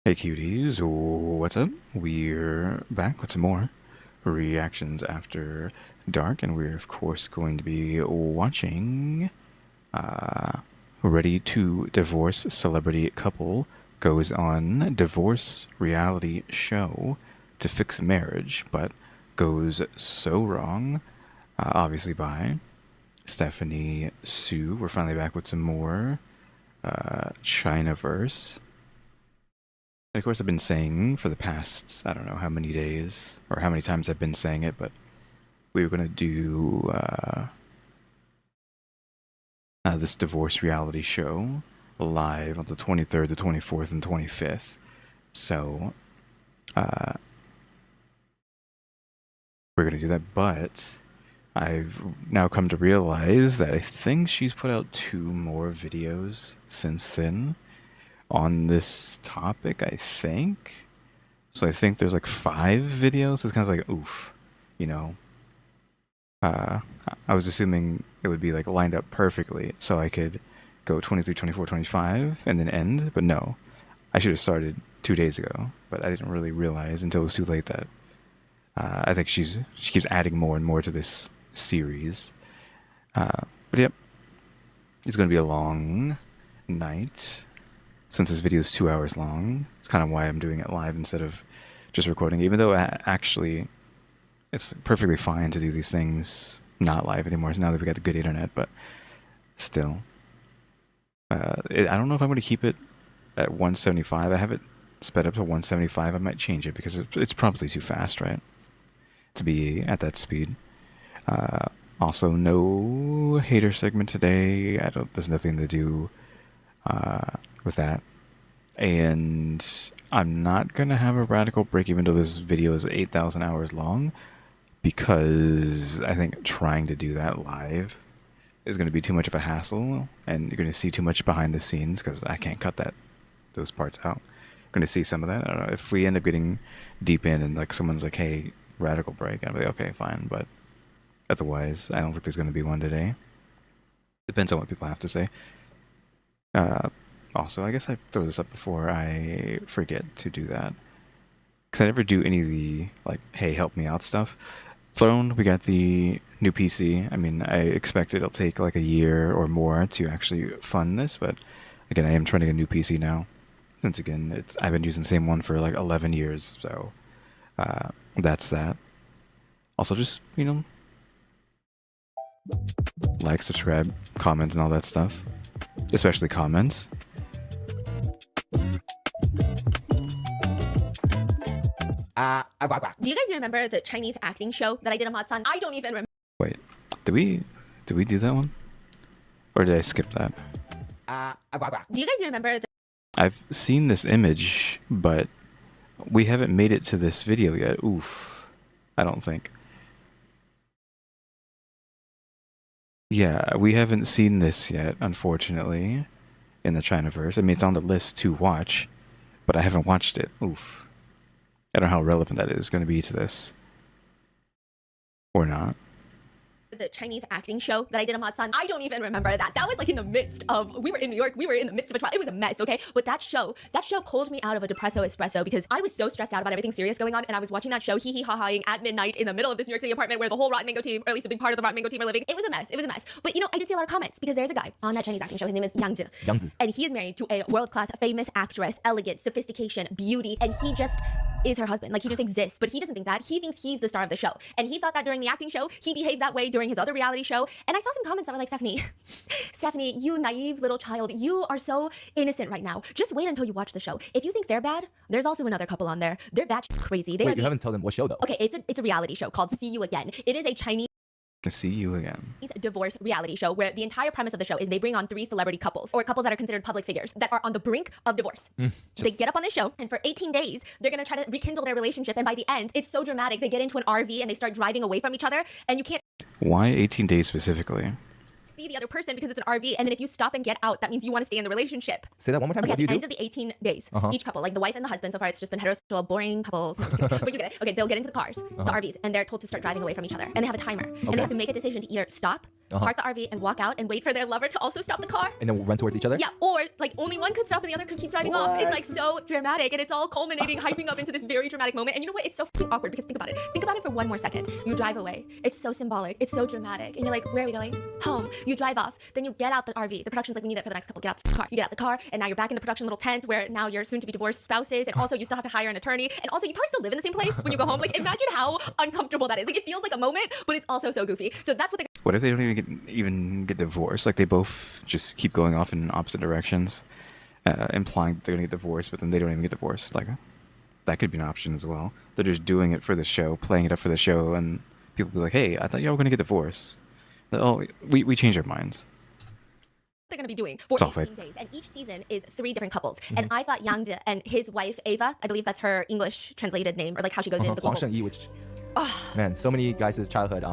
Hey cuties, what's up? We're back with some more reactions after dark, and we're of course going to be watching Ready to Divorce Celebrity Couple goes on divorce reality show to fix marriage, but goes so wrong. Obviously by Stephanie Sue. We're finally back with some more Chinaverse. And of course, I've been saying for the past, I don't know how many days, or how many times I've been saying it, but we were going to do this divorce reality show live on the 23rd, the 24th, and 25th. So, we're going to do that, but I've now come to realize that I think she's put out 2 more videos since then on this topic, I think. So I think there's like 5 videos. It's kind of like, oof, you know. I was assuming it would be like lined up perfectly so I could go 23, 24, 25 and then end, but no. I should have started 2 days ago, but I didn't really realize until it was too late that I think she keeps adding more and more to this series. But yep, it's going to be a long night. Since this video is 2 hours long, it's kind of why I'm doing it live instead of just recording, even though actually it's perfectly fine to do these things not live anymore now that we got the good internet, but still. I don't know if I'm going to keep it at 175. I have it sped up to 175. I might change it because it's probably too fast, right? To be at that speed. Also, no hater segment today. There's nothing to do with that. And I'm not gonna have a radical break even though this video is 8,000 hours long, because I think trying to do that live is going to be too much of a hassle, and you're going to see too much behind the scenes because I can't cut those parts out. You're going to see some of that. I don't know, if we end up getting deep in and like someone's like, hey, radical break, I'll be like, okay, fine, but otherwise I don't think there's going to be one today. Depends on what people have to say. Also, I guess I throw this up before I forget to do that, because I never do any of the like, hey, help me out stuff. Throne, we got the new PC. I mean, I expect it'll take like a year or more to actually fund this, but again, I am trying to get a new PC now. Since again, I've been using the same one for like 11 years, so that's that. Also, just, you know, like, subscribe, comment, and all that stuff. Especially comments. Do you guys remember the Chinese acting show that I did on Hot Sun? I don't even remember. Wait, did we do that one? Or did I skip that? Do you guys remember I've seen this image, but we haven't made it to this video yet. Oof. I don't think. Yeah, we haven't seen this yet, unfortunately, in the Chinaverse. I mean, it's on the list to watch, but I haven't watched it. Oof. I don't know how relevant that is going to be to this. Or not. the Chinese acting show that I did on Hot Sun? I don't even remember that. That was like in the midst of, we were in New York, we were in the midst of a trial. It was a mess, okay? But that show pulled me out of a depresso espresso because I was so stressed out about everything serious going on, and I was watching that show hee hee ha haing at midnight in the middle of this New York City apartment where the whole Rotten Mango team, or at least a big part of the Rotten Mango team, are living. It was a mess. It was a mess. But you know, I did see a lot of comments because there's a guy on that Chinese acting show. His name is Yang Zhi. And he is married to a world-class famous actress, elegance, sophistication, beauty, and he just is her husband. Like, he just exists, but he doesn't think that. He thinks he's the star of the show. And he thought that during the acting show, he behaved that way during his other reality show. And I saw some comments that were like, Stephanie, you naive little child, you are so innocent right now. Just wait until you watch the show. If you think they're bad, there's also another couple on there. They're batshit crazy. Wait, you haven't told them what show though. Okay, it's a reality show called See You Again. It is a Chinese To see you again. divorce reality show where the entire premise of the show is they bring on 3 celebrity couples or couples that are considered public figures that are on the brink of divorce. They get up on this show, and for 18 days they're gonna try to rekindle their relationship, and by the end it's so dramatic. They get into an RV and they start driving away from each other, and you can't Why 18 days specifically? see the other person because it's an RV, and then if you stop and get out, that means you want to stay in the relationship. Say that one more time. Okay, What at do the you end do? of the 18 days, each couple, like the wife and the husband, so far it's just been heterosexual, boring couples. No, I'm just kidding. But you get it. Okay, they'll get into the cars, the RVs, and they're told to start driving away from each other. And they have a timer. And they have to make a decision to either stop park the RV and walk out and wait for their lover to also stop the car. And then run towards each other? Yeah, or like only one could stop and the other could keep driving off. It's like so dramatic and it's all culminating, hyping up into this very dramatic moment. And you know what? It's so fucking awkward because think about it. Think about it for one more second. You drive away. It's so symbolic. It's so dramatic. And you're like, where are we going? Home. You drive off. Then you get out the RV. The production's like, we need it for the next couple. Get out the car. You get out the car and now you're back in the production little tent where now you're soon to be divorced spouses. And also you still have to hire an attorney. And also you probably still live in the same place when you go home. Like imagine how uncomfortable that is. Like it feels like a moment, but it's also so goofy. So that's what they're What if they don't even get divorced? Like they both just keep going off in opposite directions, implying they're gonna get divorced, but then they don't even get divorced. Like that could be an option as well. They're just doing it for the show, playing it up for the show, and people be like, "Hey, I thought y'all were gonna get divorced." Oh, we changed our minds. they're going to be doing for 18 days. And each season is 3 different couples. And I thought Yang and his wife, Ava, I believe that's her English translated name, or like how she goes in the Huang global. Shengyi, which, man, so many guys' childhood,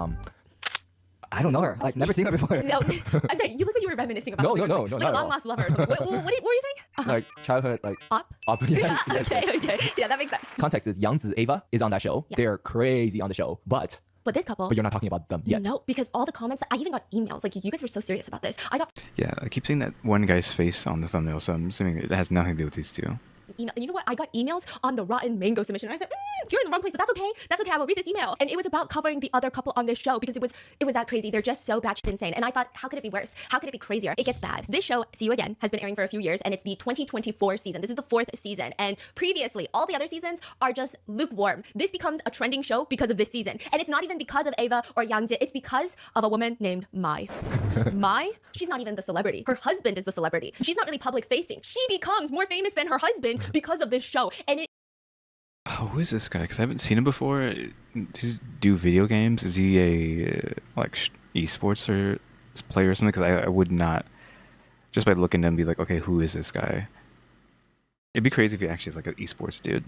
I don't know her. Like, never seen her before. No, I'm sorry. You look like you were reminiscing about No, something. no, Like not a at long all. lost lover or something. What were you saying? Like, childhood, like, Up? yes, yes. Okay. Yeah, that makes sense. Context is Yang Ava is on that show. Yeah. They're crazy on the show, but But this couple. you're not talking about them yet. No, because all the comments, I even got emails. Like, you guys were so serious about this. I got Yeah, I keep seeing that one guy's face on the thumbnail, so I'm assuming it has nothing to do with these two. email. And you know what? I got emails on the Rotten Mango submission. And I said, you're in the wrong place, but that's okay. That's okay. I will read this email. And it was about covering the other couple on this show because it was that crazy. They're just so batshit insane. And I thought, how could it be worse? How could it be crazier? It gets bad. This show, See You Again, has been airing for a few years, and it's the 2024 season. This is the 4th season. And previously, all the other seasons are just lukewarm. This becomes a trending show because of this season. And it's not even because of Ava or Yangji. It's because of a woman named Mai. Mai? She's not even the celebrity. Her husband is the celebrity. She's not really public facing. She becomes more famous than her husband because of this show. And it Oh, who is this guy? Because I haven't seen him before. Does he do video games? Is he a esports or player or something? Because I would not, just by looking at him, be like, okay, who is this guy? It'd be crazy if he actually is like an esports dude.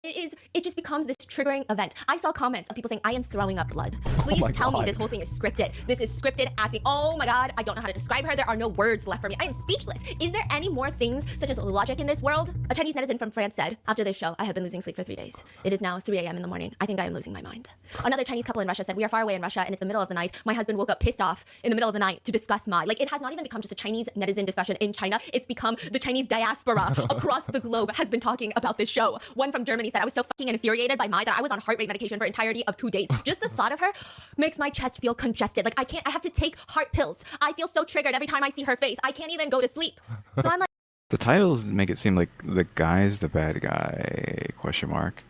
it just becomes this triggering event. I saw comments of people saying, I am throwing up blood. Please tell me this whole thing is scripted. This is scripted acting. Oh my God, I don't know how to describe her. There are no words left for me. I am speechless. Is there any more things such as logic in this world? A Chinese netizen from France said, after this show, I have been losing sleep for 3 days. It is now 3 a.m. in the morning. I think I am losing my mind. Another Chinese couple in Russia said, we are far away in Russia and it's the middle of the night. My husband woke up pissed off in the middle of the night to discuss Mai. Like, it has not even become just a Chinese netizen discussion in China. It's become the Chinese diaspora across the globe has been talking about this show. One from Germany said, I was so fucking infuriated by Mai that I was on heart rate medication for entirety of 2 days. Just the thought of her makes my chest feel congested. Like, I have to take heart pills. I feel so triggered every time I see her face. I can't even go to sleep. So I'm like, The titles make it seem like the guy's the bad guy, question mark.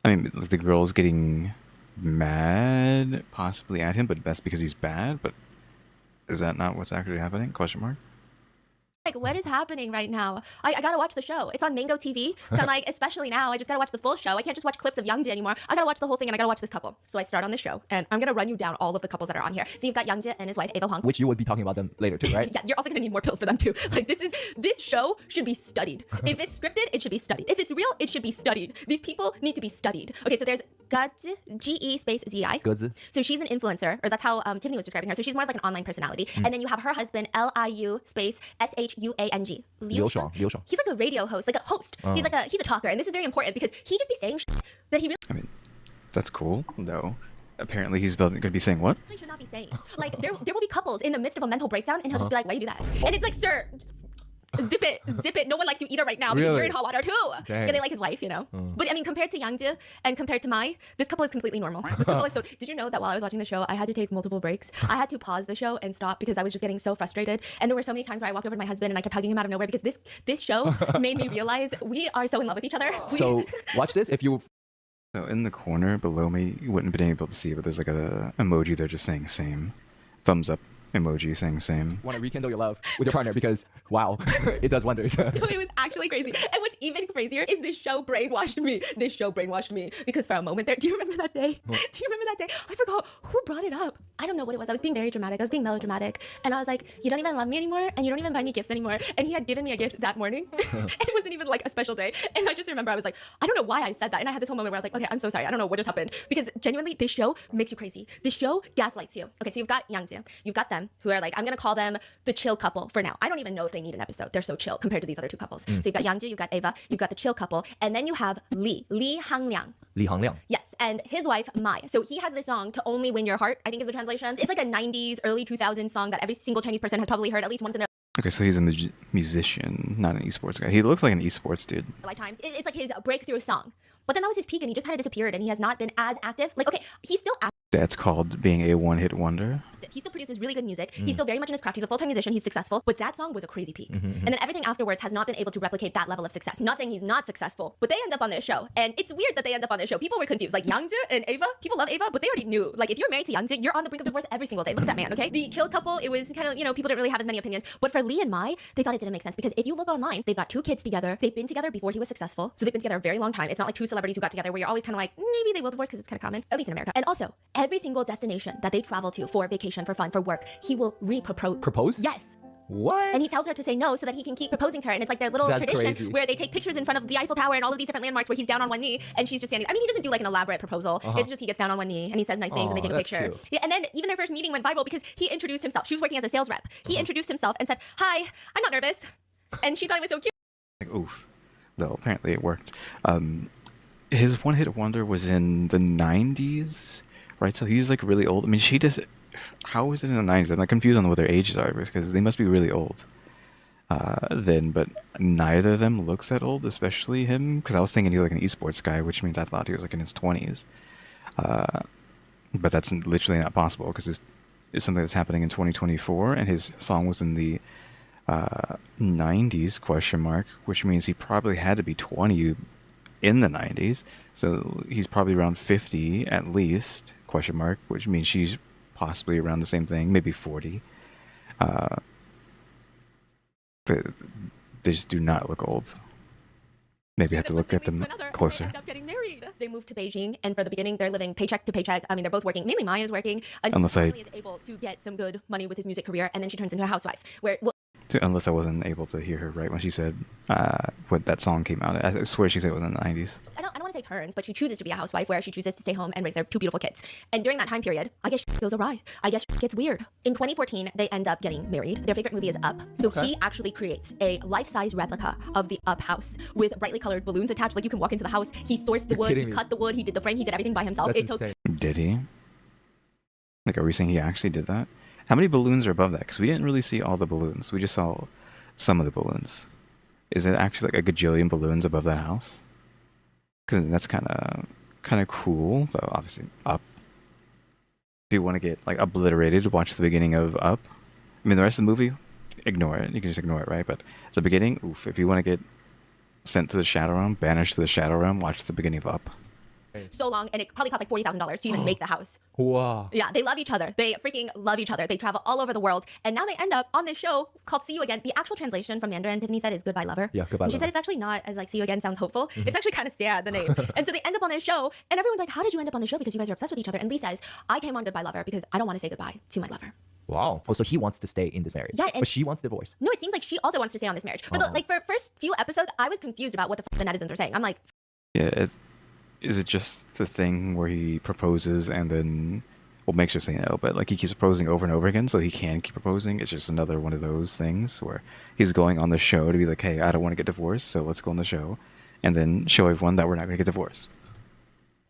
I mean, like the girl's getting mad possibly at him, but that's because he's bad, but is that not what's actually happening, question mark? what is happening right now? I gotta watch the show. It's on Mango TV. So I'm like, especially now, I just gotta watch the full show. I can't just watch clips of Youngjae anymore. I gotta watch the whole thing and I gotta watch this couple. So I start on this show and I'm gonna run you down all of the couples that are on here. So you've got Youngjae and his wife, Ava Huang. Which you would be talking about them later too, right? Yeah, you're also gonna need more pills for them too. Like, this show should be studied. If it's scripted, it should be studied. If it's real, it should be studied. These people need to be studied. Okay, so there's Guzi, G-E space Z-I. Guzi. So she's an influencer, or that's how Tiffany was describing her. So she's more of like an online personality. And then you have her husband, Liu space Shuang. Liu Shuang. He's like a radio host, like a host. He's a talker, and this is very important because he just be saying that he really I mean, that's cool, though. Apparently he's going to be saying what? should not be saying. Like, there will be couples in the midst of a mental breakdown, and he'll just be like, why do you do that? And it's like, sir, zip it. No one likes you either right now because Really? you're in hot water too. Dang. Yeah, they like his wife, you know. But I mean, compared to Youngjae and compared to Mai, this couple is completely normal. This couple is so. Did you know that while I was watching the show, I had to take multiple breaks? I had to pause the show and stop because I was just getting so frustrated. And there were so many times where I walked over to my husband and I kept hugging him out of nowhere because this show made me realize we are so in love with each other. So watch this if you. So in the corner below me, you wouldn't have been able to see it, but there's like a emoji there just saying same. Thumbs up emoji saying same. Want to rekindle your love with your partner because wow, it does wonders. No, it was actually crazy. And what's even crazier is this show brainwashed me. This show brainwashed me because for a moment there, do you remember that day? Do you remember that day? I forgot who brought it up. I don't know what it was. I was being very dramatic. I was being melodramatic. And I was like, you don't even love me anymore and you don't even buy me gifts anymore. And he had given me a gift that morning. And it wasn't even like a special day. And I just remember I was like, I don't know why I said that. And I had this whole moment where I was like, okay, I'm so sorry. I don't know what just happened. Because genuinely, this show makes you crazy. This show gaslights you. Okay, so you've got Youngjae. You've got them who are like, I'm going to call them the chill couple for now. I don't even know if they need an episode. They're so chill compared to these other two couples. So you've got Youngjae, you've got Ava, you've got the chill couple, and then you have Lee Hangliang. Li Hangliang. Yes, and his wife, Mai. So he has this song, To Only Win Your Heart, I think is the translation. It's like a 90s, early 2000s song that every single Chinese person has probably heard at least once in their Okay, so he's a musician, not an esports guy. He looks like an esports dude. lifetime. It's like his breakthrough song. But then that was his peak and he just kind of disappeared and he has not been as active. Like, okay, he's still active. That's called being a one-hit wonder. He still produces really good music. He's still very much in his craft. He's a full-time musician. He's successful. But that song was a crazy peak. And then everything afterwards has not been able to replicate that level of success. Not saying he's not successful, but they end up on this show. And it's weird that they end up on this show. People were confused. Like Yangzu and Ava, people love Ava, but they already knew. Like if you're married to Yangzu, you're on the brink of divorce every single day. Look at that man, okay? The chill couple, it was kind of, you know, people didn't really have as many opinions. But for Lee and Mai, they thought it didn't make sense because if you look online, they've got 2 kids together. They've been together before he was successful. So they've been together a very long time. It's not like 2 celebrities who got together where you're always kind of like, maybe they will divorce because it's kind of common, at least in America. And also, every single destination that they travel to for vacation, for fun, for work, he will Propose? Yes. What? And he tells her to say no so that he can keep proposing to her. And it's like their little That's tradition crazy. where they take pictures in front of the Eiffel Tower and all of these different landmarks where he's down on one knee and she's just standing. I mean, he doesn't do like an elaborate proposal. It's just he gets down on one knee and he says nice things and they take a that's picture. cute. Yeah, and then even their first meeting went viral because he introduced himself. She was working as a sales rep. He introduced himself and said, "Hi, I'm not nervous." And she thought it was so cute. Like, oof. Though apparently it worked. His one-hit wonder was in the 90s, right? So he's like really old. I mean, she does. How is it in the 90s? I'm like confused on what their ages are because they must be really old. Then, but neither of them looks that old, especially him, because I was thinking he's like an esports guy, which means I thought he was like in his 20s. But that's literally not possible because it's something that's happening in 2024, and his song was in the 90s question mark, which means he probably had to be 20 in the 90s, so he's probably around 50 at least question mark, which means she's possibly around the same thing, maybe 40. They just do not look old. Maybe I have to look at them They closer. end up getting married. They moved to Beijing, and for the beginning, they're living paycheck to paycheck. I mean, they're both working. Mainly Maya is working. Unless Riley is able to get some good money with his music career, and then she turns into a housewife. Unless I wasn't able to hear her right when she said when that song came out. I swear she said it was in the 90s. I don't want to say turns, but she chooses to be a housewife where she chooses to stay home and raise their 2 beautiful kids. And during that time period, I guess shit goes awry. I guess shit gets weird. In 2014, they end up getting married. Their favorite movie is Up. So he actually creates a life-size replica of the Up house with brightly colored balloons attached. Like you can walk into the house. He sourced the wood, he cut the wood, he did the frame, he did everything by himself. That's It took insane. Did he? Like, are we saying he actually did that? How many balloons are above that? Because we didn't really see all the balloons. We just saw some of the balloons. Is it actually like a gajillion balloons above that house? Because that's kind of cool. Though obviously, Up. If you want to get like obliterated, watch the beginning of Up. I mean, the rest of the movie, ignore it. You can just ignore it, right? But the beginning, oof. If you want to get sent to the Shadow Realm, banished to the Shadow Realm, watch the beginning of Up. so long, and it probably cost like $40,000 to even make the house. Wow. Yeah, they love each other. They freaking love each other. They travel all over the world. And now they end up on this show called See You Again. The actual translation from Mandarin, Tiffany said, is Goodbye Lover. Yeah, Goodbye And she Lover. said it's actually not as like See You Again sounds hopeful. It's actually kind of sad, the name. And so they end up on this show, and everyone's like, how did you end up on the show? Because you guys are obsessed with each other. And Lee says, I came on Goodbye Lover because I don't want to say goodbye to my lover. Wow. Oh, so he wants to stay in this marriage. Yeah, and- but she wants divorce. No, it seems like she also wants to stay on this marriage. For the like for first few episodes, I was confused about what the netizens are saying. I'm like, Yeah, is it just the thing where he proposes and then, well, makes her say no, but like he keeps proposing over and over again, so he can keep proposing? It's just another one of those things where he's going on the show to be like, hey, I don't want to get divorced, so let's go on the show, and then show everyone that we're not going to get divorced.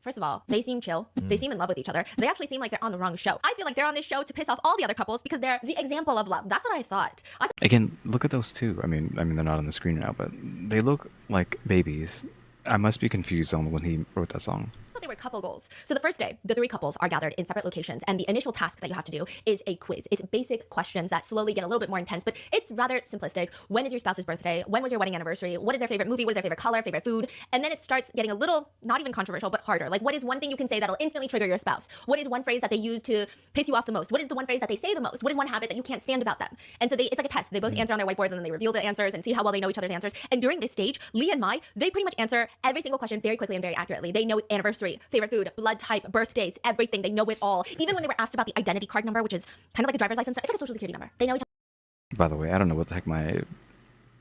first of all, they seem chill. They seem in love with each other. They actually seem like they're on the wrong show. I feel like they're on this show to piss off all the other couples because they're the example of love. That's what I thought. Again, look at those two. I mean, they're not on the screen now, but they look like babies. I must be confused on when he wrote that song. They were couple goals. So the first day, the 3 couples are gathered in separate locations, and the initial task that you have to do is a quiz. It's basic questions that slowly get a little bit more intense, but it's rather simplistic. When is your spouse's birthday? When was your wedding anniversary? What is their favorite movie? What is their favorite color, favorite food? And then it starts getting a little, not even controversial, but harder. Like, what is one thing you can say that'll instantly trigger your spouse? What is one phrase that they use to piss you off the most? What is the one phrase that they say the most? What is one habit that you can't stand about them? And so it's like a test. They both answer on their whiteboards, and then they reveal the answers and see how well they know each other's answers. And during this stage, Lee and Mai, they pretty much answer every single question very quickly and very accurately. They know anniversary, favorite food, blood type, birthdays, everything. They know it all. Even when they were asked about the identity card number, which is kind of like a driver's license, it's like a social security number. They know each other. By the way, I don't know what the heck my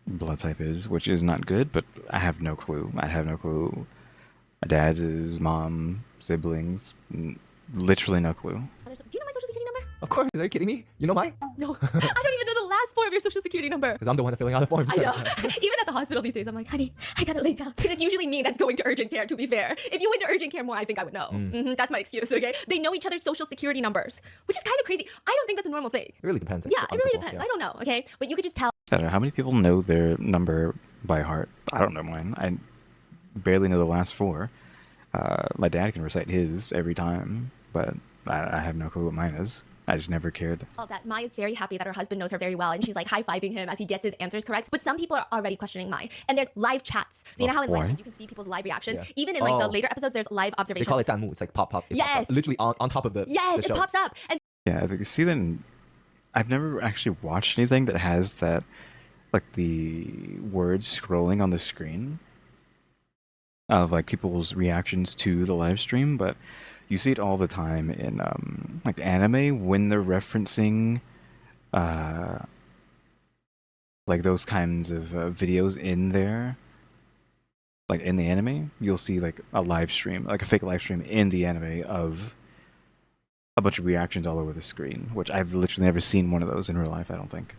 blood type is, which is not good, but I have no clue. I have no clue. My dad's, his mom, siblings, literally no clue. Do you know my social security number? Of course. Are you kidding me? You know mine? No. I don't even know the last four of your social security number? Because I'm the one filling out the forms. I know. Even at the hospital these days, I'm like, honey, I gotta lay down. Because it's usually me that's going to urgent care, to be fair. If you went to urgent care more, I think I would know. That's my excuse, okay? They know each other's social security numbers, which is kind of crazy. I don't think that's a normal thing. It really depends. Yeah, it really on depends. couple, I don't know, okay? But you could just tell. I don't know how many people know their number by heart. I don't know mine. I barely know the last four. My dad can recite his every time, but I have no clue what mine is. I just never cared. That Mai is very happy that her husband knows her very well, and she's like high-fiving him as he gets his answers correct. But some people are already questioning Mai, and there's live chats. So you know how in live Why? you can see people's live reactions. Even in like the later episodes, there's live They observations. call it Danmu. It's like pop. It Yes. pops up. Literally on top of the Yes, the show. it pops up. And Yeah, you see that. I've never actually watched anything that has that, like the words scrolling on the screen of like people's reactions to the live stream, but you see it all the time in like anime when they're referencing like those kinds of videos in there, like in the anime. You'll see like a live stream, like a fake live stream in the anime of a bunch of reactions all over the screen, which I've literally never seen one of those in real life, I don't think.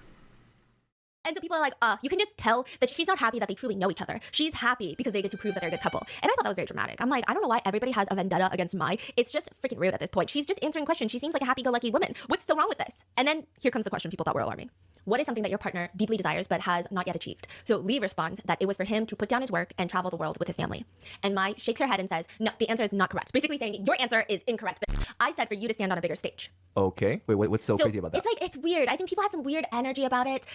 so people are like, you can just tell that she's not happy that they truly know each other. She's happy because they get to prove that they're a good couple. And I thought that was very dramatic. I'm like, I don't know why everybody has a vendetta against Mai. It's just freaking rude at this point. She's just answering questions. She seems like a happy-go-lucky woman. What's so wrong with this? And then here comes the question people thought were alarming. What is something that your partner deeply desires but has not yet achieved? So Lee responds that it was for him to put down his work and travel the world with his family. And Mai shakes her head and says, no, the answer is not correct. Basically saying, your answer is incorrect. But I said for you to stand on a bigger stage. Okay. Wait, what's so crazy about that? It's like, it's weird. I think people had some weird energy about it.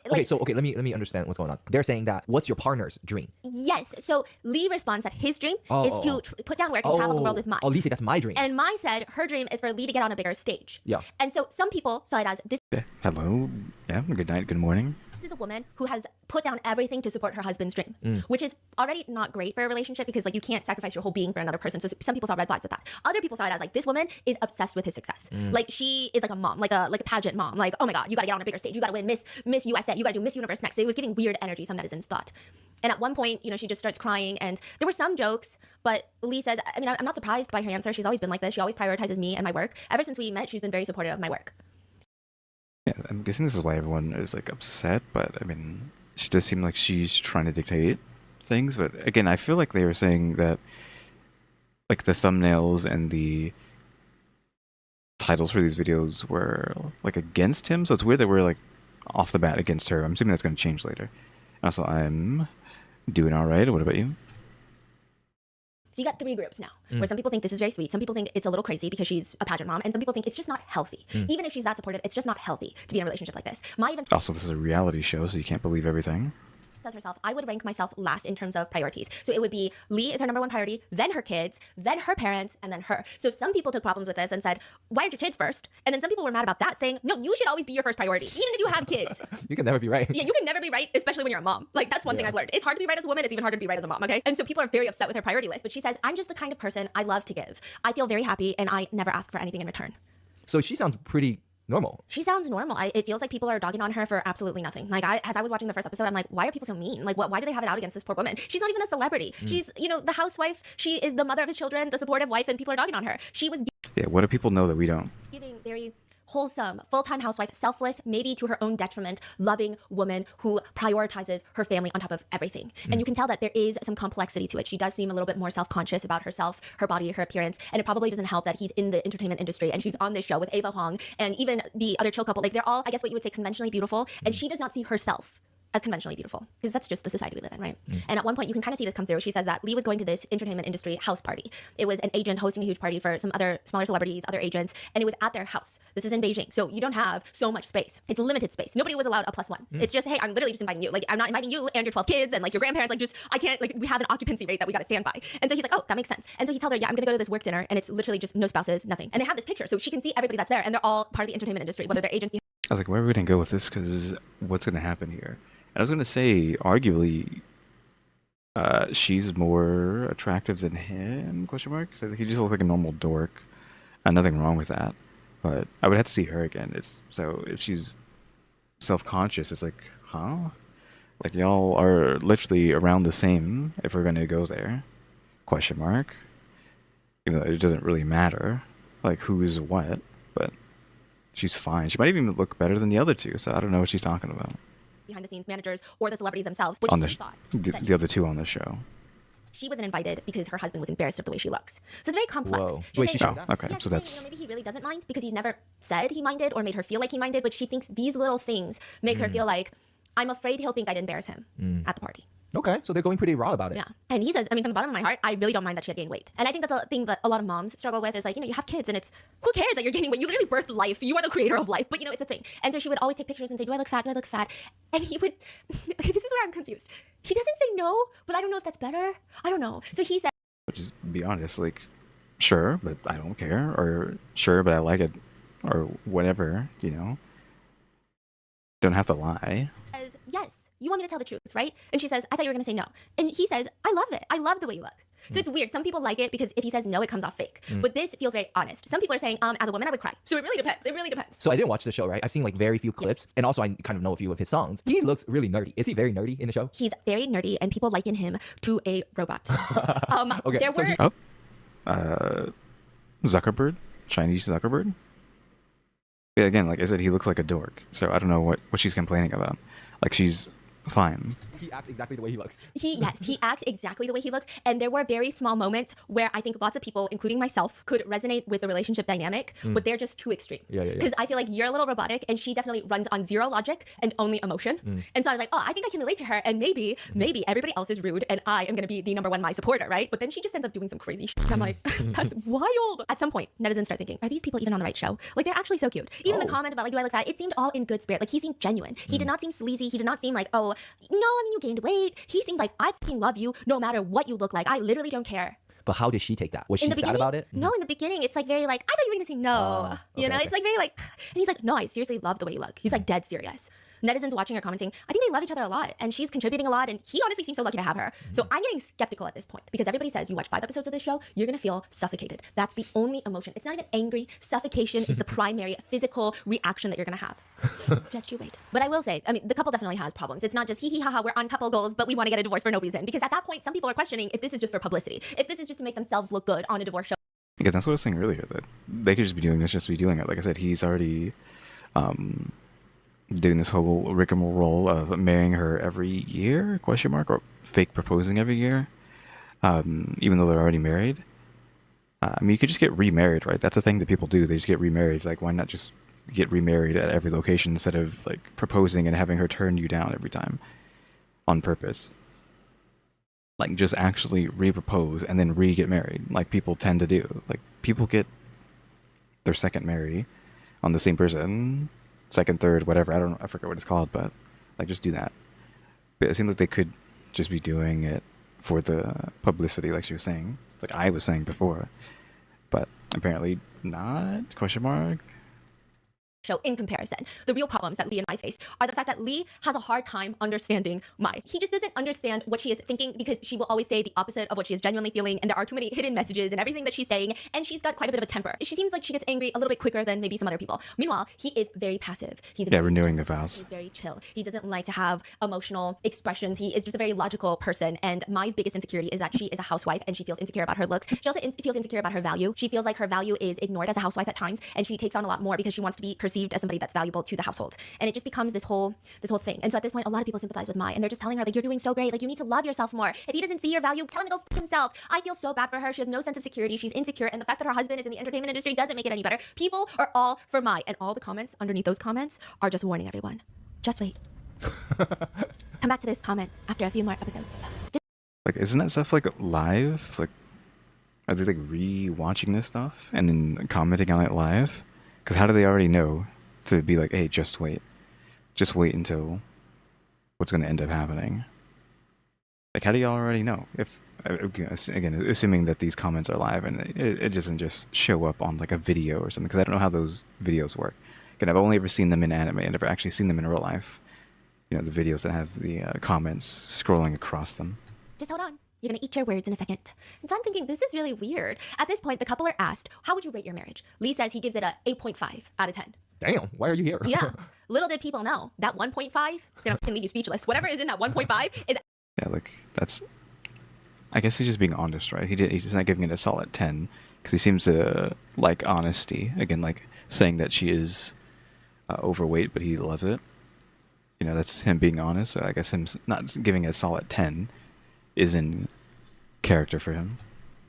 Let me understand what's going on. They're saying that what's your partner's dream? Yes. So Lee responds that his dream is to put down work and travel the world with Mai. Oh, Lee said that's my dream. And Mai said her dream is for Lee to get on a bigger stage. Yeah. And so some people saw it as this Yeah. Hello. Yeah. Good night. Good morning. is a woman who has put down everything to support her husband's dream, which is already not great for a relationship because like you can't sacrifice your whole being for another person. So some people saw red flags with that. Other people saw it as like this woman is obsessed with his success. Like she is like a mom, like a pageant mom. Like, oh my God, you gotta get on a bigger stage. You gotta win Miss USA. You gotta do Miss Universe next. It was giving weird energy, some netizens thought. And at one point, you know, she just starts crying and there were some jokes, but Lee says, I mean, I'm not surprised by her answer. She's always been like this. She always prioritizes me and my work. Ever since we met, she's been very supportive of my work. Yeah, I'm guessing this is why everyone is like upset, but I mean, she does seem like she's trying to dictate things. But again, I feel like they were saying that like the thumbnails and the titles for these videos were like against him. So it's weird that we're like off the bat against her. I'm assuming that's going to change later. Also, I'm doing all right. What about you? So you got three groups now, where some people think this is very sweet. Some people think it's a little crazy because she's a pageant mom. And some people think it's just not healthy. Even if she's that supportive, it's just not healthy to be in a relationship like this. Mai even Also, this is a reality show, so you can't believe everything. says herself, I would rank myself last in terms of priorities. So it would be Lee is her number one priority, then her kids, then her parents, and then her. So some people took problems with this and said, why aren't your kids first? And then some people were mad about that, saying, no, you should always be your first priority, even if you have kids. You can never be right. Yeah, you can never be right, especially when you're a mom. Like, that's one thing I've learned. It's hard to be right as a woman. It's even harder to be right as a mom, okay? And so people are very upset with her priority list. But she says, I'm just the kind of person I love to give. I feel very happy, and I never ask for anything in return. So she sounds pretty normal. She sounds normal. It feels like people are dogging on her for absolutely nothing. Like, as I was watching the first episode, I'm like, why are people so mean? Like, why do they have it out against this poor woman? She's not even a celebrity. She's, you know, the housewife. She is the mother of his children, the supportive wife, and people are dogging on her. She was Yeah, what do people know that we don't? giving very wholesome, full-time housewife, selfless, maybe to her own detriment, loving woman who prioritizes her family on top of everything. And you can tell that there is some complexity to it. She does seem a little bit more self-conscious about herself, her body, her appearance, and it probably doesn't help that he's in the entertainment industry and she's on this show with Ava Hong and even the other chill couple. Like, they're all, I guess what you would say, conventionally beautiful, and she does not see herself as conventionally beautiful, because that's just the society we live in, right? And at one point, you can kind of see this come through. She says that Lee was going to this entertainment industry house party. It was an agent hosting a huge party for some other smaller celebrities, other agents, and it was at their house. This is in Beijing, so you don't have so much space. It's limited space. Nobody was allowed a +1. It's just, hey, I'm literally just inviting you. Like, I'm not inviting you and your 12 kids and like your grandparents. Like, just, I can't, like, we have an occupancy rate that we got to stand by. And so he's like, oh, that makes sense. And so he tells her, yeah, I'm going to go to this work dinner, and it's literally just no spouses, nothing. And they have this picture, so she can see everybody that's there, and they're all part of the entertainment industry, whether they're agents. I was like, where are we going to go with this? Because what's going to happen here? And I was going to say, arguably, she's more attractive than him, question mark? So he just looks like a normal dork. Nothing wrong with that. But I would have to see her again. So if she's self-conscious, it's like, huh? Like, y'all are literally around the same if we're going to go there. Question mark. Even though it doesn't really matter, like, who's what. But she's fine. She might even look better than the other two. So I don't know what she's talking about. behind the scenes managers or the celebrities themselves, which On he the thought the, that the other two on the show. she wasn't invited because her husband was embarrassed of the way she looks. So it's very complex. Whoa. She's Wait, saying- she said Oh, that? okay. Yeah, So she's saying, that's maybe he really doesn't mind because he's never said he minded or made her feel like he minded, but she thinks these little things make her feel like, I'm afraid he'll think I'd embarrass him at the party. Okay, so they're going pretty raw about it. Yeah. And he says, I mean, from the bottom of my heart, I really don't mind that she had gained weight. And I think that's a thing that a lot of moms struggle with is like, you have kids and it's, who cares that you're gaining weight? You literally birthed life. You are the creator of life. But, it's a thing. And so she would always take pictures and say, do I look fat? Do I look fat? And he would, okay, this is where I'm confused. He doesn't say no, but I don't know if that's better. I don't know. So he said, just be honest, like, sure, but I don't care, or sure, but I like it, or whatever, Don't have to lie. yes, you want me to tell the truth, right? And she says, I thought you were going to say no. And he says, I love it. I love the way you look. So it's weird. Some people like it because if he says no, it comes off fake. But this feels very honest. Some people are saying, as a woman, I would cry. So it really depends. It really depends. So I didn't watch the show, right? I've seen like very few clips, and also I kind of know a few of his songs. He looks really nerdy. Is he very nerdy in the show? He's very nerdy, and people liken him to a robot. Okay, There so were Oh, Zuckerberg, Chinese Zuckerberg. Yeah, again, like I said, he looks like a dork. So I don't know what she's complaining about. Like she's fine. he acts exactly the way he looks. he acts exactly the way he looks, and there were very small moments where I think lots of people, including myself, could resonate with the relationship dynamic, but they're just too extreme. Yeah. Because I feel like you're a little robotic, and she definitely runs on zero logic and only emotion. And so I was like, oh, I think I can relate to her, and maybe everybody else is rude, and I am gonna be the number one my supporter, right? But then she just ends up doing some crazy shit. And I'm like, that's wild. At some point, netizens start thinking, are these people even on the right show? Like, they're actually so cute. Even the comment about like, do I look fat? It seemed all in good spirit. Like, he seemed genuine. He did not seem sleazy. He did not seem like, oh, no, I mean, you gained weight. He seemed like, I fucking love you no matter what you look like. I literally don't care. But how did she take that? Was she sad about it? No, in the beginning, it's like very like, I thought you were gonna say no. Okay. It's like very like, and he's like, no, I seriously love the way you look. He's like dead serious. Netizens watching her commenting, I think they love each other a lot, and she's contributing a lot, and he honestly seems so lucky to have her. So I'm getting skeptical at this point because everybody says you watch 5 episodes of this show, you're gonna feel suffocated. That's the only emotion. It's not even angry. Suffocation is the primary physical reaction that you're gonna have. Just you wait. But I will say, I mean, the couple definitely has problems. It's not just hee hee ha ha, we're on couple goals, but we want to get a divorce for no reason. Because at that point, some people are questioning if this is just for publicity, if this is just to make themselves look good on a divorce show. Again, that's what I was saying earlier, that they could just be doing this just to be doing it. Like I said, he's already doing this whole rigmarole of marrying her every year, question mark, or fake proposing every year, even though they're already married. I mean, you could just get remarried, right? That's a thing that people do. They just get remarried. Like, why not just get remarried at every location instead of, like, proposing and having her turn you down every time on purpose? Like, just actually re-propose and then re-get married, like people tend to do. Like, people get their second marry on the same person, second, third, whatever. I forget what it's called, but, like, just do that. But it seems like they could just be doing it for the publicity, like she was saying, like I was saying before, but apparently not, question mark. Show in comparison. The real problems that Lee and I face are the fact that Lee has a hard time understanding Mai. He just doesn't understand what she is thinking because she will always say the opposite of what she is genuinely feeling, and there are too many hidden messages and everything that she's saying, and she's got quite a bit of a temper. She seems like she gets angry a little bit quicker than maybe some other people. Meanwhile, he is very passive. He's very renewing the gentle. vows. He's very chill. He doesn't like to have emotional expressions. He is just a very logical person, and Mai's biggest insecurity is that she is a housewife and she feels insecure about her looks. She also feels insecure about her value. She feels like her value is ignored as a housewife at times, and she takes on a lot more because she wants to be perceived as somebody that's valuable to the household, and it just becomes this whole thing. And so at this point, a lot of people sympathize with Mai, and they're just telling her, like, you're doing so great, like, you need to love yourself more. If he doesn't see your value, tell him to go f himself. I feel so bad for her. She has no sense of security. She's insecure, and the fact that her husband is in the entertainment industry doesn't make it any better. People are all for Mai, and all the comments underneath those comments are just warning everyone. Just wait. Come back to this comment after a few more episodes. Like, isn't that stuff, like, live? Like, are they, like, re-watching this stuff and then commenting on it live? Because how do they already know to be like, hey, just wait until what's going to end up happening? Like, how do y'all already know? If, again, assuming that these comments are live and it doesn't just show up on, like, a video or something, because I don't know how those videos work. Again, I've only ever seen them in anime. I've never actually seen them in real life. The videos that have the comments scrolling across them. Just hold on. You're gonna eat your words in a second. And so I'm thinking, this is really weird. At this point, the couple are asked, how would you rate your marriage? Lee says he gives it a 8.5 out of 10. Damn, why are you here? Yeah. Little did people know that 1.5 is gonna leave you speechless. Whatever is in that 1.5 is. Yeah, like, that's, I guess he's just being honest, right? He's not giving it a solid 10 because he seems to like honesty. Again, like saying that she is overweight, but he loves it. You know, that's him being honest. So I guess him not giving a solid 10 is in character for him.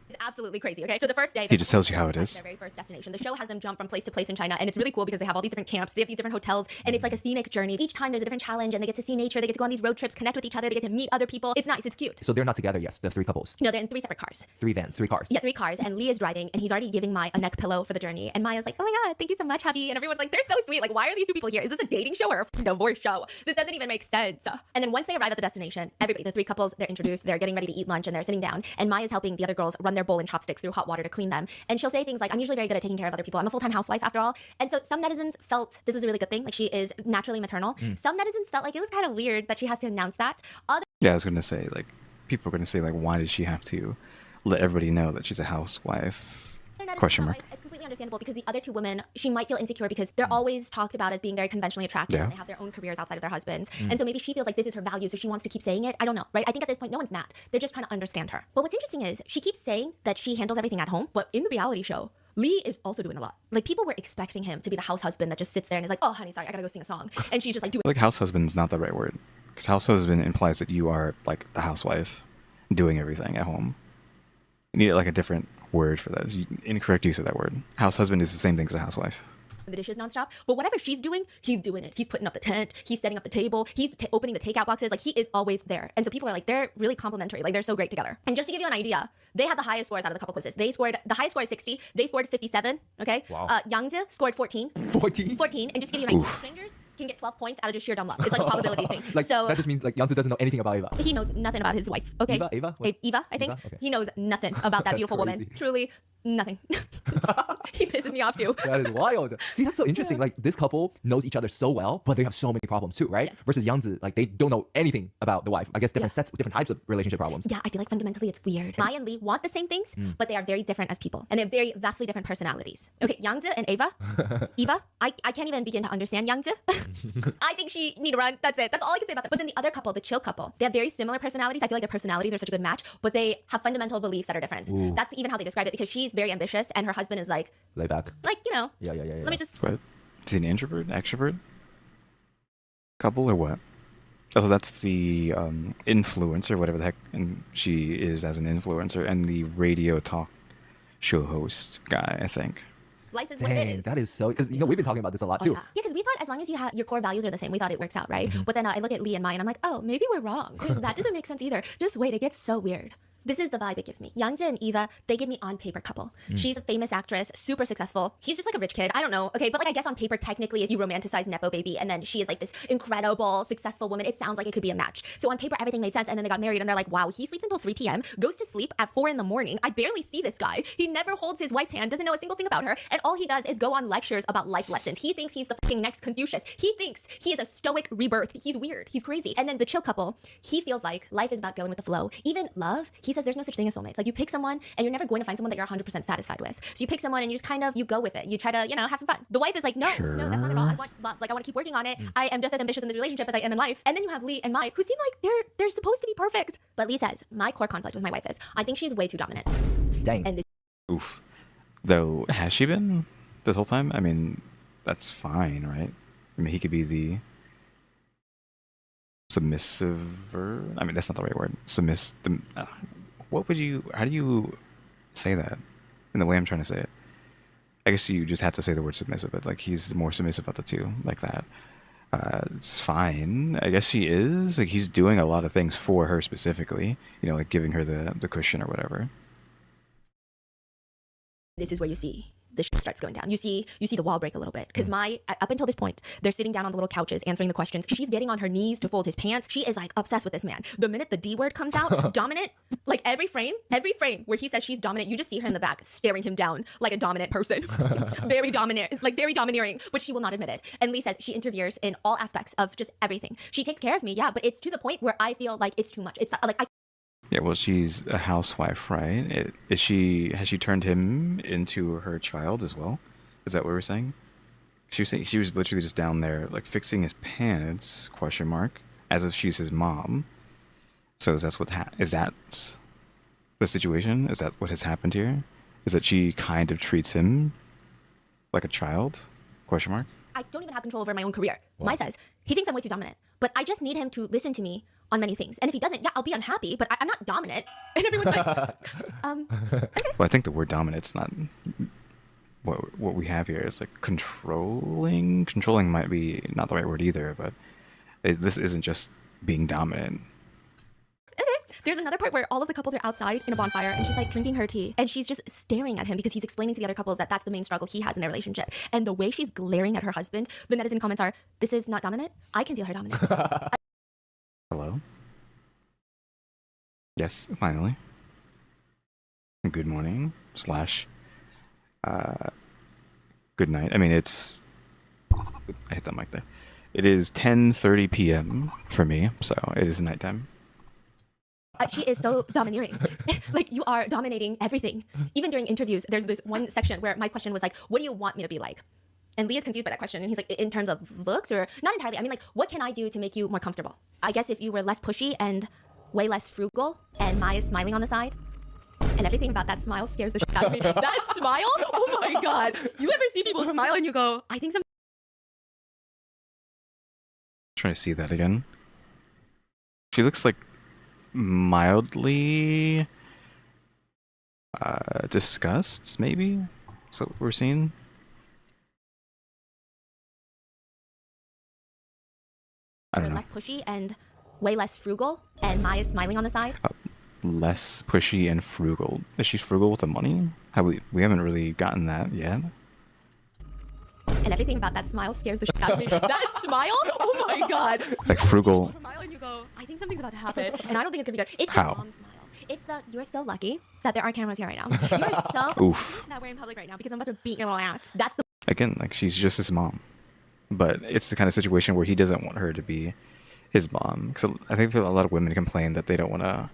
It's absolutely crazy. Okay, so the first day He just tells you how it is. Their very first destination. The show has them jump from place to place in China, and it's really cool because they have all these different camps, they have these different hotels, and it's like a scenic journey. Each time there's a different challenge, and they get to see nature, they get to go on these road trips, connect with each other, they get to meet other people. It's nice, it's cute. So they're not together yet, the 3 couples. No, they're in 3 separate cars. 3 vans, 3 cars. Yeah, 3 cars, and Lee is driving, and he's already giving Mai a neck pillow for the journey. And Maya's like, oh my god, thank you so much, hubby. And everyone's like, they're so sweet. Like, why are these 2 people here? Is this a dating show or a divorce show? This doesn't even make sense. And then once they arrive at the destination, everybody, the 3 couples, they're introduced, they're getting ready to eat lunch, and they're sitting down, and Maya's helping the other girls run their bowl and chopsticks through hot water to clean them. And she'll say things like, I'm usually very good at taking care of other people. I'm a full-time housewife after all. And so some netizens felt this was a really good thing. Like, she is naturally maternal. Some netizens felt like it was kind of weird that she has to announce that. Yeah, I was gonna say, like, people are gonna say, like, why does she have to let everybody know that she's a housewife? Question mark. It's completely understandable because the other 2 women, she might feel insecure because they're always talked about as being very conventionally attractive. Yeah. And they have their own careers outside of their husbands. And so maybe she feels like this is her value, so she wants to keep saying it. I don't know, right? I think at this point, no one's mad. They're just trying to understand her. But what's interesting is she keeps saying that she handles everything at home, but in the reality show, Lee is also doing a lot. Like, people were expecting him to be the house husband that just sits there and is like, oh, honey, sorry, I gotta go sing a song. And she's just like, do it. Like, house husband's not the right word. Because house husband implies that you are, like, the housewife doing everything at home. You need, like, a different word for that. Incorrect use of that word. House husband is the same thing as a housewife. The dishes nonstop, but whatever she's doing, he's doing it. He's putting up the tent, he's setting up the table, he's opening the takeout boxes. Like, he is always there. And so people are like, they're really complimentary. Like, they're so great together. And just to give you an idea, they had the highest scores out of the couple quizzes. The highest score is 60. They scored 57. Okay. Wow. Yangzi scored 14. 14? 14. And just to give you an idea, strangers can get 12 points out of just sheer dumb luck. It's like a probability thing. Like, so that just means, like, Yangzi doesn't know anything about Eva. he knows nothing about his wife. Okay. Eva? What? Eva, I think. Eva? Okay. He knows nothing about that That's beautiful woman. crazy. Truly nothing. He pisses me off too. That is wild. See, that's so interesting. Like, this couple knows each other so well, but they have so many problems too, right? Yes. Versus Yangzi, like, they don't know anything about the wife. I guess different Yeah. sets, different types of relationship problems. Yeah, I feel like fundamentally it's weird. Mai and Lee want the same things, but they are very different as people. And they have very vastly different personalities. Okay, Yangzi and Eva, I can't even begin to understand Yangzi. I think she need to run. That's it. That's all I can say about that. But then the other couple, the chill couple, they have very similar personalities. I feel like their personalities are such a good match, but they have fundamental beliefs that are different. Ooh. That's even how they describe it, because she's very ambitious and her husband is like, Lay back. you know, Yeah. let me just... But is he an introvert, extrovert? Couple or what? Oh, so that's the influencer, whatever the heck, and she is as an influencer, and the radio talk show host guy, I think. Life is what it Dang, is. that is so... Because, you know, we've been talking about this a lot too. Yeah, because we thought as long as you have your core values are the same, we thought it works out, right? But then I look at Lee and Mai and I'm like, oh, maybe we're wrong, because that doesn't make sense either. Just wait, it gets so weird. This is the vibe it gives me. Yangzi and Eva, they give me on paper couple. She's a famous actress, super successful. He's just like a rich kid. I don't know. Okay, but like I guess on paper, technically, if you romanticize Nepo baby and then she is like this incredible, successful woman, it sounds like it could be a match. So on paper, everything made sense. And then they got married and they're like, wow, he sleeps until 3 p.m., goes to sleep at 4 in the morning. I barely see this guy. He never holds his wife's hand, doesn't know a single thing about her. And all he does is go on lectures about life lessons. He thinks he's the fucking next Confucius. He thinks he is a stoic rebirth. He's weird. He's crazy. And then the chill couple, he feels like life is about going with the flow. Even love, he says there's no such thing as soulmates. Like, you pick someone and you're never going to find someone that you're 100% satisfied with. So you pick someone and you just kind of, you go with it. You try to, have some fun. The wife is like, no, no, that's not at all. I want love. Like, I want to keep working on it. I am just as ambitious in this relationship as I am in life. And then you have Lee and Mai, who seem like they're supposed to be perfect. But Lee says, my core conflict with my wife is, I think she's way too dominant. Dang. And this Oof. Though, has she been this whole time? I mean, that's fine, right? I mean, he could be the submissiver. I mean, that's not the right word. How do you say that in the way I'm trying to say it? I guess you just have to say the word submissive, but like, he's more submissive of the two, like that. It's fine. I guess she is. Like, he's doing a lot of things for her specifically, like giving her the cushion or whatever. is where you see the shit starts going down. You see the wall break a little bit, because up until this point, they're sitting down on the little couches answering the questions. She's getting on her knees to fold his pants. She is like obsessed with this man. The minute the D word comes out, dominant, like every frame where he says she's dominant, you just see her in the back staring him down like a dominant person. Very dominant, like very domineering, but she will not admit it. And Lee says she interferes in all aspects of just everything. She takes care of me, yeah, but it's to the point where I feel like it's too much. It's like Yeah, well, she's a housewife, right? Has she turned him into her child as well? Is that what we're saying? She was saying she was literally just down there, like fixing his pants? Question mark. As if she's his mom. So is that the situation? Is that what has happened here? Is that she kind of treats him like a child? Question mark. I don't even have control over my own career. Mai says, he thinks I'm way too dominant, but I just need him to listen to me on many things. And if he doesn't, yeah, I'll be unhappy, but I'm not dominant. And everyone's like, Well, I think the word dominant's not what we have here. It's like controlling. Controlling might be not the right word either, but this isn't just being dominant. there's another part where all of the couples are outside in a bonfire and she's like drinking her tea and she's just staring at him because he's explaining to the other couples that that's the main struggle he has in their relationship. And the way she's glaring at her husband, the netizen comments are, this is not dominant. I can feel her dominance. Hello? Yes, finally. Good morning / good night. I mean, it's... I hit that mic there. It is 10:30 p.m. for me, so it is nighttime. She is so domineering. Like, you are dominating everything. Even during interviews, there's this one section where my question was like, what do you want me to be like? And Leah's confused by that question. And he's like, in terms of looks or not entirely. I mean, like, what can I do to make you more comfortable? I guess if you were less pushy and way less frugal and Maya's smiling on the side. And everything about that smile scares the shit out of me. That smile? Oh my God. You ever see people smile and you go, I think some... Trying to see that again. She looks like mildly disgust, maybe? Is that what we're seeing? I don't know. Less pushy and way less frugal and Maya's smiling on the side. Less pushy and frugal. Is she frugal with the money? We haven't really gotten that yet. And everything about that smile scares the shit out of me. That smile? Oh my God. Like frugal. You smile and you go, I think something's about to happen. And I don't think it's gonna be good. It's How? the mom smile. It's the, you're so lucky that there are cameras here right now. You're so Oof. lucky that we're in public right now because I'm about to beat your little ass. That's the... Again, like she's just his mom. But it's the kind of situation where he doesn't want her to be his mom. Because I think a lot of women complain that they don't want to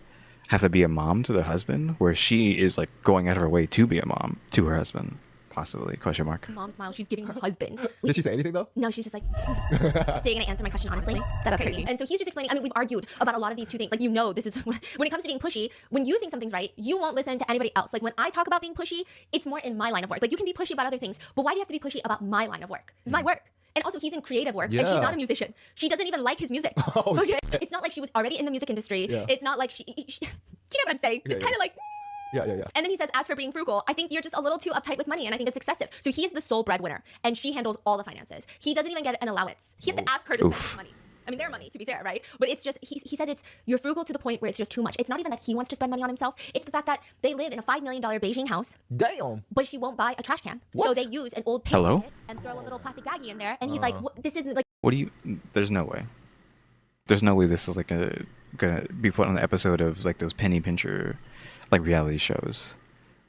have to be a mom to their husband, where she is like going out of her way to be a mom to her husband. Possibly, question mark. Mom smile she's giving her husband. Did she say anything though? No, she's just like, so you're gonna answer my question honestly? That's crazy. And so he's just explaining, I mean, we've argued about a lot of these two things. Like, you know, this is, when it comes to being pushy, when you think something's right, you won't listen to anybody else. Like, when I talk about being pushy, it's more in my line of work. Like, you can be pushy about other things, but why do you have to be pushy about my line of work? It's my work. And also, he's in creative work, and she's not a musician. She doesn't even like his music. Oh, okay? It's not like she was already in the music industry. Yeah. It's not like she you get what I'm saying? Yeah, it's kind of like... Yeah. And then he says, as for being frugal, I think you're just a little too uptight with money, and I think it's excessive. So he's the sole breadwinner, and she handles all the finances. He doesn't even get an allowance. He has to ask her to spend his money. I mean, their money, to be fair, right? But it's just, he says you're frugal to the point where it's just too much. It's not even that he wants to spend money on himself. It's the fact that they live in a $5 million Beijing house. Damn. But she won't buy a trash can. What? So they use an old paint Hello? bucket and throw a little plastic baggie in there. And he's like, this isn't like... What do you... There's no way. There's no way this is like gonna be put on the episode of like those penny pincher like reality shows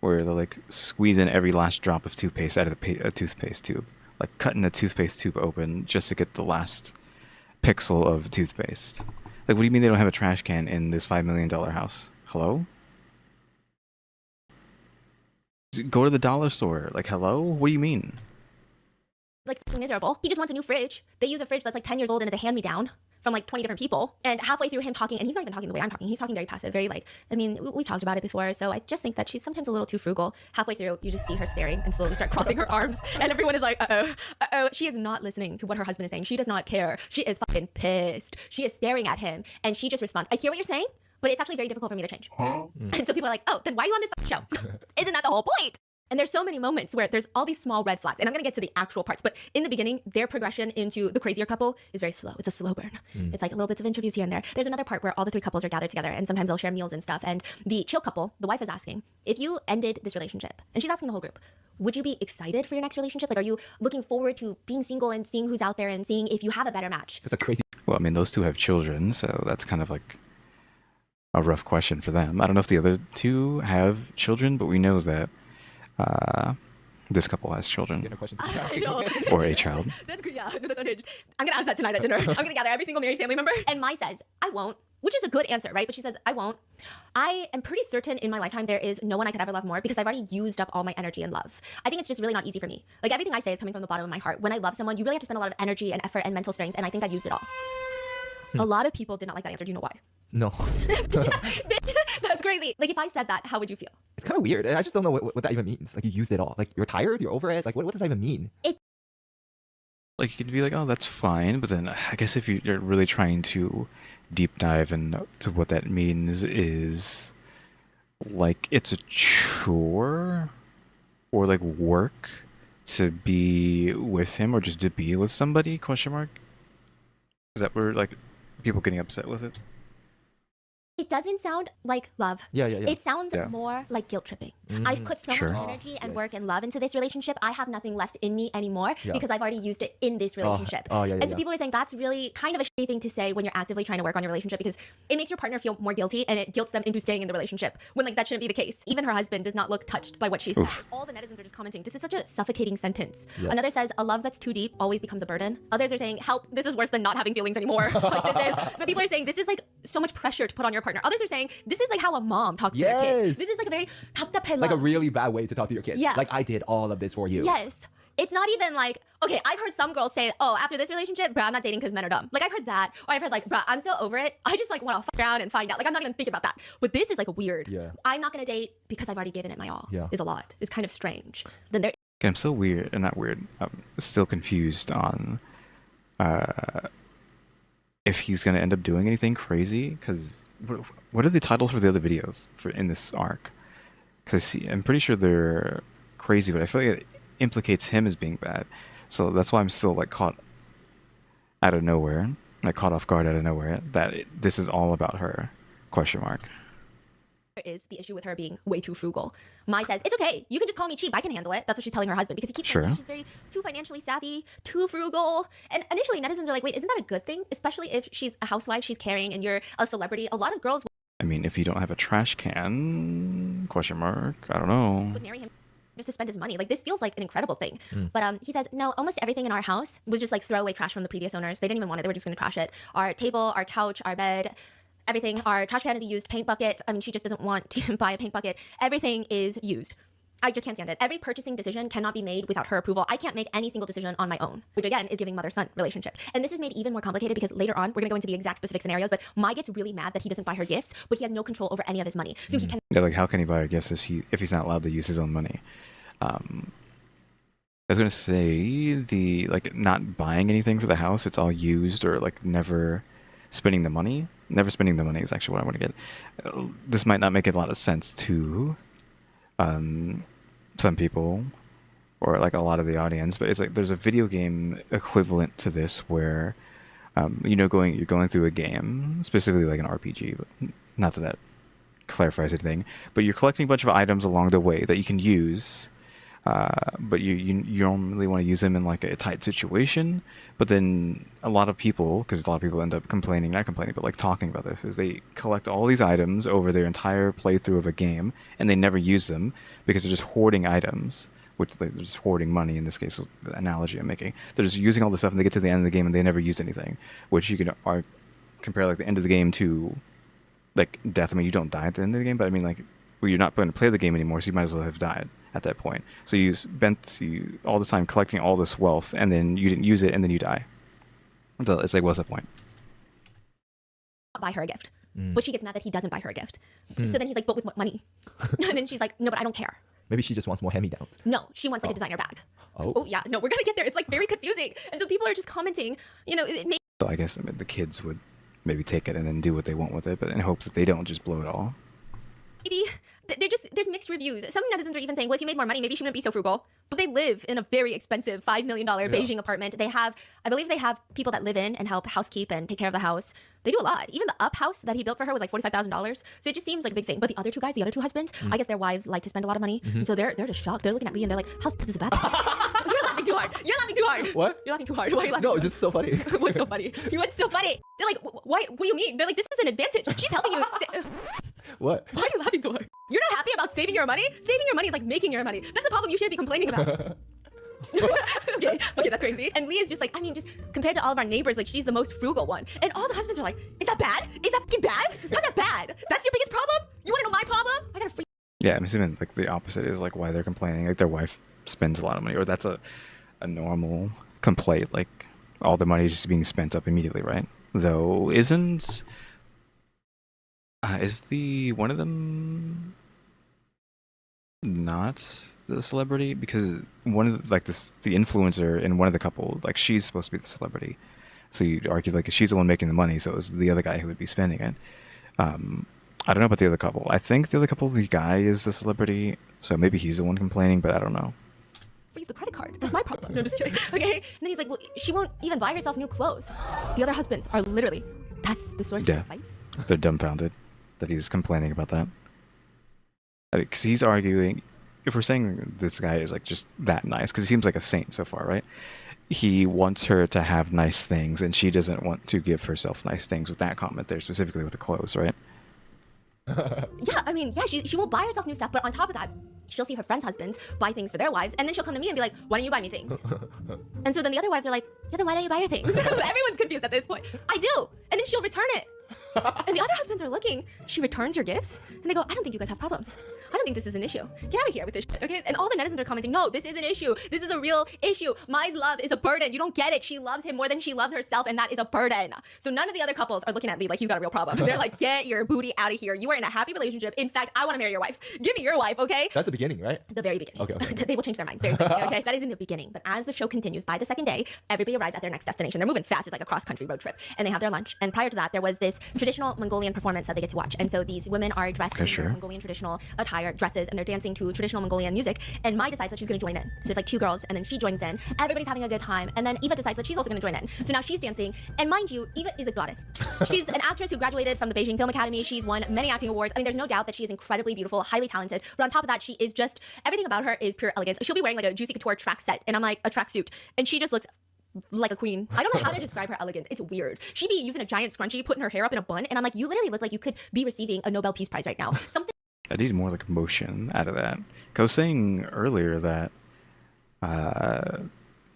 where they're like squeezing every last drop of toothpaste out of the toothpaste tube. Like cutting the toothpaste tube open just to get the last pixel of toothpaste. Like, what do you mean they don't have a trash can in this $5 million house? Hello? Go to the dollar store. Like, hello? What do you mean? like miserable. He just wants a new fridge. They use a fridge that's like 10 years old and it's a hand-me-down from like 20 different people. And halfway through him talking, and he's not even talking the way I'm talking. He's talking very passive, very like, I mean, we talked about it before. So I just think that she's sometimes a little too frugal. Halfway through, you just see her staring and slowly start crossing her arms. And everyone is like, uh-oh. She is not listening to what her husband is saying. She does not care. She is fucking pissed. She is staring at him. And she just responds, I hear what you're saying, but it's actually very difficult for me to change. And so people are like, oh, then why are you on this show? Isn't that the whole point? And there's so many moments where there's all these small red flags. And I'm going to get to the actual parts. But in the beginning, their progression into the crazier couple is very slow. It's a slow burn. It's like little bits of interviews here and there. There's another part where all the three couples are gathered together. And sometimes they'll share meals and stuff. And the chill couple, the wife is asking, if you ended this relationship, and she's asking the whole group, would you be excited for your next relationship? Like, are you looking forward to being single and seeing who's out there and seeing if you have a better match? It's a crazy. Well, I mean, those two have children, so that's kind of like a rough question for them. I don't know if the other two have children, but we know that this couple has children. I know. Or a child. That's great. Yeah, that's unhinged. I'm gonna ask that tonight at dinner. I'm gonna gather every single married family member. And Mai says, I won't, which is a good answer, right? But she says, I won't. I am pretty certain in my lifetime there is no one I could ever love more because I've already used up all my energy and love. I think it's just really not easy for me. Like, everything I say is coming from the bottom of my heart. When I love someone, you really have to spend a lot of energy and effort and mental strength, and I think I've used it all. A lot of people did not like that answer. Do you know why? No. That's crazy. Like, if I said that, how would you feel? It's kind of weird. I just don't know what that even means. Like, you used it all. Like, you're tired? You're over it? Like, what does that even mean? like you could be like, oh, that's fine, but then I guess if you're really trying to deep dive into what that means is like it's a chore or like work to be with him or just to be with somebody? Question mark. Is that where like people getting upset with it? It doesn't sound like love. Yeah, yeah, yeah. It sounds Yeah. more like guilt tripping. I've put so Sure. much energy and work yes. and love into this relationship. I have nothing left in me anymore Yeah. because I've already used it in this relationship. Oh, yeah, yeah, And so yeah. people are saying that's really kind of a shitty thing to say when you're actively trying to work on your relationship because it makes your partner feel more guilty and it guilts them into staying in the relationship when like that shouldn't be the case. Even her husband does not look touched by what she said. All the netizens are just commenting, this is such a suffocating sentence. Yes. Another says, a love that's too deep always becomes a burden. Others are saying, help, this is worse than not having feelings anymore. Like, this is, the people are saying, this is like so much pressure to put on your partner. Others are saying, this is like how a mom talks to their kids. Yes. This is like a very Like a really bad way to talk to your kids. Yeah. Like I did all of this for you. Yes. It's not even like, okay, I've heard some girls say, oh, after this relationship, bruh, I'm not dating because men are dumb. Like, I've heard that. Or I've heard like, bruh, I'm so over it. I just like want to fuck around and find out. Like, I'm not even thinking about that. But this is like weird. Yeah. I'm not going to date because I've already given it my all. Yeah. Is a lot. It's kind of strange. Then there Okay, I'm still weird, and not weird. I'm still confused on if he's gonna end up doing anything crazy. Because what are the titles for the other videos for in this arc? Because I'm pretty sure they're crazy, but I feel like it implicates him as being bad. So that's why I'm still like caught out of nowhere, like caught off guard out of nowhere. That this is all about her? Question mark. is the issue with her being way too frugal. Mai says, it's okay. You can just call me cheap. I can handle it. That's what she's telling her husband because he keeps saying Sure. she's very too financially savvy, too frugal. And initially, netizens are like, wait, isn't that a good thing? Especially if she's a housewife, she's caring, and you're a celebrity. A lot of girls I mean, if you don't have a trash can? Question mark. I don't know. would marry him just to spend his money. Like, this feels like an incredible thing. But he says, no, almost everything in our house was just like throwaway trash from the previous owners. They didn't even want it. They were just going to trash it. Our table, our couch, our bed, everything. Our trash can is a used paint bucket. I mean, she just doesn't want to buy a paint bucket. Everything is used. I just can't stand it. Every purchasing decision cannot be made without her approval. I can't make any single decision on my own, which again is giving mother-son relationship. And this is made even more complicated because later on, we're gonna go into the exact specific scenarios, but Mai gets really mad that he doesn't buy her gifts, but he has no control over any of his money. So he can Yeah, like how can he buy her gifts if he's not allowed to use his own money? I was gonna say the like not buying anything for the house. It's all used or like never spending the money. Never spending the money is actually what I want to get. This might not make a lot of sense to some people or like a lot of the audience, but it's like there's a video game equivalent to this where you're going through a game, specifically like an RPG, but not that that clarifies anything, but you're collecting a bunch of items along the way that you can use, but you normally want to use them in like a tight situation. But then a lot of people, because a lot of people end up not complaining, but like talking about this, is they collect all these items over their entire playthrough of a game, and they never use them because they're just hoarding items, which they're just hoarding money in this case, the analogy I'm making. They're just using all this stuff, and they get to the end of the game, and they never use anything, which you can compare like the end of the game to like death. I mean, you don't die at the end of the game, but I mean like, well, you're not going to play the game anymore, so you might as well have died at that point. So you spent all this time collecting all this wealth, and then you didn't use it, and then you die. So it's like, what's the point? buy her a gift. But she gets mad that he doesn't buy her a gift. So then he's like, but with what money? And then she's like, no, but I don't care. Maybe she just wants more hand-me-downs. No, she wants like a designer bag. Oh. Yeah, no, we're gonna get there. It's like very confusing. And so people are just commenting, you know, it So I guess the kids would maybe take it and then do what they want with it, but in hopes that they don't just blow it all. maybe there's mixed reviews. Some netizens are even saying, well, if you made more money, maybe she wouldn't be so frugal. But they live in a very expensive $5 million Beijing apartment. They have, I believe they have people that live in and help housekeep and take care of the house. They do a lot. Even the up house that he built for her was like $45,000. So it just seems like a big thing. But the other two guys, the other two husbands, I guess their wives like to spend a lot of money. And so they're just shocked. They're looking at Lee and they're like, how is this a bad thing? You're laughing too hard. You're laughing too hard. What? You're laughing too hard. Why are you laughing? No, too it's just so funny. hard? What's so funny? What's so funny? They're like, why? What do you mean? They're like, this is an advantage. She's helping you. What? Why are you laughing so hard? You're not happy about saving your money? Saving your money is like making your money. That's a problem you shouldn't be complaining about. okay, that's crazy. And Lee is just like, I mean, just compared to all of our neighbors, like she's the most frugal one. And all the husbands are like, is that bad? Is that fucking bad? How's that bad? That's your biggest problem? You wanna know my problem? I gotta freak. Yeah, I'm assuming like the opposite is like why they're complaining. Like their wife spends a lot of money, or that's a normal complaint. Like all the money is just being spent up immediately, right? Though isn't is the one of them not the celebrity because one of the, like this the influencer in one of the couple, like she's supposed to be the celebrity. So you'd argue like she's the one making the money, so it was the other guy who would be spending it. Um, I don't know about the other couple. I think the other couple, the guy is the celebrity, so maybe he's the one complaining, but I don't know. Freeze the credit card. That's my problem. No, I'm just kidding. Okay. And then he's like, well, she won't even buy herself new clothes. The other husbands are literally, that's the source of Yeah, their fights. they're dumbfounded that he's complaining about that. Because he's arguing, if we're saying this guy is like just that nice, because he seems like a saint so far, right? He wants her to have nice things, and she doesn't want to give herself nice things with that comment there, specifically with the clothes, right? Yeah, I mean, yeah, she won't buy herself new stuff, but on top of that, she'll see her friends' husbands buy things for their wives, and then she'll come to me and be like, why don't you buy me things? And so then the other wives are like, yeah, then why don't you buy her things? Everyone's confused at this point. I do. And then she'll return it. And the other husbands are looking. She returns your gifts, and they go, I don't think you guys have problems. I don't think this is an issue. Get out of here with this shit, okay? And all the netizens are commenting, no, this is an issue. This is a real issue. Mai's love is a burden. You don't get it. She loves him more than she loves herself, and that is a burden. So none of the other couples are looking at Lee like he's got a real problem. They're like, get your booty out of here. You are in a happy relationship. In fact, I want to marry your wife. Give me your wife, okay? That's the beginning, right? The very beginning. Okay. They will change their minds very quickly, okay? That is in the beginning. But as the show continues, by the second day, everybody arrives at their next destination. They're moving fast. It's like a cross-country road trip. And they have their lunch. And prior to that, there was this traditional Mongolian performance that they get to watch. And so these women are dressed in their Mongolian traditional attire, dresses, and they're dancing to traditional Mongolian music. And Mai decides that she's going to join in. So it's like two girls, and then she joins in. Everybody's having a good time. And then Eva decides that she's also going to join in. So now she's dancing. And mind you, Eva is a goddess. She's an actress who graduated from the Beijing Film Academy. She's won many acting awards. I mean, there's no doubt that she is incredibly beautiful, highly talented. But on top of that, she is just, everything about her is pure elegance. She'll be wearing like a Juicy Couture track set, and I'm like, a tracksuit. And she just looks like a queen. I don't know how to describe her elegance. It's weird. She'd be using a giant scrunchie, putting her hair up in a bun, and I'm like, you literally look like you could be receiving a Nobel Peace Prize right now. Something. I need more like emotion out of that. 'Cause I was saying earlier that,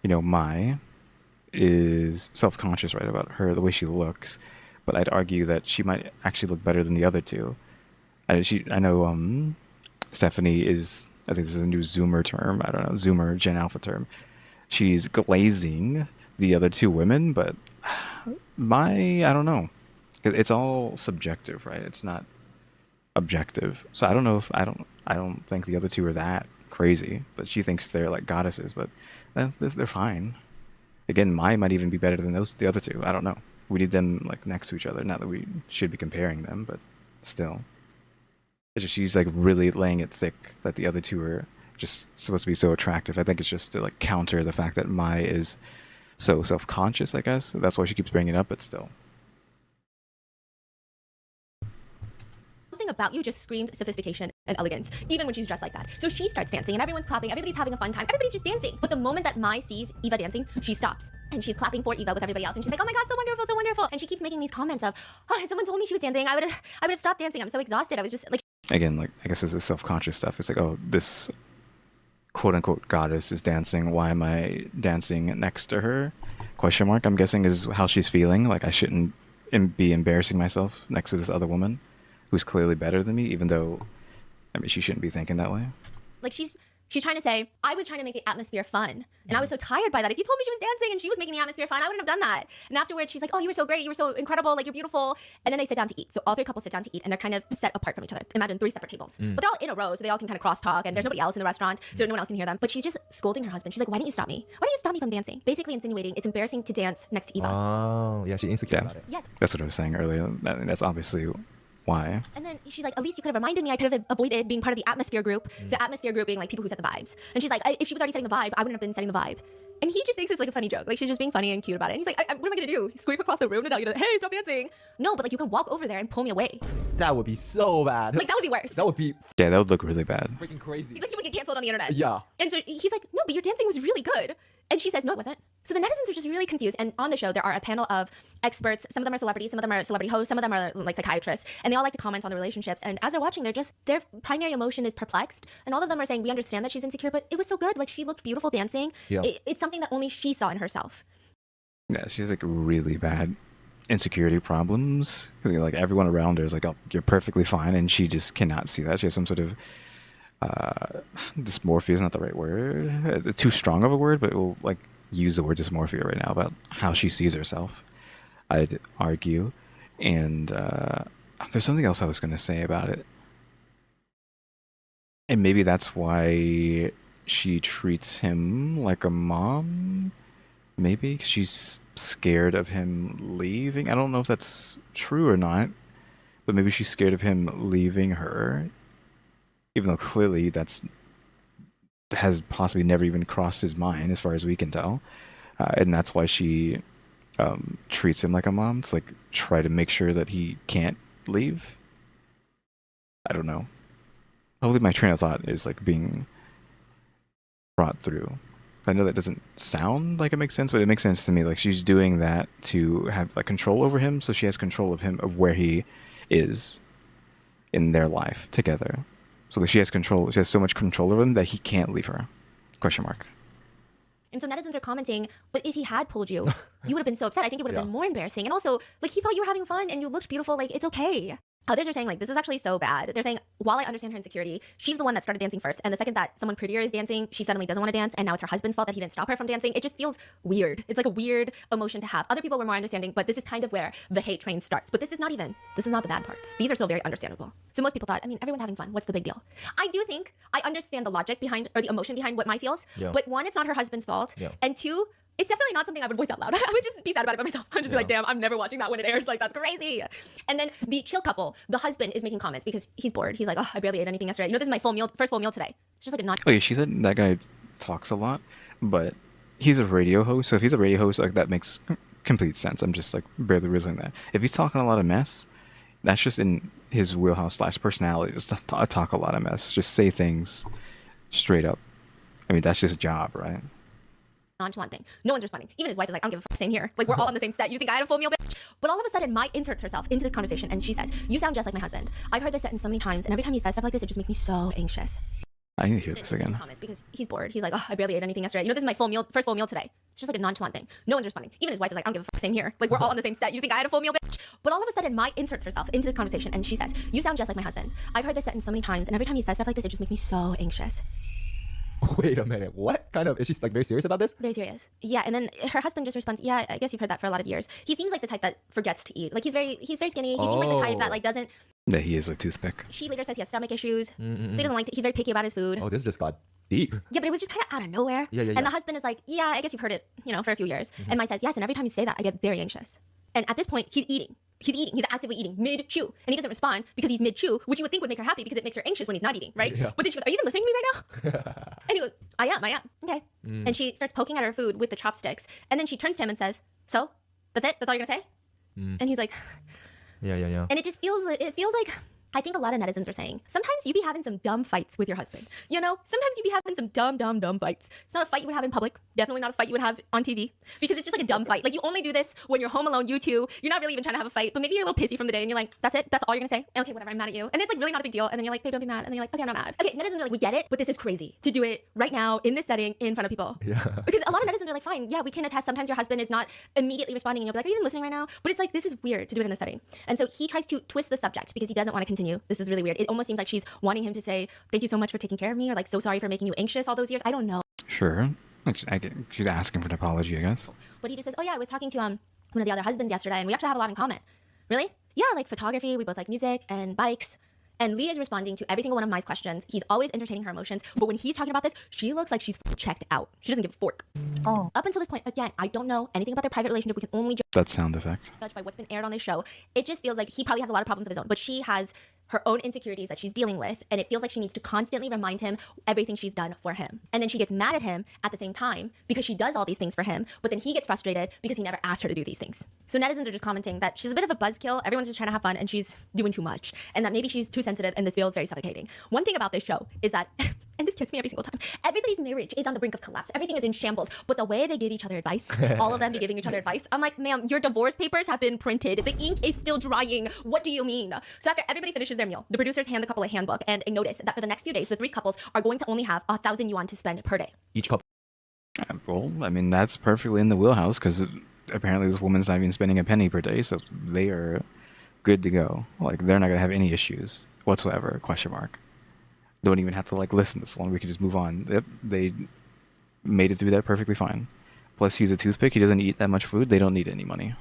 Mai is self-conscious, right, about her, the way she looks. But I'd argue that she might actually look better than the other two. I know, Stephanie is, I think this is a new Zoomer term. I don't know, Zoomer, Gen Alpha term. She's glazing the other two women, but I don't know. It's all subjective, right? It's not objective. So I don't know if I don't think the other two are that crazy, but she thinks they're like goddesses, but they're fine. Again, Mai might even be better than the other two. I don't know. We need them like next to each other. Not that we should be comparing them, but still. It's just she's like really laying it thick that the other two are just supposed to be so attractive. I think it's just to like counter the fact that Mai is so self-conscious, I guess. That's why she keeps bringing it up, but still. Something about you just screams sophistication and elegance, even when she's dressed like that. So she starts dancing, and everyone's clapping. Everybody's having a fun time. Everybody's just dancing. But the moment that Mai sees Eva dancing, she stops. And she's clapping for Eva with everybody else. And she's like, oh my God, so wonderful, so wonderful. And she keeps making these comments of, oh, if someone told me she was dancing, I would have stopped dancing. I'm so exhausted. I was just like... Again, like, I guess this is self-conscious stuff. It's like, oh, this quote-unquote goddess is dancing. Why am I dancing next to her? Question mark, I'm guessing, is how she's feeling. Like, I shouldn't be embarrassing myself next to this other woman who's clearly better than me, even though, I mean, she shouldn't be thinking that way. Like, she's trying to say, I was trying to make the atmosphere fun. And I was so tired by that. If you told me she was dancing and she was making the atmosphere fun, I wouldn't have done that. And afterwards, she's like, oh, you were so great. You were so incredible. Like, you're beautiful. And then they sit down to eat. So all three couples sit down to eat, and they're kind of set apart from each other. Imagine 3 separate tables. But they're all in a row, so they all can kind of cross-talk, and there's nobody else in the restaurant, so no one else can hear them. But she's just scolding her husband. She's like, why didn't you stop me? Why didn't you stop me from dancing? Basically insinuating it's embarrassing to dance next to Eva. Oh, yeah, she's insecure about it. Yes. That's what I was saying earlier. That's obviously why. And then she's like, at least you could have reminded me. I could have avoided being part of the atmosphere group. So atmosphere group being like people who set the vibes. And she's like, if she was already setting the vibe, I wouldn't have been setting the vibe. And he just thinks it's like a funny joke. Like, she's just being funny and cute about it. And he's like, what am I gonna do? Sweep across the room to tell you that, hey, stop dancing? No, but like, you can walk over there and pull me away. That would be so bad. Like, that would be worse. That would be Yeah, that would look really bad. freaking crazy. Like, he would get canceled on the internet. Yeah. And so he's like, no, but your dancing was really good. And she says, no, it wasn't. So the netizens are just really confused. And on the show, there are a panel of experts. Some of them are celebrities, some of them are celebrity hosts, some of them are like psychiatrists. And they all like to comment on the relationships. And as they're watching, their primary emotion is perplexed. And all of them are saying, we understand that she's insecure, but it was so good. Like, she looked beautiful dancing. Yeah. It's something that only she saw in herself. Yeah, she has like really bad insecurity problems. 'Cause, like everyone around her is like, oh, you're perfectly fine, and she just cannot see that. She has some sort of dysmorphia is not the right word. Too strong of a word, but we'll like use the word dysmorphia right now about how she sees herself, I'd argue. And there's something else I was going to say about it. And maybe that's why she treats him like a mom. Maybe 'cause she's scared of him leaving. I don't know if that's true or not, but maybe she's scared of him leaving her, even though clearly that's has possibly never even crossed his mind, as far as we can tell. And that's why she treats him like a mom to like try to make sure that he can't leave. I don't know. Hopefully, my train of thought is like being brought through. I know that doesn't sound like it makes sense, but it makes sense to me. Like she's doing that to have like control over him, so she has control of him, of where he is in their life together. So like she has control. She has so much control over him that he can't leave her. Question mark. And so netizens are commenting, but if he had pulled you, you would have been so upset. I think it would have Yeah. been more embarrassing. And also, like, he thought you were having fun and you looked beautiful. Like, it's okay. Others are saying, like, this is actually so bad. They're saying, while I understand her insecurity, she's the one that started dancing first. And the second that someone prettier is dancing, she suddenly doesn't want to dance. And now it's her husband's fault that he didn't stop her from dancing. It just feels weird. It's like a weird emotion to have. Other people were more understanding, but this is kind of where the hate train starts. But this is not the bad parts. These are still very understandable. So most people thought, I mean, everyone's having fun. What's the big deal? I do think I understand the logic behind, or the emotion behind what Mai feels. Yeah. But one, it's not her husband's fault. Yeah. And two, it's definitely not something I would voice out loud. I would just be sad about it by myself. I'd just be like, damn, I'm never watching that when it airs. Like, that's crazy. And then the chill couple, the husband is making comments because he's bored. He's like, oh, I barely ate anything yesterday. You know, this is my first full meal today. It's just like a non. Okay, she said that guy talks a lot, but he's a radio host. So if he's a radio host, like that makes complete sense. I'm just like barely realizing that. If he's talking a lot of mess, that's just in his wheelhouse slash personality. Just to talk a lot of mess. Just say things straight up. I mean, that's just a job, right? Nonchalant thing. No one's responding. Even his wife is like, I don't give a fuck, same here. Like, we're all on the same set. You think I had a full meal, bitch? But all of a sudden, Mai inserts herself into this conversation and she says, you sound just like my husband. I've heard this sentence so many times, and every time he says stuff like this, it just makes me so anxious. I need to hear this again. Comments because he's bored. He's like, oh, I barely ate anything yesterday. You know, this is my first full meal today. It's just like a nonchalant thing. No one's responding. Even his wife is like, I don't give a fuck, same here. Like, we're all on the same set. You think I had a full meal, bitch? But all of a sudden, Mai inserts herself into this conversation and she says, you sound just like my husband. I've heard this sentence so many times, and every time he says stuff like this, it just makes me so anxious. Wait a minute. What kind of, is she like very serious about this? Very serious. Yeah, and then her husband just responds, yeah, I guess you've heard that for a lot of years. He seems like the type that forgets to eat. Like, he's very skinny. He seems like the type that like doesn't. Yeah, he is a toothpick. She later says he has stomach issues, so he doesn't like to. He's very picky about his food. Oh, this just got deep. Yeah, but it was just kind of out of nowhere. Yeah. And the husband is like, yeah, I guess you've heard it, you know, for a few years. And Mai says, yes, and every time you say that, I get very anxious. And at this point, he's eating. He's actively eating mid-chew. And he doesn't respond because he's mid-chew, which you would think would make her happy because it makes her anxious when he's not eating, right? Yeah. But then she goes, are you even listening to me right now? And he goes, I am. Okay. And she starts poking at her food with the chopsticks. And then she turns to him and says, so? That's it? That's all you're going to say? And he's like, Yeah. and it just feels like, I think a lot of netizens are saying, sometimes you be having some dumb fights with your husband. You know, sometimes you be having some dumb fights. It's not a fight you would have in public. Definitely not a fight you would have on TV. Because it's just like a dumb fight. Like, you only do this when you're home alone, you two. You're not really even trying to have a fight, but maybe you're a little pissy from the day and you're like, that's it? That's all you're gonna say? Okay, whatever, I'm mad at you. And it's like really not a big deal. And then you're like, babe, don't be mad. And then you're like, okay, I'm not mad. Okay, netizens are like, we get it, but this is crazy to do it right now in this setting in front of people. Yeah. Because a lot of netizens are like, fine, yeah, we can attest sometimes your husband is not immediately responding and you'll be like, are you even listening right now? But it's like, this is weird to do it in this setting. And so he tries to twist the subject because he doesn't want to continue. This is really weird. It almost seems like she's wanting him to say, thank you so much for taking care of me, or like, so sorry for making you anxious all those years. I don't know. Sure. She's asking for an apology, I guess. But he just says, oh yeah, I was talking to one of the other husbands yesterday and we actually have a lot in common. Really? Yeah, like photography, we both like music and bikes. And Lee is responding to every single one of Mai's questions. He's always entertaining her emotions. But when he's talking about this, she looks like she's checked out. She doesn't give a fork. Oh. Up until this point, again, I don't know anything about their private relationship. We can only That sound effect. judge by what's been aired on this show. It just feels like he probably has a lot of problems of his own. But she has her own insecurities that she's dealing with. And it feels like she needs to constantly remind him everything she's done for him. And then she gets mad at him at the same time because she does all these things for him. But then he gets frustrated because he never asked her to do these things. So netizens are just commenting that she's a bit of a buzzkill. Everyone's just trying to have fun and she's doing too much. And that maybe she's too sensitive and this feels very suffocating. One thing about this show is that, and this gets me every single time, everybody's marriage is on the brink of collapse. Everything is in shambles. But the way they give each other advice, all of them be giving each other advice, I'm like, ma'am, your divorce papers have been printed. The ink is still drying. What do you mean? So after everybody finishes their meal, the producers hand the couple a handbook and a notice that for the next few days, the three couples are going to only have 1,000 yuan to spend per day. Each couple. Well, I mean, that's perfectly in the wheelhouse because apparently this woman's not even spending a penny per day, so they are good to go. Like, they're not going to have any issues whatsoever, question mark. Don't even have to, like, listen to this one. We can just move on. Yep, they made it through that perfectly fine. Plus, he's a toothpick. He doesn't eat that much food. They don't need any money.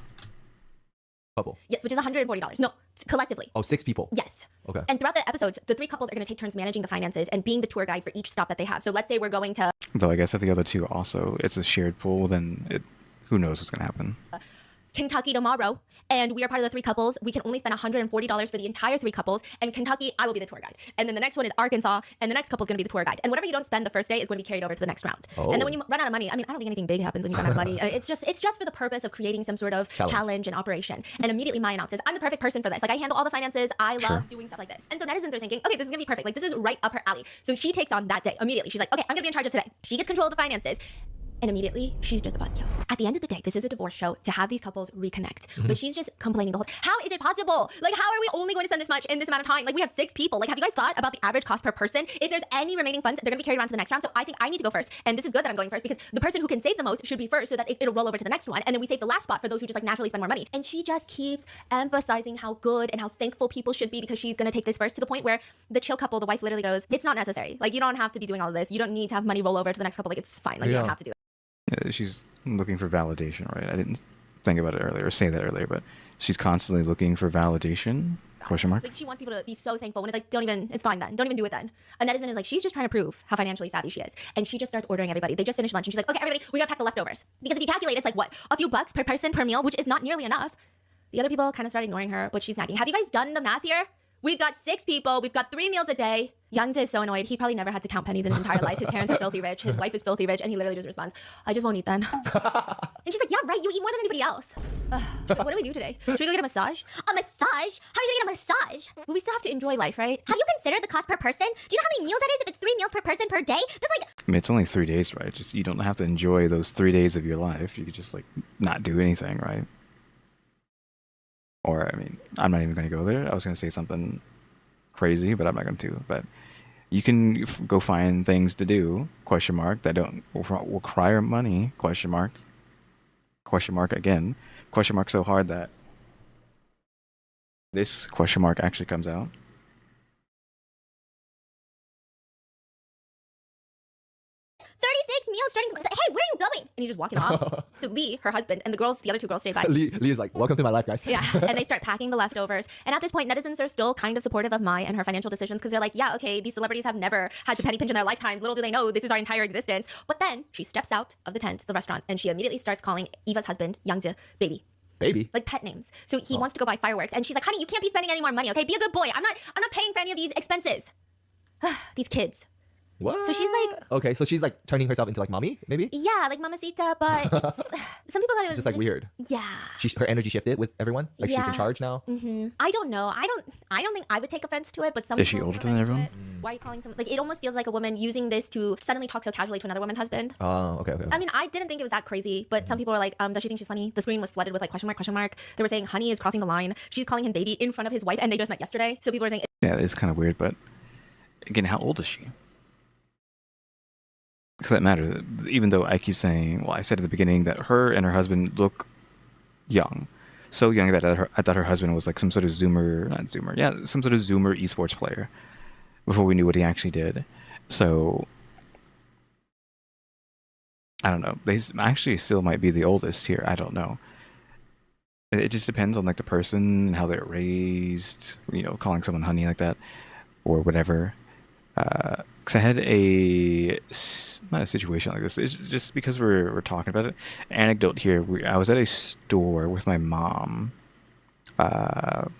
couple. Yes, which is $140. No, collectively. Oh, 6 people. Yes. Okay. And throughout the episodes, the 3 couples are going to take turns managing the finances and being the tour guide for each stop that they have. So let's say we're going to Though I guess if the other 2 also, it's a shared pool, then who knows what's going to happen. Kentucky tomorrow, and we are part of the 3 couples. We can only spend $140 for the entire 3 couples. And Kentucky, I will be the tour guide. And then the next one is Arkansas, and the next couple is going to be the tour guide. And whatever you don't spend the first day is going to be carried over to the next round. Oh. And then when you run out of money, I mean, I don't think anything big happens when you run out of money. It's just for the purpose of creating some sort of challenge and operation. And immediately my announce is, I'm the perfect person for this. Like, I handle all the finances. I love doing stuff like this. And so netizens are thinking, okay, this is going to be perfect. Like, this is right up her alley. So she takes on that day immediately. She's like, okay, I'm going to be in charge of today. She gets control of the finances. And immediately, she's just a buzzkill. At the end of the day, this is a divorce show to have these couples reconnect. But she's just complaining the whole time. How is it possible? Like, how are we only going to spend this much in this amount of time? Like, we have 6 people. Like, have you guys thought about the average cost per person? If there's any remaining funds, they're going to be carried on to the next round. So I think I need to go first. And this is good that I'm going first because the person who can save the most should be first so that it'll roll over to the next one. And then we save the last spot for those who just like naturally spend more money. And she just keeps emphasizing how good and how thankful people should be because she's going to take this first, to the point where the chill couple, the wife literally goes, it's not necessary. Like, you don't have to be doing all of this. You don't need to have money roll over to the next couple. Like, it's fine. Like, you don't have to do that. Yeah, she's looking for validation, right? I didn't think about it earlier or say that earlier, but she's constantly looking for validation? Question mark? Like, she wants people to be so thankful when it's like, it's fine then. Don't even do it then. A netizen is like, she's just trying to prove how financially savvy she is. And she just starts ordering everybody. They just finished lunch and she's like, okay, everybody, we gotta pack the leftovers. Because if you calculate, it's like what? A few bucks per person per meal, which is not nearly enough. The other people kind of start ignoring her, but she's nagging. Have you guys done the math here? We've got 6 people. We've got 3 meals a day. Youngza is so annoyed. He's probably never had to count pennies in his entire life. His parents are filthy rich. His wife is filthy rich. And he literally just responds, I just won't eat then. And she's like, yeah, right. You eat more than anybody else. What do we do today? Should we go get a massage? A massage? How are you gonna get a massage? Well, we still have to enjoy life, right? Have you considered the cost per person? Do you know how many meals that is if it's 3 meals per person per day? That's like... I mean, it's only 3 days, right? Just you don't have to enjoy those 3 days of your life. You could just like not do anything, right? Or, I mean, I'm not even going to go there. I was going to say something crazy, but I'm not going to. But you can go find things to do, question mark, that don't require money, question mark again, question mark so hard that this question mark actually comes out. 36 meals starting to... Hey, where are you going? And he's just walking off. So Lee, her husband, and the other 2 girls stay by. Lee is like, welcome to my life, guys. Yeah, and they start packing the leftovers. And at this point, netizens are still kind of supportive of Mai and her financial decisions because they're like, yeah, okay, these celebrities have never had to penny pinch in their lifetimes. Little do they know this is our entire existence. But then she steps out of the tent, the restaurant, and she immediately starts calling Eva's husband, Youngja, baby. Baby? Like pet names. So he wants to go buy fireworks. And she's like, honey, you can't be spending any more money, okay? Be a good boy. I'm not paying for any of these expenses. These kids. What? So she's like... Okay, so she's like turning herself into like mommy, maybe? Yeah, like mamacita, but it's, some people thought it was It's just like weird. Yeah. Her energy shifted with everyone? Like she's in charge now? I don't know. I don't think I would take offense to it, but some Is people she older take than offense to everyone? it. Why are you calling someone... Like, it almost feels like a woman using this to suddenly talk so casually to another woman's husband. Oh, okay. I mean, I didn't think it was that crazy, but some people were like, does she think she's funny? The screen was flooded with like question mark. They were saying honey is crossing the line. She's calling him baby in front of his wife, and they just met yesterday. So people were saying... Yeah, it's kind of weird, but again, how old is she? Because that matters. Even though I keep saying, well, I said at the beginning that her and her husband look young. So young that I thought her husband was like some sort of some sort of Zoomer esports player before we knew what he actually did. So, I don't know. They actually still might be the oldest here. I don't know. It just depends on like the person and how they're raised, calling someone honey like that or whatever. Because I had not a situation like this. It's just because we're talking about it. Anecdote here. I was at a store with my mom a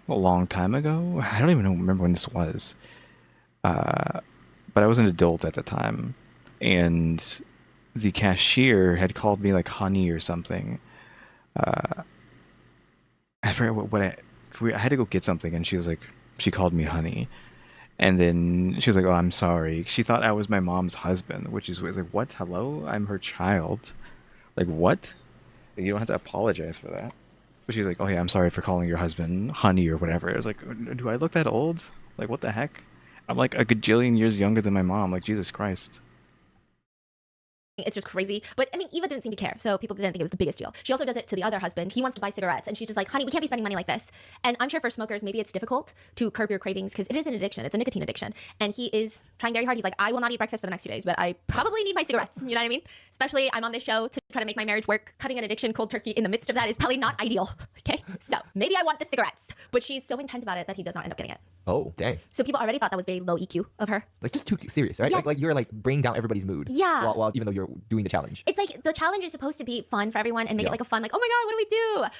long time ago. I don't even remember when this was. But I was an adult at the time, and the cashier had called me like honey or something. I forgot what I had to go get something, and she called me honey. And then she was like, oh, I'm sorry. She thought I was my mom's husband, which is like, what? Hello? I'm her child. Like, what? Like, you don't have to apologize for that. But she's like, oh, yeah, I'm sorry for calling your husband honey or whatever. I was like, do I look that old? Like, what the heck? I'm like a gajillion years younger than my mom. Like, Jesus Christ. It's just crazy. But I mean, Eva didn't seem to care, so people didn't think it was the biggest deal. She also does it to the other husband. He wants to buy cigarettes, and she's just like, honey, we can't be spending money like this. And I'm sure for smokers, maybe it's difficult to curb your cravings because it is an addiction. It's a nicotine addiction. And he is trying very hard. He's like, I will not eat breakfast for the next 2 days, but I probably need my cigarettes. You know what I mean? Especially, I'm on this show to try to make my marriage work. Cutting an addiction cold turkey in the midst of that is probably not ideal. Okay, so maybe I want the cigarettes, but she's so intent about it that he does not end up getting it. Oh, dang. So people already thought that was very low EQ of her. Like just too serious, right? Yes. Like you're like bringing down everybody's mood. Yeah. While even though you're doing the challenge. It's like the challenge is supposed to be fun for everyone and make Yeah. it like a fun, like, oh my God, what do we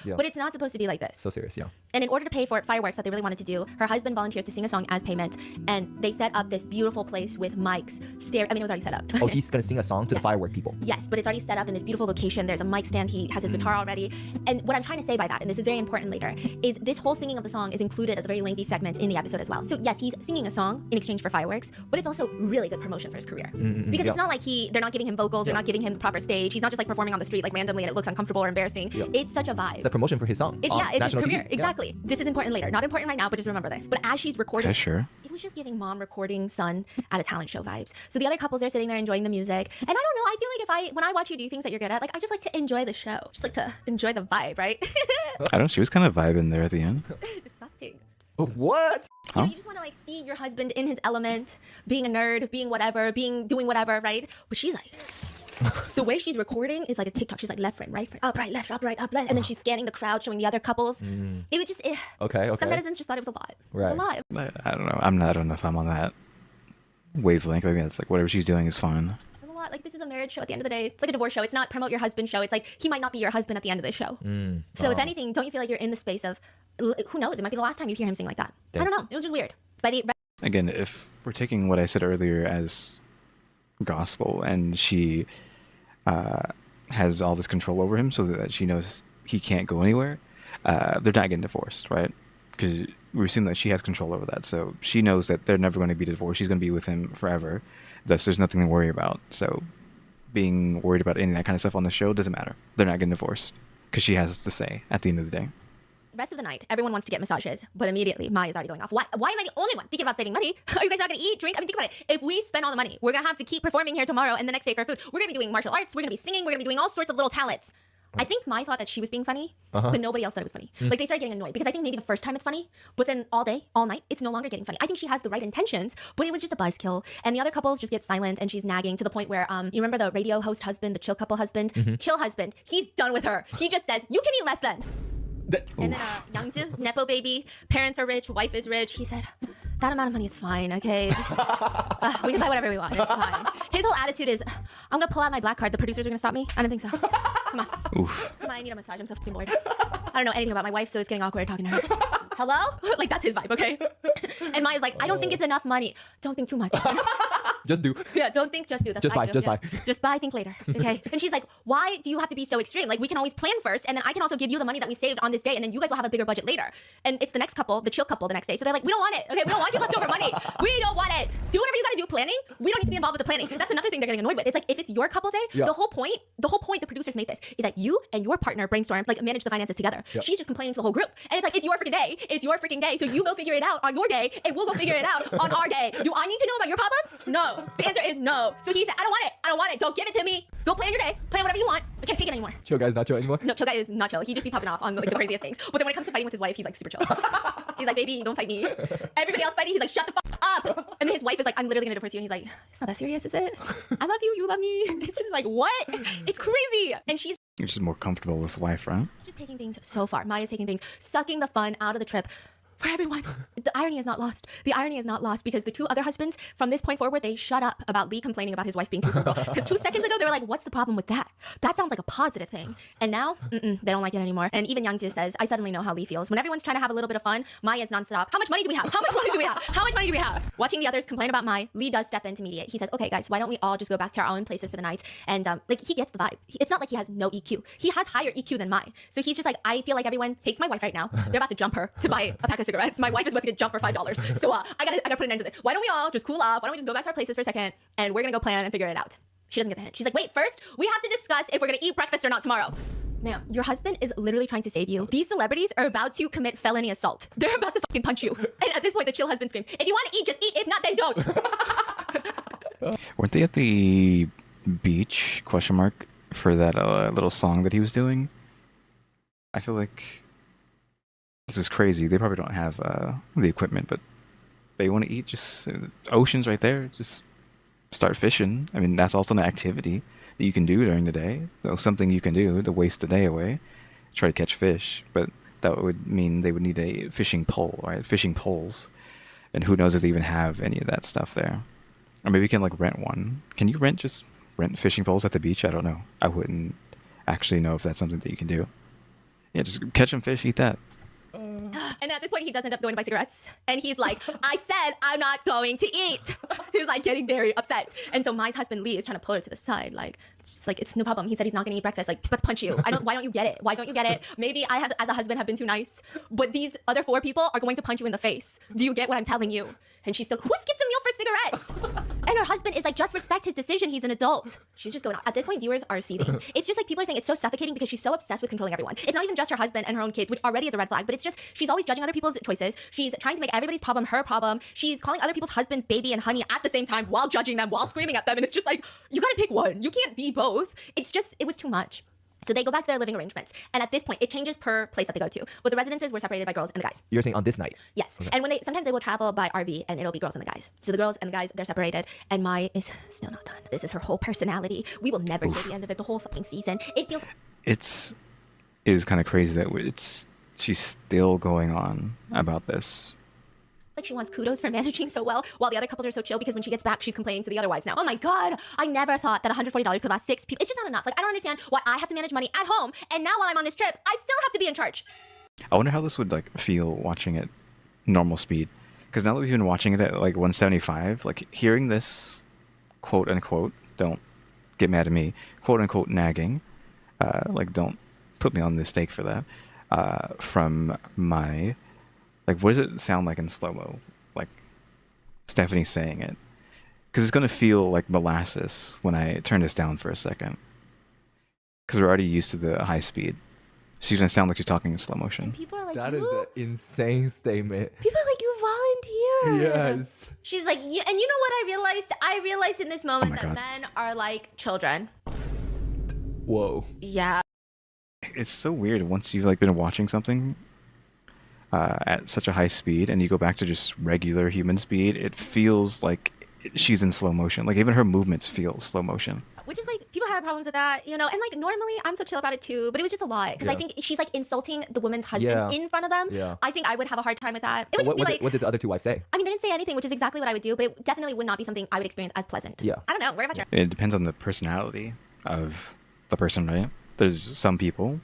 do? Yeah. But it's not supposed to be like this. So serious, yeah. And in order to pay for fireworks that they really wanted to do, her husband volunteers to sing a song as payment. And they set up this beautiful place with mics, it was already set up. Oh, he's gonna sing a song to the Yes. firework people. Yes, but it's already set up in this beautiful location. There's a mic stand. He has his guitar already. And what I'm trying to say by that, and this is very important later, is this whole singing of the song is included as a very lengthy segment in the episode as well. So yes, he's singing a song in exchange for fireworks, but it's also really good promotion for his career. Because it's not like they're not giving him vocals, they're not giving him the proper stage. He's not just like performing on the street like randomly and it looks uncomfortable or embarrassing. Yeah. It's such a vibe. It's a promotion for his song. It's his national career. TV. Yeah. Exactly. This is important later. Not important right now, but just remember this. But as she's recording, Okay, sure. it was just giving mom recording son at a talent show vibes. So the other couples are sitting there enjoying the music. And I don't know, I feel like when I watch you do things that you're good at, like I just like to enjoy the show. Just like to enjoy the vibe, right? I don't know. She was kind of vibing there at the end. Disgusting. What? You know, Huh? you just want to like see your husband in his element, being a nerd, being whatever, doing whatever, right? But she's like, the way she's recording is like a TikTok. She's like left frame, right frame, up, right, left, up, right, up, left, and then she's scanning the crowd, showing the other couples. It was just Okay. Some netizens just thought it was a lot. It was a Right. lot. I don't know. I don't know if I'm on that wavelength. I think it's like whatever she's doing is fine. It was a lot. Like this is a marriage show at the end of the day. It's like a divorce show. It's not promote your husband show. It's like he might not be your husband at the end of the show. So if anything, don't you feel like you're in the space of who knows? It might be the last time you hear him sing like that. Dang. I don't know. It was just weird. By the Again, if we're taking what I said earlier as gospel, and she has all this control over him, so that she knows he can't go anywhere, they're not getting divorced, right? Because we assume that she has control over that, so she knows that they're never going to be divorced. She's going to be with him forever. Thus, there's nothing to worry about. So, being worried about any of that kind of stuff on the show doesn't matter. They're not getting divorced because she has the say at the end of the day. rest of the night, everyone wants to get massages, but immediately Maya's already going off. Why am I the only one thinking about saving money? Are you guys not gonna eat, drink? I mean, think about it. If we spend all the money, we're gonna have to keep performing here tomorrow and the next day for food. We're gonna be doing martial arts, we're gonna be singing, we're gonna be doing all sorts of little talents. I think Maya thought that she was being funny, but nobody else thought it was funny. Like, they started getting annoyed because I think maybe the first time it's funny, but then all day, all night, it's no longer getting funny. I think she has the right intentions, but it was just a buzzkill. And the other couples just get silent and she's nagging to the point where, you remember the radio host husband, the chill couple husband? Chill husband, he's done with her. He just says, you can eat less then. And then Youngju, Nepo baby, parents are rich, wife is rich. He said, that amount of money is fine, okay? Just, we can buy whatever we want, it's fine. His whole attitude is, I'm gonna pull out my black card, the producers are gonna stop me? I don't think so. Come on. Oof. Come on, I need a massage, I'm so fucking bored. I don't know anything about my wife, so it's getting awkward talking to her. Hello? Like, that's his vibe, okay? And Maya's like, I don't think it's enough money. Don't think too much. Just do. Yeah, don't think, just do. That's Just what I buy, do. just Yeah. buy. Just buy, think later. Okay. And she's like, why do you have to be so extreme? Like, we can always plan first, and then I can also give you the money that we saved on this day, and then you guys will have a bigger budget later. And it's the next couple, the chill couple, the next day. So they're like, we don't want it. Okay, we don't want your leftover money. We don't want it. Do whatever you gotta do planning. We don't need to be involved with the planning. That's another thing they're getting annoyed with. It's like, if it's your couple day, Yeah. the whole point the producers made this is that you and your partner brainstorm, like, manage the finances together. Yeah. She's just complaining to the whole group. And it's like, it's your freaking day. It's your freaking day. So you go figure it out on your day, and we'll go figure it out on our day. Do I need to know about your problems? No. The answer is no. So he said, I don't want it. I don't want it. Don't give it to me. Go plan your day. Plan whatever you want. I can't take it anymore. Chill guy's not chill anymore. No, chill guy is not chill. He just be popping off on like the craziest things. But then when it comes to fighting with his wife, he's like super chill. He's like, baby, don't fight me. Everybody else fighting, he's like, shut the fuck up. And then his wife is like, I'm literally gonna divorce you. And he's like, it's not that serious, is it? I love you, you love me. It's just like, what? It's crazy. And she's You're just more comfortable with wife, right? just taking things so far. Maya's taking things, sucking the fun out of the trip. For everyone. The irony is not lost. The irony is not lost because the two other husbands, from this point forward, they shut up about Lee complaining about his wife being too frugal. Because 2 seconds ago, they were like, what's the problem with that? That sounds like a positive thing. And now, they don't like it anymore. And even Youngju says, I suddenly know how Lee feels. When everyone's trying to have a little bit of fun, Maya's nonstop. How much money do we have? How much money do we have? How much money do we have? Watching the others complain about Maya, Lee does step in to mediate. He says, okay, guys, why don't we all just go back to our own places for the night? And like, he gets the vibe. It's not like he has no EQ. He has higher EQ than Maya. So he's just like, I feel like everyone hates my wife right now. They're about to jump her to buy a pack of cigarettes. My wife is about to get jumped for $5. So I gotta put an end to this. Why don't we all just cool off? Why don't we just go back to our places for a second and we're gonna go plan and figure it out? She doesn't get the hint. She's like, wait, first we have to discuss if we're gonna eat breakfast or not tomorrow. Ma'am, your husband is literally trying to save you. These celebrities are about to commit felony assault. They're about to fucking punch you. And at this point, the chill husband screams, if you want to eat, just eat. If not, then don't. Weren't they at the beach, question mark, for that little song that he was doing? I feel like this is crazy. They probably don't have the equipment, but they want to eat. Just ocean's right there. Just start fishing. I mean, that's also an activity. that you can do during the day. So something you can do to waste the day away, try to catch fish, but that would mean they would need a fishing pole, right? Fishing poles. And who knows if they even have any of that stuff there. Or maybe you can like rent one. Can you rent fishing poles at the beach? I don't know. I wouldn't actually know if that's something that you can do. Yeah, just catch some fish, eat that. And then at this point, he does end up going to buy cigarettes. And he's like, I said I'm not going to eat. He's like getting very upset. And so my husband Lee is trying to pull her to the side. Like, it's no problem. He said he's not going to eat breakfast. Like, he's about to punch you. Why don't you get it? Why don't you get it? Maybe I have, as a husband, have been too nice. But these other 4 people are going to punch you in the face. Do you get what I'm telling you? And she's still, who skips a meal for cigarettes? And her husband is like, just respect his decision. He's an adult. She's just going on. At this point, viewers are seething. It's just like people are saying it's so suffocating because she's so obsessed with controlling everyone. It's not even just her husband and her own kids, which already is a red flag, but it's just she's always judging other people's choices. She's trying to make everybody's problem her problem. She's calling other people's husbands baby and honey at the same time while judging them, while screaming at them. And it's just like, you gotta pick one. You can't be both. It's just, it was too much. So they go back to their living arrangements. And at this point, it changes per place that they go to. But the residences were separated by girls and the guys. You're saying on this night? Yes. Okay. And when sometimes they will travel by RV and it'll be girls and the guys. So the girls and the guys, they're separated. And Mai is still not done. This is her whole personality. We will never hear the end of it the whole fucking season. It feels... It is kind of crazy that she's still going on about this. like she wants kudos for managing so well, while the other couples are so chill because when she gets back, she's complaining to the other wives now. Oh my God, I never thought that $140 could last 6 people. It's just not enough. Like, I don't understand why I have to manage money at home, and now while I'm on this trip, I still have to be in charge. I wonder how this would like feel watching it normal speed. Because now that we've been watching it at like 175, like hearing this quote unquote, don't get mad at me, quote unquote nagging, like don't put me on the stake for that, from my, like what does it sound like in slow-mo? Like Stephanie saying it. Because it's going to feel like molasses when I turn this down for a second. Because we're already used to the high speed. She's going to sound like she's talking in slow motion. And people are like, That is an insane statement. People are like, you volunteered. Yes. She's like, and you know what I realized? I realized in this moment my that God. men are like children. Whoa. Yeah. It's so weird once you've like been watching something at such a high speed and you go back to just regular human speed, it feels like she's in slow motion. Like even her movements feel slow motion. Which is like, people had problems with that, you know, and like normally I'm so chill about it too, but it was just a lot because I think she's like insulting the woman's husbands in front of them. Yeah. I think I would have a hard time with that. It So would just be like, what did the other two wives say? I mean, they didn't say anything, which is exactly what I would do, but it definitely would not be something I would experience as pleasant. Yeah. I don't know. Worry about your. It depends on the personality of the person, right? There's some people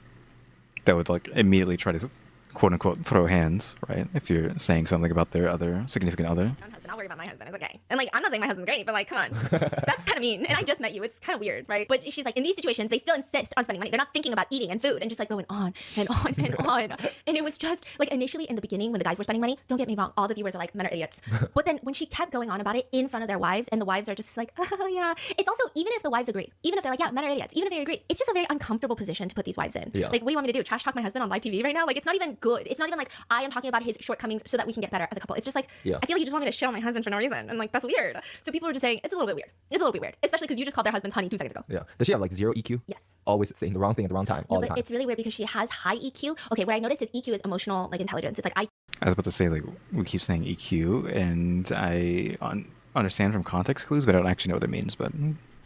that would like immediately try to quote unquote throw hands, right? If you're saying something about their other significant other. My own husband. I'll worry about my husband. It's okay. And like, I'm not saying my husband's great, but like, come on. That's kind of mean. And I just met you. It's kind of weird, right? But she's like, in these situations, they still insist on spending money. They're not thinking about eating and food and just like going on and on and on. And it was just like initially in the beginning when the guys were spending money, don't get me wrong, all the viewers are like, men are idiots. But then when she kept going on about it in front of their wives and the wives are just like, oh yeah. It's also, even if the wives agree, even if they're like, yeah, men are idiots, even if they agree, it's just a very uncomfortable position to put these wives in. Yeah. Like, what do you want me to do? Trash talk my husband on live TV right now? Like, it's not even good. It's not even like I am talking about his shortcomings so that we can get better as a couple. It's just like, Yeah. I feel like you just want me to shit on my husband for no reason. And like, that's weird. So people were just saying, it's a little bit weird. It's a little bit weird. Especially because you just called their husband honey 2 seconds ago. Yeah. Does she have like zero EQ? Yes. Always saying the wrong thing at the wrong time all No, the but time. it's really weird because she has high EQ. Okay, what I noticed is EQ is emotional like intelligence. It's like I was about to say, like, we keep saying EQ, and I understand from context clues, but I don't actually know what it means, but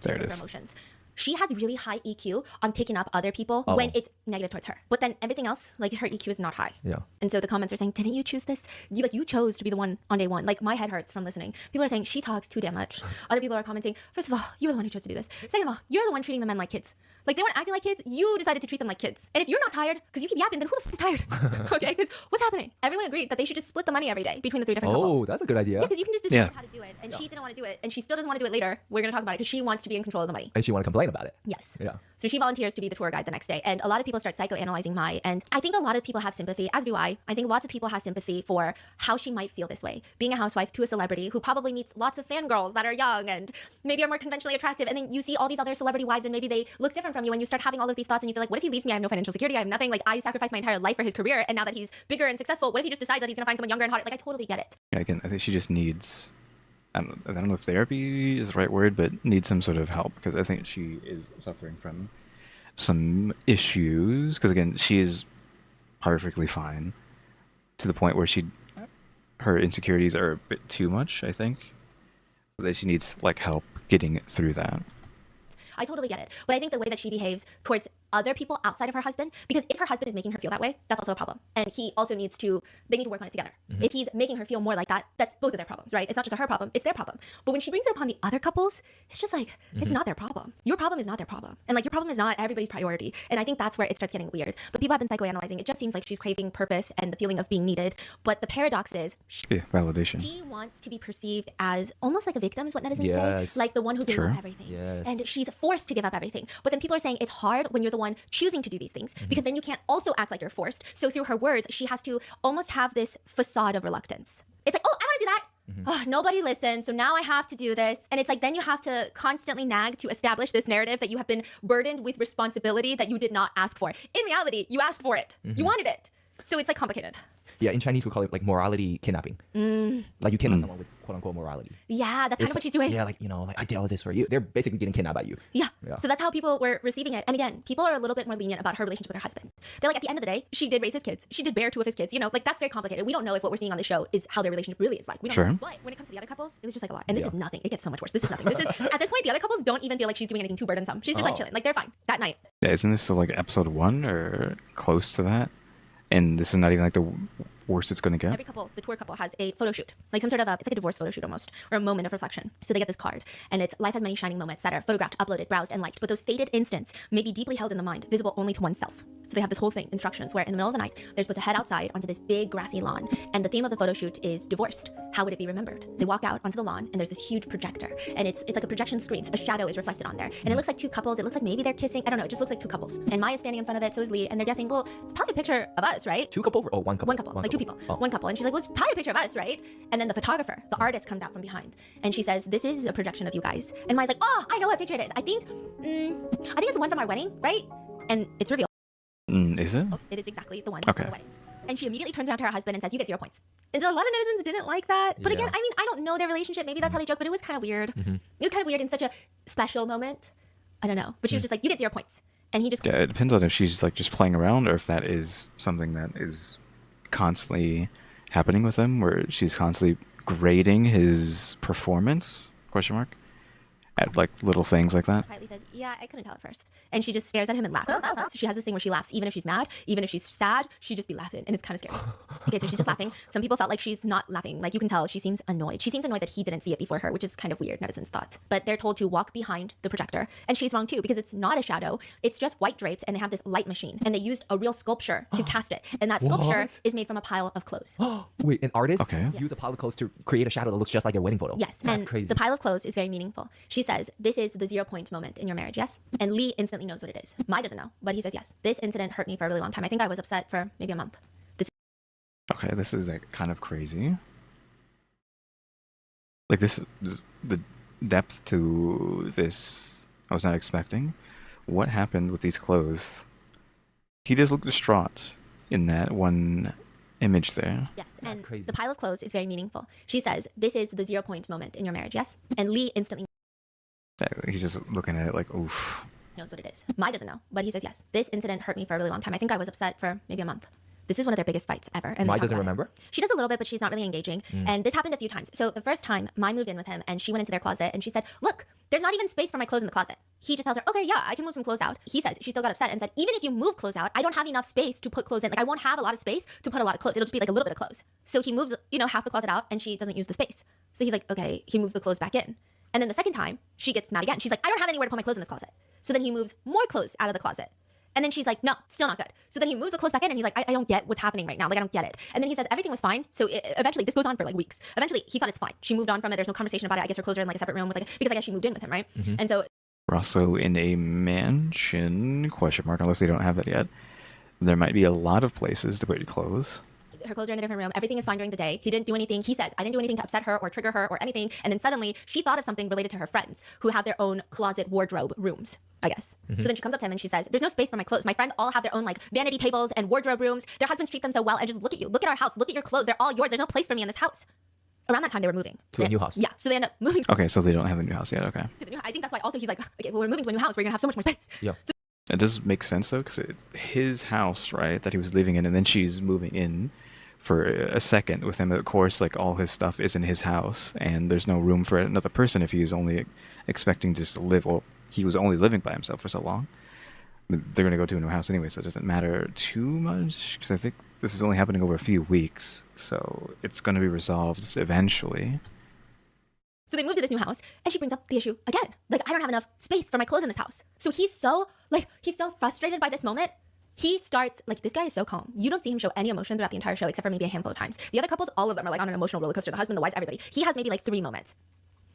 there it for is. emotions. She has really high EQ on picking up other people when it's negative towards her. But then everything else, like her EQ is not high. Yeah. And so the comments are saying, didn't you choose this? You chose to be the one on day one. Like my head hurts from listening. People are saying she talks too damn much. Other people are commenting, first of all, you were the one who chose to do this. Second of all, you're the one treating the men like kids. Like they weren't acting like kids. You decided to treat them like kids. And if you're not tired, because you keep yapping, then who the fuck is tired? Okay, because what's happening? Everyone agreed that they should just split the money every day between the 3 different couples. Oh, that's a good idea. Yeah, because you can just decide Yeah. how to do it. And she didn't want to do it. And she still doesn't want to do it later. We're going to talk about it because she wants to be in control of the money. And she want to complain about it. Yes. Yeah. So she volunteers to be the tour guide the next day. And a lot of people start psychoanalyzing Mai. And I think a lot of people have sympathy, as do I. I think lots of people have sympathy for how she might feel this way. Being a housewife to a celebrity who probably meets lots of fangirls that are young and maybe are more conventionally attractive. And then you see all these other celebrity wives and maybe they look different from you and you start having all of these thoughts and you feel like, what if he leaves me? I have no financial security. I have nothing. Like I sacrificed my entire life for his career. And now that he's bigger and successful, what if he just decides that he's going to find someone younger and hotter? Like I totally get it. Yeah, again, I think she just needs, I don't know if therapy is the right word, but needs some sort of help, because I think she is suffering from some issues, because again, she is perfectly fine to the point where her insecurities are a bit too much, I think, so that she needs like help getting through that. I totally get it. But I think the way that she behaves towards other people outside of her husband, because if her husband is making her feel that way, that's also a problem. And he also needs to, they need to work on it together. If he's making her feel more like that, that's both of their problems, right? It's not just her problem, it's their problem. But when she brings it upon the other couples, it's just like, it's not their problem. Your problem is not their problem. And like, your problem is not everybody's priority. And I think that's where it starts getting weird. But people have been psychoanalyzing. It just seems like she's craving purpose and the feeling of being needed. But the paradox is, Yeah, validation. she wants to be perceived as almost like a victim, is what netizens Yes. say. Like the one who gave Sure. up everything. Yes. And she's forced to give up everything. But then people are saying it's hard when you're the one choosing to do these things, because then you can't also act like you're forced. So through her words, she has to almost have this facade of reluctance. It's like, oh, I want to do that. Oh, nobody listens, so now I have to do this. And it's like, then you have to constantly nag to establish this narrative that you have been burdened with responsibility that you did not ask for. In reality, you asked for it. You wanted it. So it's like complicated. Yeah, in Chinese we call it like morality kidnapping. Like you kidnap someone with quote unquote morality. Yeah, that's kind of what she's doing. Yeah, like, you know, like I did all this for you. They're basically getting kidnapped by you. Yeah. Yeah. So that's how people were receiving it. And again, people are a little bit more lenient about her relationship with her husband. They're like, at the end of the day, she did raise his kids. She did bear two of his kids. You know, like that's very complicated. We don't know if what we're seeing on the show is how their relationship really is like. We don't Sure. know. But when it comes to the other couples, it was just like a lot. And this Yeah. is nothing. It gets so much worse. This is nothing. This is at this point, the other couples don't even feel like she's doing anything too burdensome. She's just like Oh. chilling. Like they're fine that night. Yeah, isn't this still like episode 1 or close to that? And this is not even like the worst it's going to get? Every couple, the tour couple, has a photo shoot, like some sort of it's like a divorce photo shoot almost, or a moment of reflection. So they get this card, and it's life has many shining moments that are photographed, uploaded, browsed, and liked. But those faded instants may be deeply held in the mind, visible only to oneself. So they have this whole thing, instructions, where in the middle of the night they're supposed to head outside onto this big grassy lawn, and the theme of the photo shoot is divorced. How would it be remembered? They walk out onto the lawn, and there's this huge projector, and it's like a projection screen. So a shadow is reflected on there, and it looks like two couples. It looks like maybe they're kissing. I don't know. It just looks like two couples. And Maya's standing in front of it, so is Lee, and they're guessing, well, it's probably a picture of us, right? Two couple or one couple? One couple, like two people, Oh. one couple. And she's like, well, it's probably a picture of us, right? And then the photographer, the artist comes out from behind, and she says, this is a projection of you guys. And Maya's like, oh, I know what picture it is. I think it's the one from our wedding, right? And it's revealed. Is it? It is exactly the one Okay. from the wedding. And she immediately turns around to her husband and says, you get 0 points. And so a lot of netizens didn't like that. But again, Yeah. I mean, I don't know their relationship. Maybe that's how they joke, but it was kind of weird. It was kind of weird in such a special moment. I don't know. But she was just like, you get 0 points. And he just Yeah, it depends on if she's like just playing around or if that is something that is constantly happening with him, where she's constantly grading his performance, question mark, at like little things like that. quietly says, yeah, I couldn't tell at first. And she just stares at him and laughs. So she has this thing where she laughs even if she's mad, even if she's sad, she just be laughing. And it's kind of scary. Okay, so she's just laughing. Some people felt like she's not laughing. Like you can tell she seems annoyed. She seems annoyed that he didn't see it before her, which is kind of weird, netizens thought. But they're told to walk behind the projector. And she's wrong too, because it's not a shadow. It's just white drapes, and they have this light machine. And they used a real sculpture to cast it. And that sculpture What? is made from a pile of clothes. Wait, an artist Okay. use a pile of clothes to create a shadow that looks just like their wedding photo. Yes, That's and crazy. the pile of clothes is very meaningful. She says, this is the 0 point moment in your marriage, yes? And Lee instantly knows what it is. Mai doesn't know, but he says, yes. This incident hurt me for a really long time. I think I was upset for maybe a month. Okay, this is like kind of crazy. Like the depth to this I was not expecting. What happened with these clothes? He does look distraught in that one image there. Yes, That's and crazy. the pile of clothes is very meaningful. She says, this is the 0 point moment in your marriage, yes? And Lee instantly He's just looking at it like, oof. knows what it is. Mai doesn't know, but he says, yes. This incident hurt me for a really long time. I think I was upset for maybe a month. This is one of their biggest fights ever. And they Mai talk doesn't about it. remember? She does a little bit, but she's not really engaging. And this happened a few times. So the first time, Mai moved in with him, and she went into their closet, and she said, look, there's not even space for my clothes in the closet. He just tells her, okay, yeah, I can move some clothes out. He says, she still got upset and said, even if you move clothes out, I don't have enough space to put clothes in. Like, I won't have a lot of space to put a lot of clothes. It'll just be like a little bit of clothes. So he moves, half the closet out, and she doesn't use the space. So he's like, okay, he moves the clothes back in. And then the second time, she gets mad again. She's like, I don't have anywhere to put my clothes in this closet. So then he moves more clothes out of the closet. And then she's like, no, still not good. So then he moves the clothes back in, and he's like, I don't get what's happening right now. Like, I don't get it. And then he says everything was fine. So eventually, this goes on for like weeks. Eventually, he thought it's fine. She moved on from it. There's no conversation about it. I guess her clothes are in like a separate room with because I guess she moved in with him, right? And so We're also in a mansion, question mark, unless they don't have that yet. There might be a lot of places to put your clothes. her clothes are in a different room. Everything is fine during the day. He didn't do anything. He says, I didn't do anything to upset her or trigger her or anything. And then suddenly she thought of something related to her friends who have their own closet wardrobe rooms, I guess. So then she comes up to him and she says, there's no space for my clothes. My friends all have their own like vanity tables and wardrobe rooms. Their husbands treat them so well. And just look at you. Look at our house. Look at your clothes. They're all yours. There's no place for me in this house. Around that time, they were moving. To a new house. Yeah. So they end up moving Okay, so they don't have a new house yet. Okay. to the new house. I think that's why also he's like, okay, well, we're moving to a new house. We're going to have so much more space. Yeah. So It does make sense though, because it's his house, right, that he was living in, and then she's moving in for a second with him. Of course, like all his stuff is in his house, and there's no room for another person if he's only expecting just to live. Well, he was only living by himself for so long. I mean, they're going to go to a new house anyway, so it doesn't matter too much, because I think this is only happening over a few weeks, so it's going to be resolved eventually. So they move to this new house, and she brings up the issue again. Like, I don't have enough space for my clothes in this house. So he's so frustrated by this moment. He starts, like, this guy is so calm. You don't see him show any emotion throughout the entire show, except for maybe a handful of times. The other couples, all of them are, like, on an emotional roller coaster. The husband, the wives, everybody. He has maybe, like, 3 moments.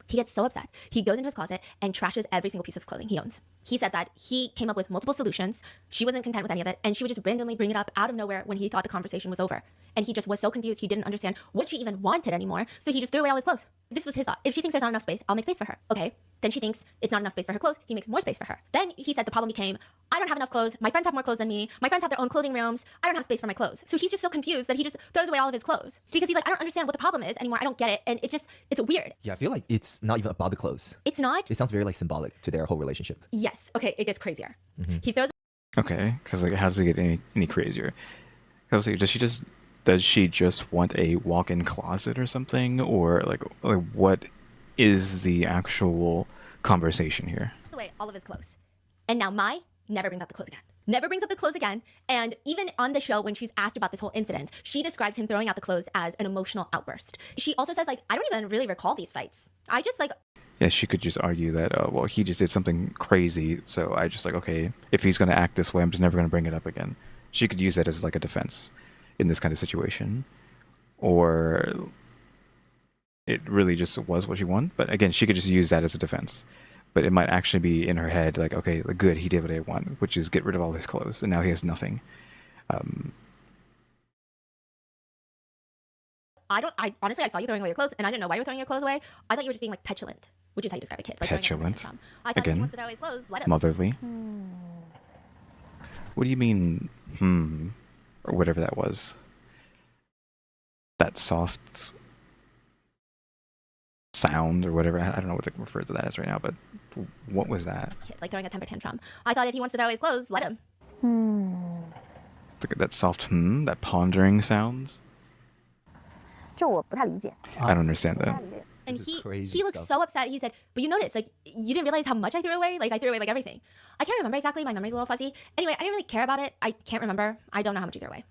He gets so upset. He goes into his closet and trashes every single piece of clothing he owns. He said that he came up with multiple solutions. She wasn't content with any of it, and she would just randomly bring it up out of nowhere when he thought the conversation was over. And he just was so confused, he didn't understand what she even wanted anymore, so he just threw away all his clothes. This was his thought. If she thinks there's not enough space, I'll make space for her. Okay. Then she thinks it's not enough space for her clothes. He makes more space for her. Then he said the problem became, I don't have enough clothes. My friends have more clothes than me. My friends have their own clothing rooms. I don't have space for my clothes. So he's just so confused that he just throws away all of his clothes. Because he's like, I don't understand what the problem is anymore. I don't get it. And it's weird. Yeah, I feel like it's not even about the clothes. It's not? It sounds very like symbolic to their whole relationship. Yes. Okay, it gets crazier. He throws Okay, because like, how does it get any crazier? I was like, does she just want a walk-in closet or something, or like what is the actual conversation here? away all of his clothes. And now Mai never brings up the clothes again. Never brings up the clothes again. And even on the show, when she's asked about this whole incident, she describes him throwing out the clothes as an emotional outburst. She also says, like, I don't even really recall these fights. I just, like... Yeah, she could just argue that, well, he just did something crazy, so I just, like, okay, if he's going to act this way, I'm just never going to bring it up again. She could use that as, like, a defense in this kind of situation. Or it really just was what she wanted. But again, she could just use that as a defense. But it might actually be in her head, like, okay, good, he did what I want, which is get rid of all his clothes, and now he has nothing. I honestly, I saw you throwing away your clothes, and I didn't know why you were throwing your clothes away. I thought you were just being, like, petulant, which is how you describe a kid. Like, Petulant? I thought if he Again? wants to throw away his clothes, let him. Motherly? What do you mean, or whatever that was? That soft sound or whatever. I don't know what to refer to that as right now, but what was that? Kid, like throwing a temper tantrum. I thought if he wants to throw away his clothes, let him. Look at that soft that pondering sounds. 这我不太理解。 I don't understand that. And This is he crazy looked stuff. so upset. He said, but you noticed, like, you didn't realize how much I threw away? Like, I threw away, like, everything. I can't remember exactly. My memory's a little fuzzy. Anyway, I didn't really care about it. I can't remember. I don't know how much you threw away.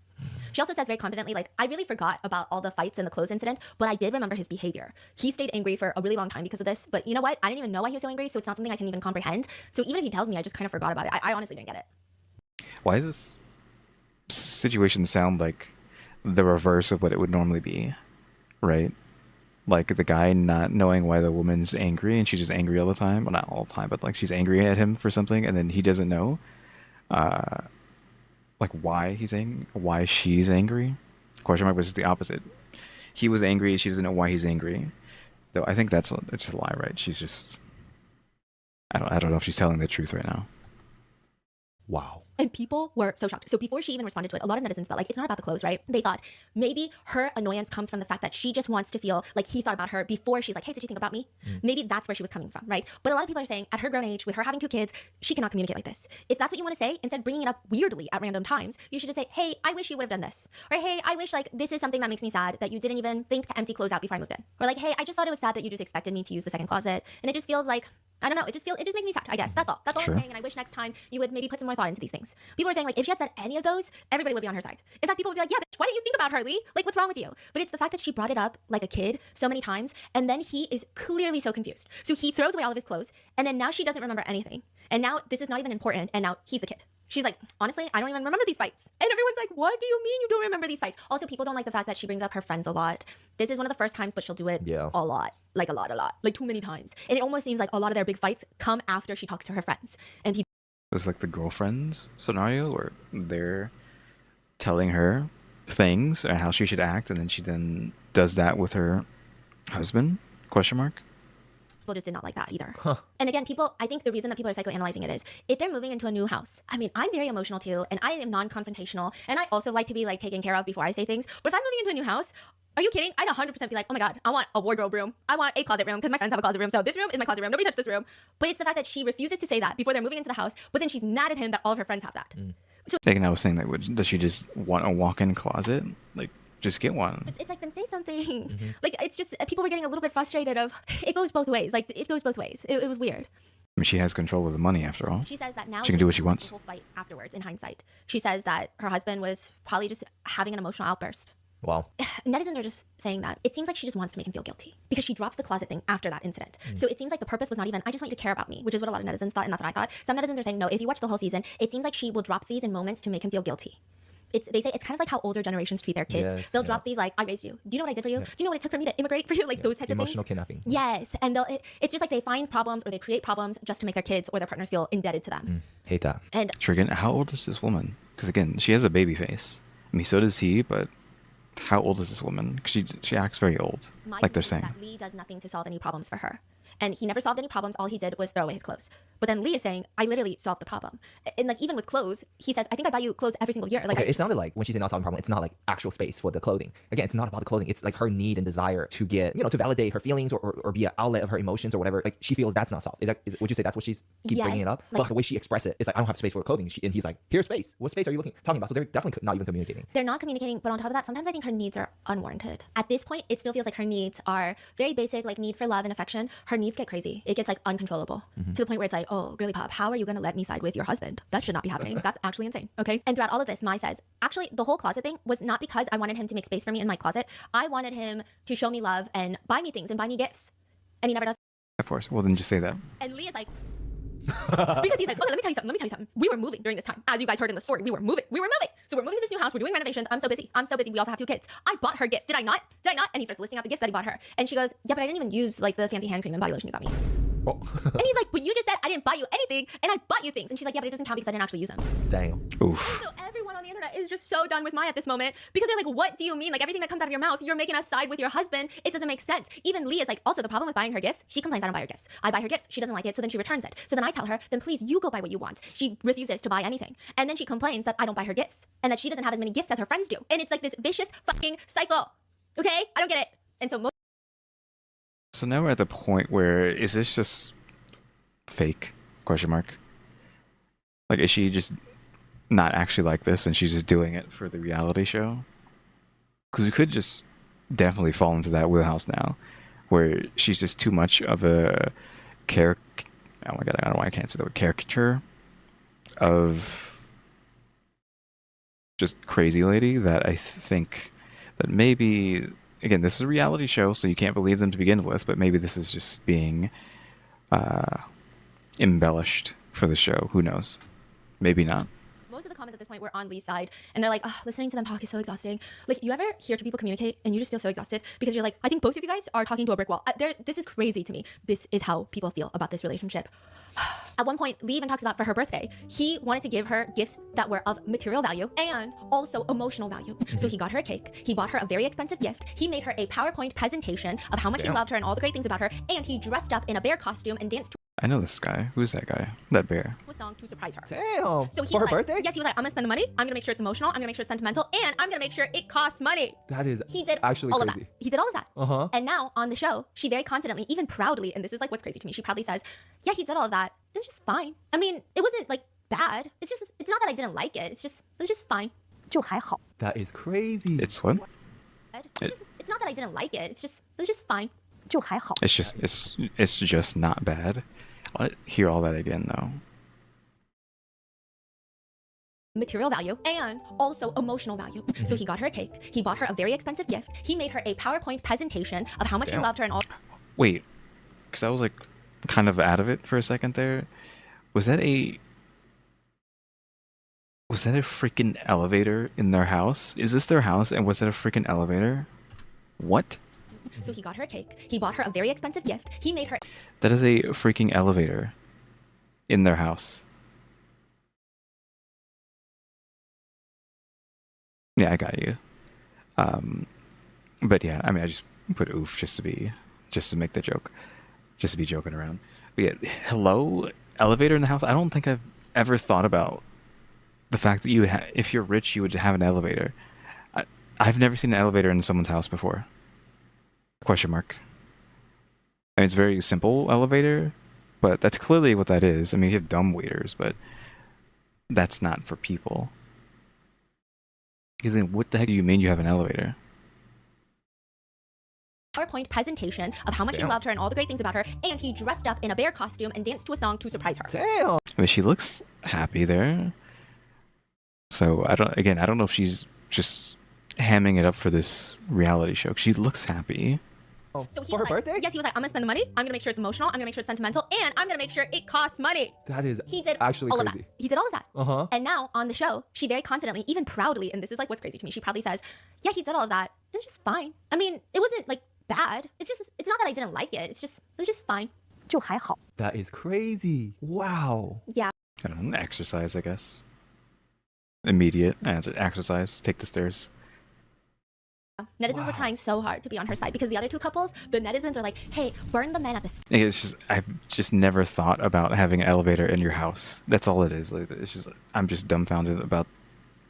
She also says very confidently, like, I really forgot about all the fights and the clothes incident, but I did remember his behavior. He stayed angry for a really long time because of this, but you know what? I didn't even know why he was so angry, so it's not something I can even comprehend. So even if he tells me, I just kind of forgot about it. I honestly didn't get it. Why does this situation sound like the reverse of what it would normally be? Right? Like the guy not knowing why the woman's angry, and she's just angry all the time. Well, not all the time, but like she's angry at him for something, and then he doesn't know. Like why she's angry? Question mark, which is the opposite. He was angry, she doesn't know why he's angry. Though I think that's just a lie, right? She's just I don't know if she's telling the truth right now. Wow. And people were so shocked. So before she even responded to it, a lot of netizens felt like it's not about the clothes, right? They thought maybe her annoyance comes from the fact that she just wants to feel like he thought about her before she's like, hey, did you think about me? Maybe that's where she was coming from, right? But a lot of people are saying at her grown age, with her having 2 kids, she cannot communicate like this. If that's what you want to say, instead of bringing it up weirdly at random times, you should just say, hey, I wish you would have done this. Or hey, I wish like this is something that makes me sad that you didn't even think to empty clothes out before I moved in. Or like, hey, I just thought it was sad that you just expected me to use the second closet. And it just feels like, I don't know, it just makes me sad, I guess. That's all. That's all Sure. I'm saying. And I wish next time you would maybe put some more thought into these things. People are saying like, if she had said any of those, everybody would be on her side. In fact, people would be like, yeah, bitch, why didn't you think about her, Lee? Like, what's wrong with you? But it's the fact that she brought it up like a kid so many times, and then he is clearly so confused. So he throws away all of his clothes, and then now she doesn't remember anything. And now this is not even important, and now he's the kid. She's like, honestly, I don't even remember these fights. And everyone's like, what do you mean you don't remember these fights? Also, people don't like the fact that she brings up her friends a lot. This is one of the first times, but she'll do it a lot. Like a lot. Like too many times. And it almost seems like a lot of their big fights come after she talks to her friends. And people It was like the girlfriends scenario where they're telling her things and how she should act, and then she then does that with her husband? Question mark. just did not like that either. And again, I think the reason that people are psychoanalyzing it is if they're moving into a new house. I mean, I'm very emotional too, and I am non-confrontational, and I also like to be like taken care of before I say things. But if I'm moving into a new house, are you kidding? I'd 100% be like, oh my God, I want a wardrobe room. I want a closet room because my friends have a closet room. So this room is my closet room. Nobody touch this room. But it's the fact that she refuses to say that before they're moving into the house, but then she's mad at him that all of her friends have that. Taken, I was saying that does she just want a walk-in closet? Like, just get one. It's like, then say something. Like, it's just, people were getting a little bit frustrated of, it goes both ways. Like, it goes both ways. It was weird. I mean, she has control of the money after all. She says that now She can do what she wants. The whole fight afterwards, in hindsight, she says that her husband was probably just having an emotional outburst. Wow. Netizens are just saying that it seems like she just wants to make him feel guilty because she drops the closet thing after that incident. So it seems like the purpose was not even, I just want you to care about me, which is what a lot of netizens thought, and that's what I thought. Some netizens are saying, no, if you watch the whole season, it seems like she will drop these in moments to make him feel guilty. They say it's kind of like how older generations treat their kids. Yes, They'll drop these like, I raised you. Do you know what I did for you? Do you know what it took for me to immigrate for you? Like those types of things. Emotional kidnapping. Yes. And it's just like they find problems or they create problems just to make their kids or their partners feel indebted to them. Hate that. And Again, how old is this woman? Because again, she has a baby face. I mean, so does he, but how old is this woman? 'Cause she acts very old, my like they're concern saying. is that Lee does nothing to solve any problems for her. And he never solved any problems. All he did was throw away his clothes. But then Lee is saying, I literally solved the problem. And like even with clothes, he says, I think I buy you clothes every single year. Like Okay, it sounded like when she's saying not solving problem, it's not like actual space for the clothing. Again, it's not about the clothing. It's like her need and desire to get, to validate her feelings or be an outlet of her emotions or whatever. Like she feels that's not solved. Would you say that's what she's keep bringing it up? Like, but the way she expresses it is like, I don't have space for clothing. And he's like, here's space. What space are you talking about? So they're definitely not even communicating. they're not communicating, but on top of that, sometimes I think her needs are unwarranted. At this point, it still feels like her needs are very basic, like need for love and affection. Her needs get crazy. It gets like uncontrollable to the point where it's like, oh, girly pop, how are you going to let me side with your husband? That should not be happening. That's actually insane. Okay. And throughout all of this, Mai says, actually, the whole closet thing was not because I wanted him to make space for me in my closet. I wanted him to show me love and buy me things and buy me gifts. And he never does. Of course. Well, then just say that. And Lee is like, because he's like, okay, let me tell you something. We were moving during this time. As you guys heard in the story, we were moving. So we're moving to this new house. We're doing renovations. I'm so busy. We also have 2 kids. I bought her gifts. Did I not? And he starts listing out the gifts that he bought her. And she goes, yeah, but I didn't even use like the fancy hand cream and body lotion you got me. Oh. And he's like, but you just said I didn't buy you anything and I bought you things. And she's like, yeah, but it doesn't count because I didn't actually use them. Damn. Oof. So everyone on the internet is just so done with Mai at this moment because they're like, what do you mean? Like everything that comes out of your mouth, you're making us side with your husband. It doesn't make sense. Even Lee is like, also the problem with buying her gifts, she complains I don't buy her gifts. I buy her gifts. She doesn't like it. So then she returns it. So then I tell her, then please you go buy what you want. She refuses to buy anything. And then she complains that I don't buy her gifts and that she doesn't have as many gifts as her friends do. And it's like this vicious fucking cycle. Okay? I don't get it. And So now we're at the point where is this just fake? Question mark. Like, is she just not actually like this and she's just doing it for the reality show? Because we could just definitely fall into that wheelhouse now, where she's just too much of a oh my god, I don't know why I can't say the word caricature of just crazy lady, that I think that maybe, again, this is a reality show, so you can't believe them to begin with, but maybe this is just being embellished for the show. Who knows? Maybe not. most of the comments at this point were on Lee's side, and they're like, oh, listening to them talk is so exhausting. Like, you ever hear two people communicate and you just feel so exhausted because you're like, I think both of you guys are talking to a brick wall. This is crazy to me. This is how people feel about this relationship. At one point, Lee even talks about for her birthday, he wanted to give her gifts that were of material value and also emotional value. So he got her a cake. He bought her a very expensive gift. He made her a PowerPoint presentation of how much he loved her and all the great things about her. And he dressed up in a bear costume and danced to I know this guy. Who's that guy? That bear. a song to surprise her. Damn. So he For her was like, birthday? yes, he was like, I'm gonna spend the money. I'm gonna make sure it's emotional. I'm gonna make sure it's sentimental, and I'm gonna make sure it costs money. That is He did actually all crazy. of that. He did all of that. Uh-huh. And now on the show, she very confidently, even proudly, and this is like what's crazy to me, she proudly says, yeah, he did all of that. It's just fine. I mean, it wasn't like bad. It's not that I didn't like it. It's just fine. 就还好。 That is crazy. It's what? It's not that I didn't like it. It's just fine. 就还好。 It's just not bad. I want to hear all that again though. Material value and also emotional value. So he got her a cake. He bought her a very expensive gift. He made her a PowerPoint presentation of how much he loved her and all. Wait, because I was like kind of out of it for a second there. Was that a freaking elevator in their house? Is this their house? And was it a freaking elevator? What? So he got her a cake. He bought her a very expensive gift. He made her. That is a freaking elevator in their house. Yeah, I got you. But yeah, I mean, I just put oof just to make the joke, just to be joking around. But yeah, hello, elevator in the house. I don't think I've ever thought about the fact that if you're rich, you would have an elevator. I've never seen an elevator in someone's house before. Question mark. I mean, it's a very simple elevator, but that's clearly what that is. I mean, you have dumb waiters, but that's not for people. Because then what the heck do you mean you have an elevator? PowerPoint presentation of how much he loved her and all the great things about her, and he dressed up in a bear costume and danced to a song to surprise her. Damn. I mean, she looks happy there. So I don't know if she's just hamming it up for this reality show. She looks happy. So he For her was like, birthday? yes, he was like, I'm gonna spend the money. I'm gonna make sure it's emotional. I'm gonna make sure it's sentimental, and I'm gonna make sure it costs money. That is He did actually all crazy. of that. He did all of that. Uh-huh. And now on the show, she very confidently, even proudly, and this is like what's crazy to me, she proudly says, yeah, he did all of that. It's just fine. I mean, it wasn't like bad. It's not that I didn't like it. It's just fine. 就还好。 That is crazy. Wow. Yeah. I don't know, exercise, I guess. Immediate answer, exercise, take the stairs. Netizens were trying so hard to be on her side because the other two couples, the netizens are like, hey, burn the men at the stake. It's just, I've just never thought about having an elevator in your house. That's all it is. Like, it's just, I'm just dumbfounded about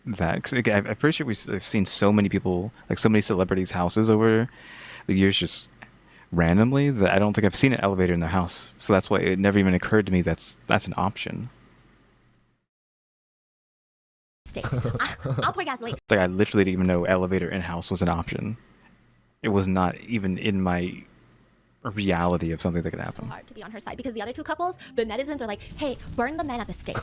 that. 'Cause, again, I'm pretty sure we've seen so many people, like so many celebrities' houses over the years just randomly that I don't think I've seen an elevator in their house. So that's why it never even occurred to me that's an option. I'll pour gasoline. Like, I literally didn't even know elevator in-house was an option. It was not even in my reality of something that could happen. Hard to be on her side because the other two couples, the netizens are like, hey, burn the men at the stake.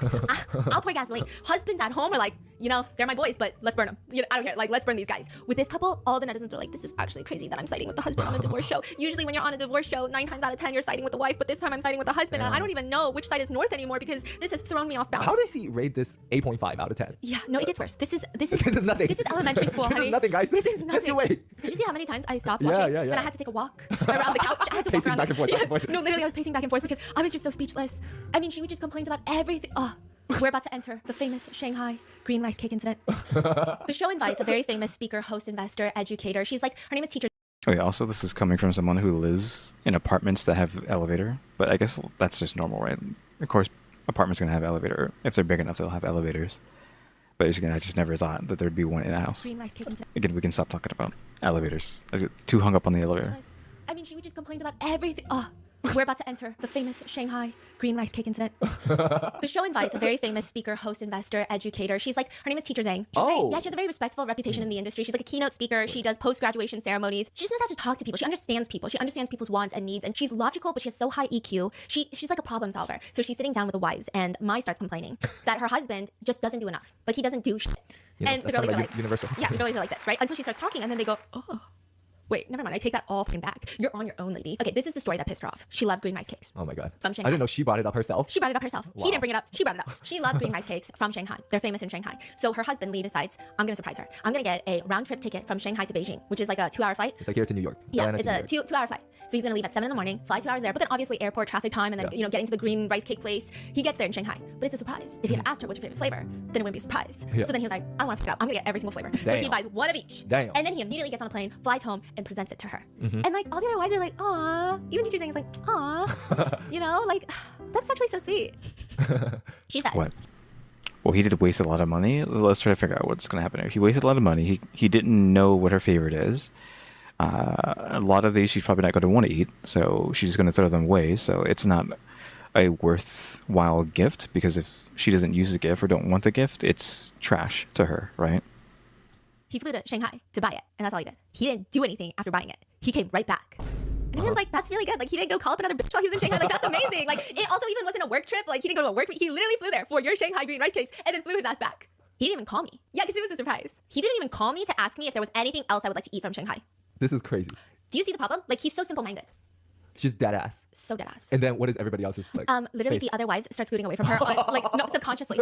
I'll pour gasoline. Husbands at home are like, you know, they're my boys, but let's burn them. You know, I don't care. Like, let's burn these guys. With this couple, all the netizens are like, this is actually crazy that I'm siding with the husband on a divorce show. Usually when you're on a divorce show, 9 times out of 10, you're siding with the wife, but this time I'm siding with the husband. And I don't even know which side is north anymore because this has thrown me off balance. How does he rate this 8.5 out of 10? Yeah, no, it gets worse. This is This is nothing. This is elementary school, This honey. is nothing, guys. This is nothing. Just you wait. Did you see how many times I stopped Yeah, watching yeah, and yeah. I had to take a walk around the couch? I had to walk Pacing around back and forth, back and forth. No, literally, I was pacing back and forth because I was just so speechless. I mean, she would just complain about everything. Oh, we're about to enter the famous Shanghai green rice cake incident. The show invites a very famous speaker, host, investor, educator. She's like, her name is Teacher. Oh yeah, also this is coming from someone who lives in apartments that have elevator, but I guess that's just normal, right? Of course, apartments gonna have elevator. If they're big enough, they'll have elevators. But I just never thought that there'd be one in a house. Green rice cake incident. Again, we can stop talking about elevators. I get too hung up on the elevator. I mean, she would just complain about everything. Oh, we're about to enter the famous Shanghai green rice cake incident. The show invites a very famous speaker, host, investor, educator. She's like, her name is Teacher Zhang. Yeah, she has a very respectable reputation in the industry. She's like a keynote speaker. She does post-graduation ceremonies. She just knows how to talk to people. She understands people. She understands people's wants and needs. And she's logical, but she has so high EQ. She's like a problem solver. So she's sitting down with the wives, and Mai starts complaining that her husband just doesn't do enough. Like, he doesn't do shit. You know, And the that's girlies kind are of like, universal. yeah, the girlies are like this, right? Until she starts talking, and then they go, oh. Wait, never mind. I take that all fucking back. You're on your own, lady. Okay, this is the story that pissed her off. She loves green rice cakes. Oh my god. From I Shanghai. didn't know she brought it up herself. She brought it up herself. Wow. He didn't bring it up. She brought it up. She loves green rice cakes from Shanghai. They're famous in Shanghai. So her husband, Lee, decides, I'm going to surprise her. I'm going to get a round trip ticket from Shanghai to Beijing, which is like a 2-hour flight. It's like here to New York. Yeah, Atlanta it's to a New York. two-hour flight. So he's gonna leave at 7 in the morning, fly 2 hours there, but then obviously airport traffic time, and then Yeah. getting to the green rice cake place. He gets there in Shanghai, but it's a surprise. If he had asked her what's your favorite flavor, then it wouldn't be a surprise. Yeah. So then he was like, I don't want to figure it out. I'm gonna get every single flavor. So he Damn. buys one of each. Damn. And then he immediately gets on a plane, flies home, and presents it to her. And like all the other wives are like, aw. Even Teacher Zhang is like, aw. You know, like that's actually so sweet. She says. What? Well, he did waste a lot of money. Let's try to figure out what's going to happen here. He wasted a lot of money. He didn't know what her favorite is. A lot of these she's probably not going to want to eat, so she's just going to throw them away. So it's not a worthwhile gift, because if she doesn't use the gift or don't want the gift, it's trash to her, right? He flew to Shanghai to buy it, and that's all he did. He didn't do anything after buying it. He came right back. And everyone's like, that's really good. Like, he didn't go call up another bitch while he was in Shanghai. Like, that's amazing. Like, it also even wasn't a work trip. Like, he didn't go to a work. He literally flew there for your Shanghai green rice cakes and then flew his ass back. He didn't even call me. Yeah, because it was a surprise. He didn't even call me to ask me if there was anything else I would like to eat from Shanghai. This is crazy. Do you see the problem? Like, he's so simple-minded. She's dead ass. So dead ass. And then what is everybody else's like? Literally, face? the other wives start scooting away from her, like, no, subconsciously.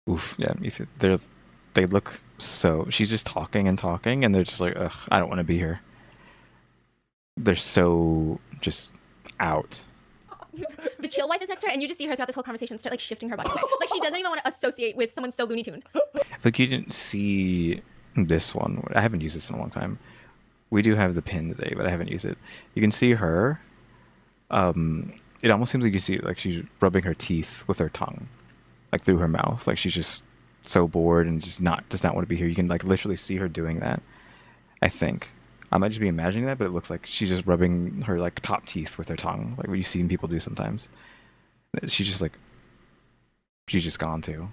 Oof. Yeah, you see, they look so. She's just talking and talking, and they're just like, ugh, I don't want to be here. They're so just out. The chill wife is next to her, and you just see her throughout this whole conversation start like shifting her body. Like, she doesn't even want to associate with someone so Looney Tune. Like, you didn't see this one. I haven't used this in a long time. We do have the pin today, but I haven't used it. You can see her. It almost seems like you see like she's rubbing her teeth with her tongue, like through her mouth. Like she's just so bored and does not want to be here. You can like literally see her doing that. I think I might just be imagining that, but it looks like she's just rubbing her like top teeth with her tongue, like what you see people do sometimes. She's just gone too.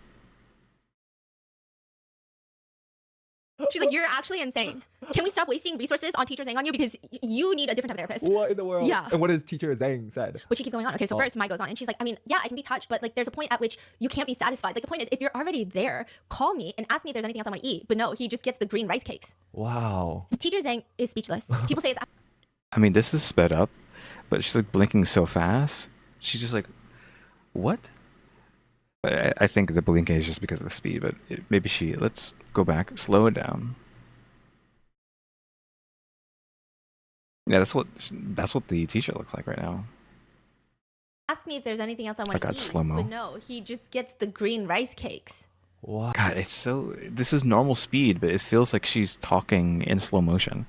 She's like, you're actually insane. Can we stop wasting resources on teacher Zhang on you because you need a different type of therapist? What in the world? Yeah. And what is teacher Zhang said? But she keeps going on. Okay, so first Mai goes on and she's like, I mean, yeah, I can be touched, but like there's a point at which you can't be satisfied. Like the point is, if you're already there, call me and ask me if there's anything else I want to eat. But no, he just gets the green rice cakes. Wow. Teacher Zhang is speechless. People say it's I mean, this is sped up, but she's like blinking so fast. She's just like, what? I think the blinking is just because of the speed, but maybe let's go back, slow it down. Yeah, that's what the teacher looks like right now. ask me if there's anything else I want to eat. slow-mo. But no, he just gets the green rice cakes. Wow. God, this is normal speed, but it feels like she's talking in slow motion.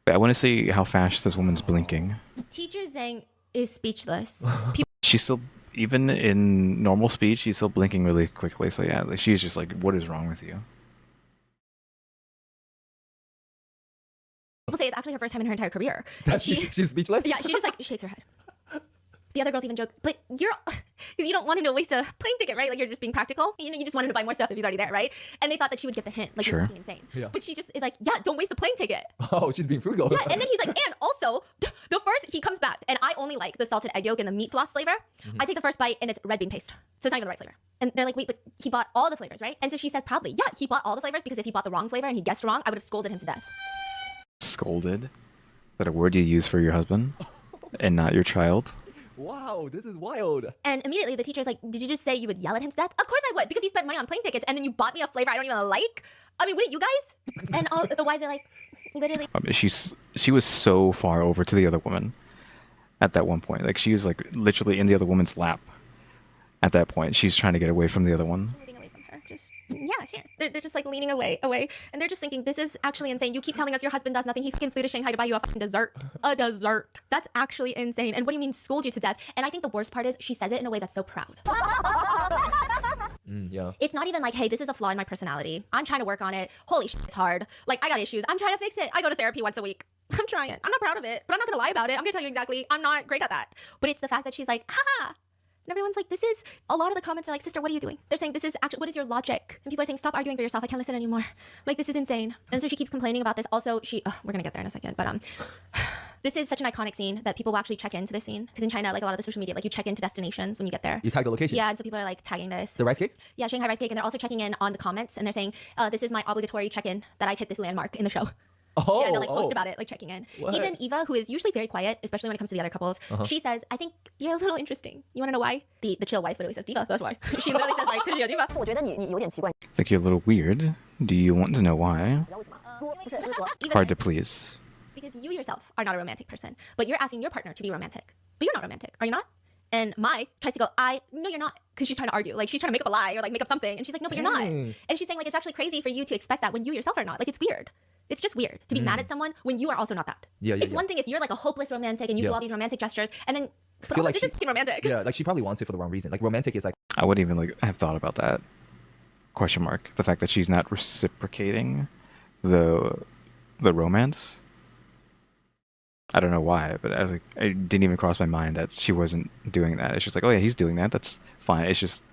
But I want to see how fast this woman's blinking. Teacher Zhang is speechless. She's still, even in normal speed, she's still blinking really quickly. So yeah, like, she's just like, what is wrong with you? People say it's actually her first time in her entire career. That And she's speechless? Yeah, she just like shakes her head. The other girls even joke, but you're, because you don't want him to waste a plane ticket, right? Like you're just being practical. You know, you just want him to buy more stuff if he's already there, right? And they thought that she would get the hint, like Sure. it's something insane. Yeah. But she just is like, yeah, don't waste the plane ticket. Oh, she's being frugal. Yeah, and then he's like, and also, the first, he comes back, and I only like the salted egg yolk and the meat floss flavor. I take the first bite, and it's red bean paste. So it's not even the right flavor. And they're like, wait, but he bought all the flavors, right? And so she says proudly, yeah, he bought all the flavors because if he bought the wrong flavor and he guessed wrong, I would have scolded him to death. Scolded? Is that a word you use for your husband and not your child? Wow, this is wild. And immediately the teacher's like, did you just say you would yell at him to death? Of course I would, because he spent money on plane tickets and then you bought me a flavor I don't even like. I mean, wouldn't you guys? And all the wives are like, literally. I mean, she was so far over to the other woman at that one point. Like, she was like literally in the other woman's lap at that point. She's trying to get away from the other one. Moving away from her, just, yeah, sure. They're just like leaning away, and they're just thinking, this is actually insane. You keep telling us your husband does nothing. He fucking flew to Shanghai to buy you a fucking dessert. A dessert. That's actually insane. And what do you mean scold you to death? And I think the worst part is she says it in a way that's so proud. Yeah. It's not even like, hey, this is a flaw in my personality. I'm trying to work on it. Holy shit, it's hard. Like, I got issues. I'm trying to fix it. I go to therapy once a week. I'm trying. I'm not proud of it, but I'm not gonna lie about it. I'm gonna tell you exactly. I'm not great at that. But it's the fact that she's like, haha. And everyone's like, a lot of the comments are like, sister, what are you doing? They're saying, this is actually, what is your logic? And people are saying, stop arguing for yourself. I can't listen anymore. Like, this is insane. And so she keeps complaining about this. Also, we're gonna get there in a second, but this is such an iconic scene that people will actually check into this scene. Because in China, like a lot of the social media, like you check into destinations when you get there. You tag the location? Yeah, and so people are like tagging this. The rice cake? Yeah, Shanghai rice cake. And they're also checking in on the comments. And they're saying, this is my obligatory check-in that I've hit this landmark in the show. Oh, Yeah, they'll like post about it, like checking in. What? Even Eva, who is usually very quiet, especially when it comes to the other couples, she says, I think you're a little interesting. You want to know why? The chill wife literally says diva, that's why. She literally says like, because you're a diva. 我觉得你有点奇怪， Think you're a little weird. Do you want to know why? 你知道为什么？不是，就是说 Eva Hard to says, please. because you yourself are not a romantic person, but you're asking your partner to be romantic. But you're not romantic, are you not? And Mai tries to go, no, you're not, because she's trying to argue. Like, she's trying to make up a lie or like make up something. And she's like, no, but you're not. Dang. And she's saying like, it's actually crazy for you to expect that when you yourself are not. Like, it's weird. It's just weird to be mad at someone when you are also not that. Yeah, It's one thing if you're like a hopeless romantic and you do all these romantic gestures and then, but Feel also like this she- is fucking romantic. Yeah, like she probably wants it for the wrong reason. Like romantic is like, I wouldn't even like have thought about that. Question mark. The fact that she's not reciprocating the romance. I don't know why, but I was like, it didn't even cross my mind that she wasn't doing that. It's just like, oh yeah, he's doing that. That's fine. It's just,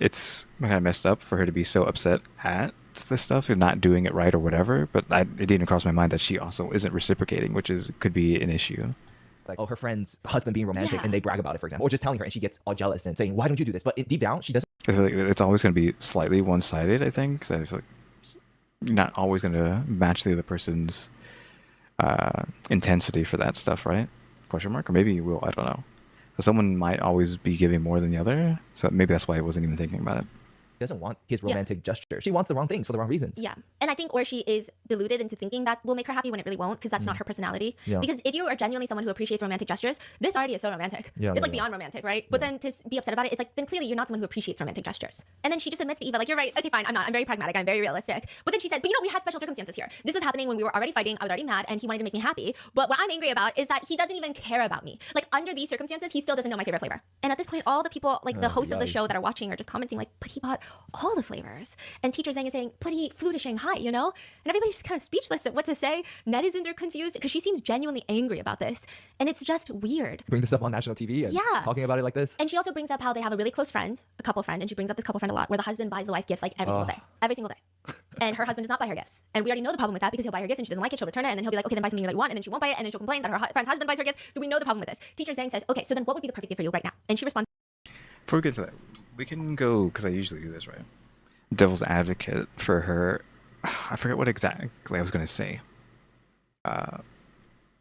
it's kind of messed up for her to be so upset at this stuff and not doing it right or whatever. But it didn't even cross my mind that she also isn't reciprocating, which could be an issue. like oh, her friend's husband being romantic Yeah. and they brag about it, for example. Or just telling her and she gets all jealous and saying, why don't you do this? But deep down, she doesn't. I feel like it's always going to be slightly one-sided, I think, because I feel like you're not always going to match the other person's intensity for that stuff, right? Question mark? Or maybe you will, I don't know. So someone might always be giving more than the other, so maybe that's why I wasn't even thinking about it. Doesn't want his romantic gesture. She wants the wrong things for the wrong reasons. Yeah. And I think where she is deluded into thinking that will make her happy when it really won't, because that's not her personality. Yeah. Because if you are genuinely someone who appreciates romantic gestures, this already is so romantic. Yeah, it's yeah, like yeah. beyond romantic, right? But then to be upset about it, it's like, then clearly you're not someone who appreciates romantic gestures. And then she just admits to Eva, like, you're right. Okay, fine. I'm not. I'm very pragmatic. I'm very realistic. But then she says, but you know, we had special circumstances here. This was happening when we were already fighting. I was already mad and he wanted to make me happy. But what I'm angry about is that he doesn't even care about me. Like, under these circumstances, he still doesn't know my favorite flavor. And at this point, all the people, like the hosts of the yikes. show that are watching are just commenting like, but he bought all the flavors. And teacher Zhang is saying, but he flew to Shanghai, you know? And everybody's just kind of speechless at what to say. Netizens are confused because she seems genuinely angry about this. And it's just weird. Bring this up on national TV and Yeah. talking about it like this. And she also brings up how they have a really close friend, a couple friend, and she brings up this couple friend a lot, where the husband buys the wife gifts like every single day. Every single day. and her husband does not buy her gifts. And we already know the problem with that because he'll buy her gifts and she doesn't like it, she'll return it, and then he'll be like, okay, then buy something you really want, and then she won't buy it, and then she'll complain that her friend's husband buys her gifts. So we know the problem with this. Teacher Zhang says, okay, so then what would be the perfect gift for you right now? And she responds, Before we get to that, we can go, because I usually do this, right? Devil's advocate for her. I forget what exactly I was going to say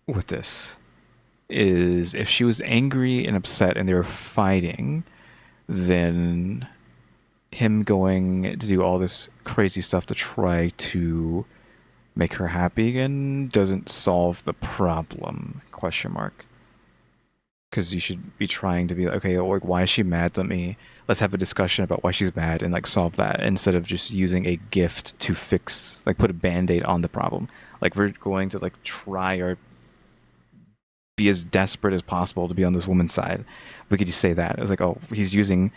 with this. Is if she was angry and upset and they were fighting, then him going to do all this crazy stuff to try to make her happy again doesn't solve the problem, question mark. Because you should be trying to be like, okay, like, why is she mad at me? Let's have a discussion about why she's mad and like solve that instead of just using a gift to fix, like put a band-aid on the problem. Like we're going to like try or be as desperate as possible to be on this woman's side. We could just say that. It's like, oh, he's using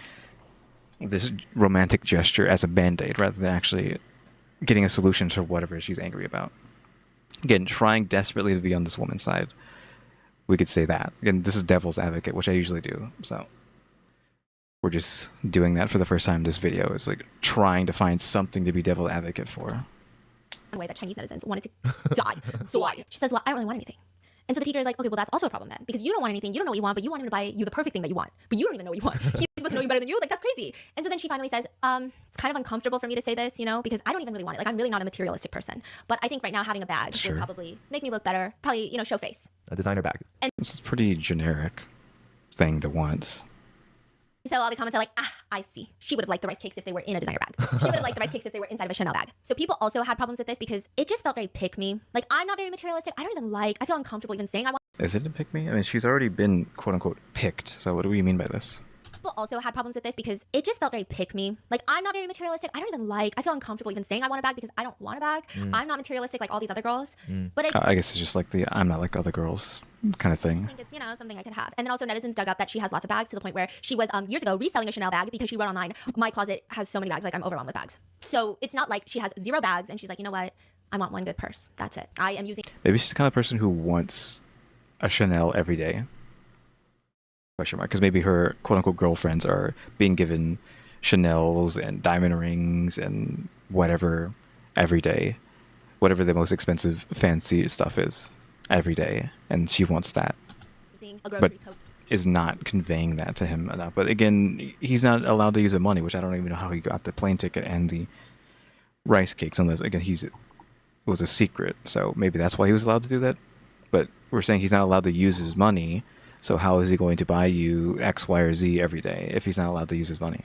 this romantic gesture as a band-aid rather than actually getting a solution to whatever she's angry about. Again, trying desperately to be on this woman's side. We could say that. Again, this is devil's advocate, which I usually do. So we're just doing that for the first time in this video. It's like trying to find something to be devil's advocate for. the way that Chinese netizens wanted to die. So why? She says, well, I don't really want anything. And so the teacher is like, okay, well, that's also a problem then. Because you don't want anything, you don't know what you want, but you want him to buy you the perfect thing that you want. But you don't even know what you want. He's supposed to know you better than you? Like, that's crazy. And so then she finally says, it's kind of uncomfortable for me to say this, you know, because I don't even really want it. Like, I'm really not a materialistic person. But I think right now having a bag would probably make me look better. Probably, you know, show face. A designer bag. And This is a pretty generic thing to want. so all the comments are like, I see. She would have liked the rice cakes if they were in a designer bag. She would have liked the rice cakes if they were inside of a Chanel bag. So people also had problems with this because it just felt very pick-me. Like, I'm not very materialistic. I don't even like, I feel uncomfortable even saying I want. Is it a pick me? I mean, she's already been quote-unquote picked. So what do you mean by this? People also had problems with this because it just felt very pick-me. Like, I'm not very materialistic. I don't even like, I feel uncomfortable even saying I want a bag because I don't want a bag. I'm not materialistic like all these other girls. But I guess it's just like the I'm not like other girls kind of thing. I think it's, you know, something I could have. And then also netizens dug up that she has lots of bags to the point where she was years ago reselling a Chanel bag because she wrote online, my closet has so many bags, like I'm overwhelmed with bags. So it's not like she has 0 bags and she's like, you know what? I want one good purse. That's it. I am using. Maybe she's the kind of person who wants a Chanel every day. Question mark. Because maybe her quote-unquote girlfriends are being given Chanels and diamond rings and whatever every day. Whatever the most expensive fancy stuff is every day. And she wants that. Using a But grocery tote. is not conveying that to him enough. But again, he's not allowed to use the money, which I don't even know how he got the plane ticket and the rice cakes, unless again it was a secret. So maybe that's why he was allowed to do that. But we're saying he's not allowed to use his money. So how is he going to buy you X, Y, or Z every day if he's not allowed to use his money?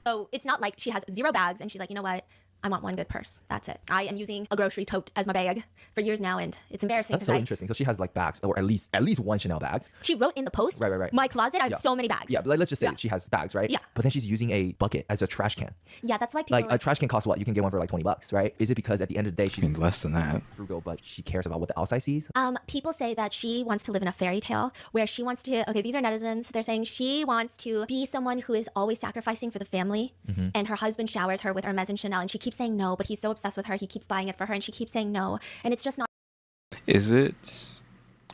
So it's not like she has 0 bags and she's like, you know what? I want one good purse. That's it. I am using a grocery tote as my bag for years now, and it's embarrassing. That's so interesting. So she has like bags, or at least one Chanel bag. She wrote in the post, Right. my closet, I have so many bags. Yeah, but let's just say she has bags, right? Yeah. But then she's using a bucket as a trash can. Yeah, that's why people Like a trash can costs what? You can get one for like $20, right? Is it because at the end of the day I she's mean, less than that. frugal, but she cares about what the outside sees? people say that she wants to live in a fairy tale where she wants to, okay, these are netizens. They're saying she wants to be someone who is always sacrificing for the family. And her husband showers her with Hermes and Chanel and she keeps saying no, but he's so obsessed with her. He keeps buying it for her and she keeps saying no. And it's just not. Is it?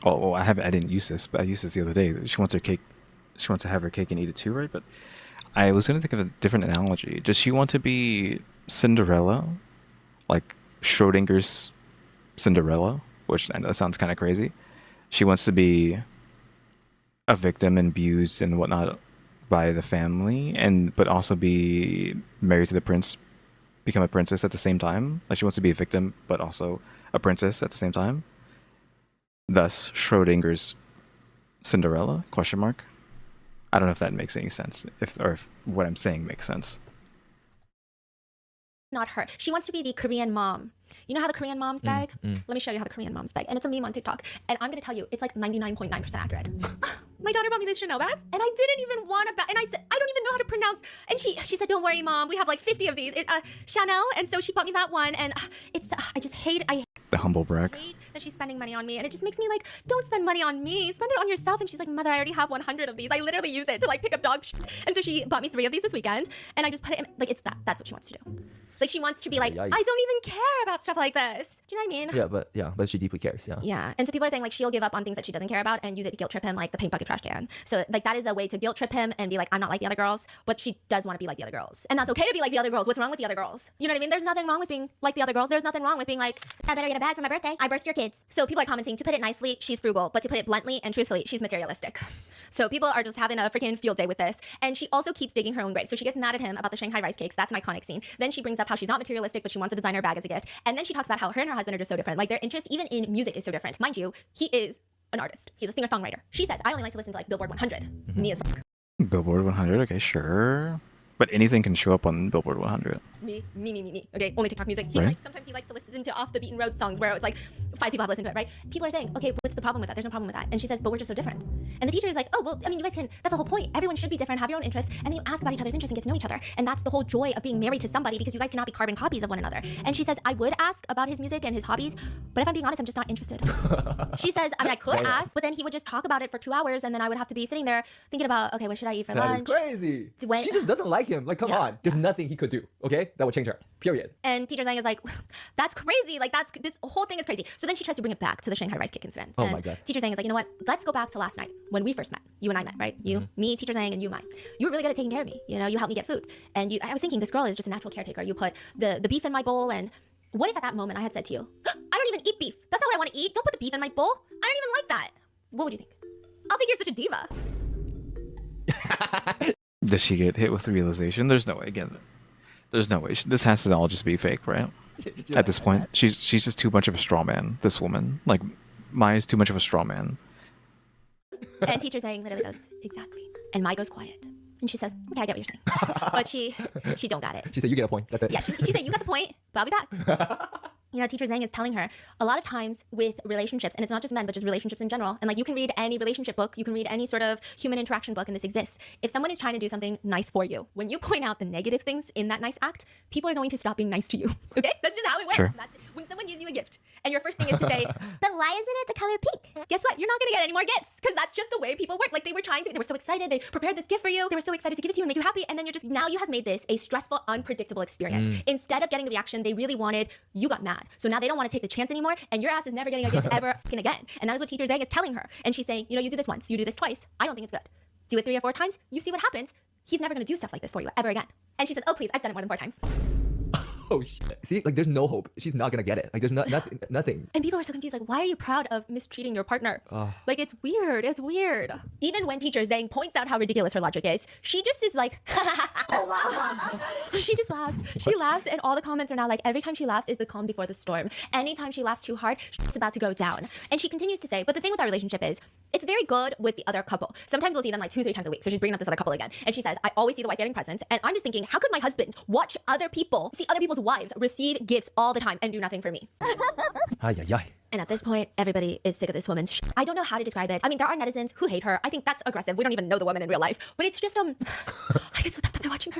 Oh, I didn't use this, but I used this the other day. She wants her cake. She wants to have her cake and eat it too, right? But I was going to think of a different analogy. Does she want to be Cinderella? Like Schrodinger's Cinderella? Which I know that sounds kind of crazy. She wants to be a victim and abused and whatnot by the family, but also be married to the prince, become a princess at the same time. Like she wants to be a victim, but also a princess at the same time. Thus, Schrodinger's Cinderella? Question mark. I don't know if that makes any sense, if what I'm saying makes sense. Not her. She wants to be the Korean mom. You know how the Korean moms beg? Let me show you how the Korean moms beg. And it's a meme on TikTok. And I'm going to tell you, it's like 99.9% accurate. My daughter bought me this Chanel bag. And I didn't even want a bag. And I said, I don't even know how to pronounce. And she said, don't worry, mom. We have like 50 of these. Chanel. And so she bought me that one. And I just hate The humble brag. hate that she's spending money on me. And it just makes me like, don't spend money on me. Spend it on yourself. And she's like, mother, I already have 100 of these. I literally use it to like pick up dog shit. And so she bought me 3 of these this weekend. And I just put it in, like, it's that's what she wants to do. Like she wants to be like, Yikes. I don't even care about stuff like this. Do you know what I mean? But she deeply cares. Yeah. Yeah. And so people are saying like she'll give up on things that she doesn't care about and use it to guilt trip him, like the pink bucket trash can. So like that is a way to guilt trip him and be like, I'm not like the other girls, but she does want to be like the other girls. And that's okay to be like the other girls. What's wrong with the other girls? You know what I mean? There's nothing wrong with being like the other girls. There's nothing wrong with being like, I better get a bag for my birthday. I birthed your kids. so people are commenting, to put it nicely, she's frugal, but to put it bluntly and truthfully, she's materialistic. So people are just having a freaking field day with this. And she also keeps digging her own grave. So she gets mad at him about the Shanghai rice cakes. That's an iconic scene. Then she brings up how she's not materialistic, but she wants a designer bag as a gift. And then she talks about how her and her husband are just so different. Like their interest, even in music, is so different. Mind you, he is an artist. He's a singer-songwriter. She says, I only like to listen to like Billboard 100. Me as fuck. Billboard 100, okay, sure. But anything can show up on Billboard 100. Me. Okay, only TikTok music. He Right. likes, sometimes he likes to listen to off the beaten road songs where it's like 5 people have listened to it, right? People are saying, okay, what's the problem with that? There's no problem with that. And she says, but we're just so different. And the teacher is like, oh, well, I mean, you guys can, that's the whole point. Everyone should be different, have your own interests, and then you ask about each other's interests and get to know each other. And that's the whole joy of being married to somebody, because you guys cannot be carbon copies of one another. And she says, I would ask about his music and his hobbies, but if I'm being honest, I'm just not interested. She says, I mean, I could ask, but then he would just talk about it for 2 hours, and then I would have to be sitting there thinking about, okay, what should I eat for That lunch? is crazy. When- She just doesn't like him. Like, come Yeah. on. There's nothing he could do. Okay, that would change her. Period. And teacher Zhang is like, that's crazy. Like this whole thing is crazy. So then she tries to bring it back to the Shanghai rice cake incident. Oh and my God. Teacher Zhang is like, you know what? Let's go back to last night when we first met. You and I met, right? You, me, teacher Zhang, and you, you were really good at taking care of me. You know, you helped me get food. And I was thinking, this girl is just a natural caretaker. You put the beef in my bowl, and what if at that moment I had said to you, I don't even eat beef. That's not what I want to eat. Don't put the beef in my bowl. I don't even like that. What would you think? I'll think you're such a diva. Does she get hit with the realization? There's no way. Again, there's no way. This has to all just be fake, right? At this point, she's just too much of a straw man. This woman, like, Maya's too much of a straw man. And teacher Zhang literally goes, exactly. And Mai goes quiet. And she says, okay, I get what you're saying. But she don't got it. She said, you get a point. That's it. Yeah, she said, you got the point, but I'll be back. You know, teacher Zhang is telling her a lot of times with relationships, and it's not just men, but just relationships in general. And like, you can read any relationship book, you can read any sort of human interaction book, and this exists. If someone is trying to do something nice for you, when you point out the negative things in that nice act, people are going to stop being nice to you. Okay? That's just how it works. Sure. That's when someone gives you a gift, and your first thing is to say, But why isn't it the color pink? guess what? You're not gonna get any more gifts, because that's just the way people work. Like, they were so excited, they prepared this gift for you, they were so excited to give it to you and make you happy, and then now you have made this a stressful, unpredictable experience. Instead of getting the reaction they really wanted, you got mad. So now they don't want to take the chance anymore, and your ass is never getting a gift ever fucking again. And that is what teacher Zhang is telling her. And she's saying, you know, you do this once, you do this twice, I don't think it's good. Do it 3 or 4 times, you see what happens. He's never gonna do stuff like this for you ever again. And she says, oh please, I've done it more than 4 times. Oh shit. See, like, there's no hope. She's not gonna get it. Like, there's nothing. And people are so confused, like, why are you proud of mistreating your partner? Like, it's weird. Even when teacher Zhang points out how ridiculous her logic is, she just is like, she just laughs. She laughs, and all the comments are now like, every time she laughs is the calm before the storm. Anytime she laughs too hard, it's about to go down. And she continues to say, but the thing with our relationship is, it's very good with the other couple. Sometimes we'll see them like 2-3 times a week. So she's bringing up this other couple again. And she says, I always see the wife getting presents. And I'm just thinking, how could my husband watch other people, see other people's wives receive gifts all the time and do nothing for me? Ay, ay, ay. And at this point, everybody is sick of this woman's shit. I don't know how to describe it. I mean, there are netizens who hate her. I think that's aggressive. We don't even know the woman in real life. But it's just, I get so tough by watching her.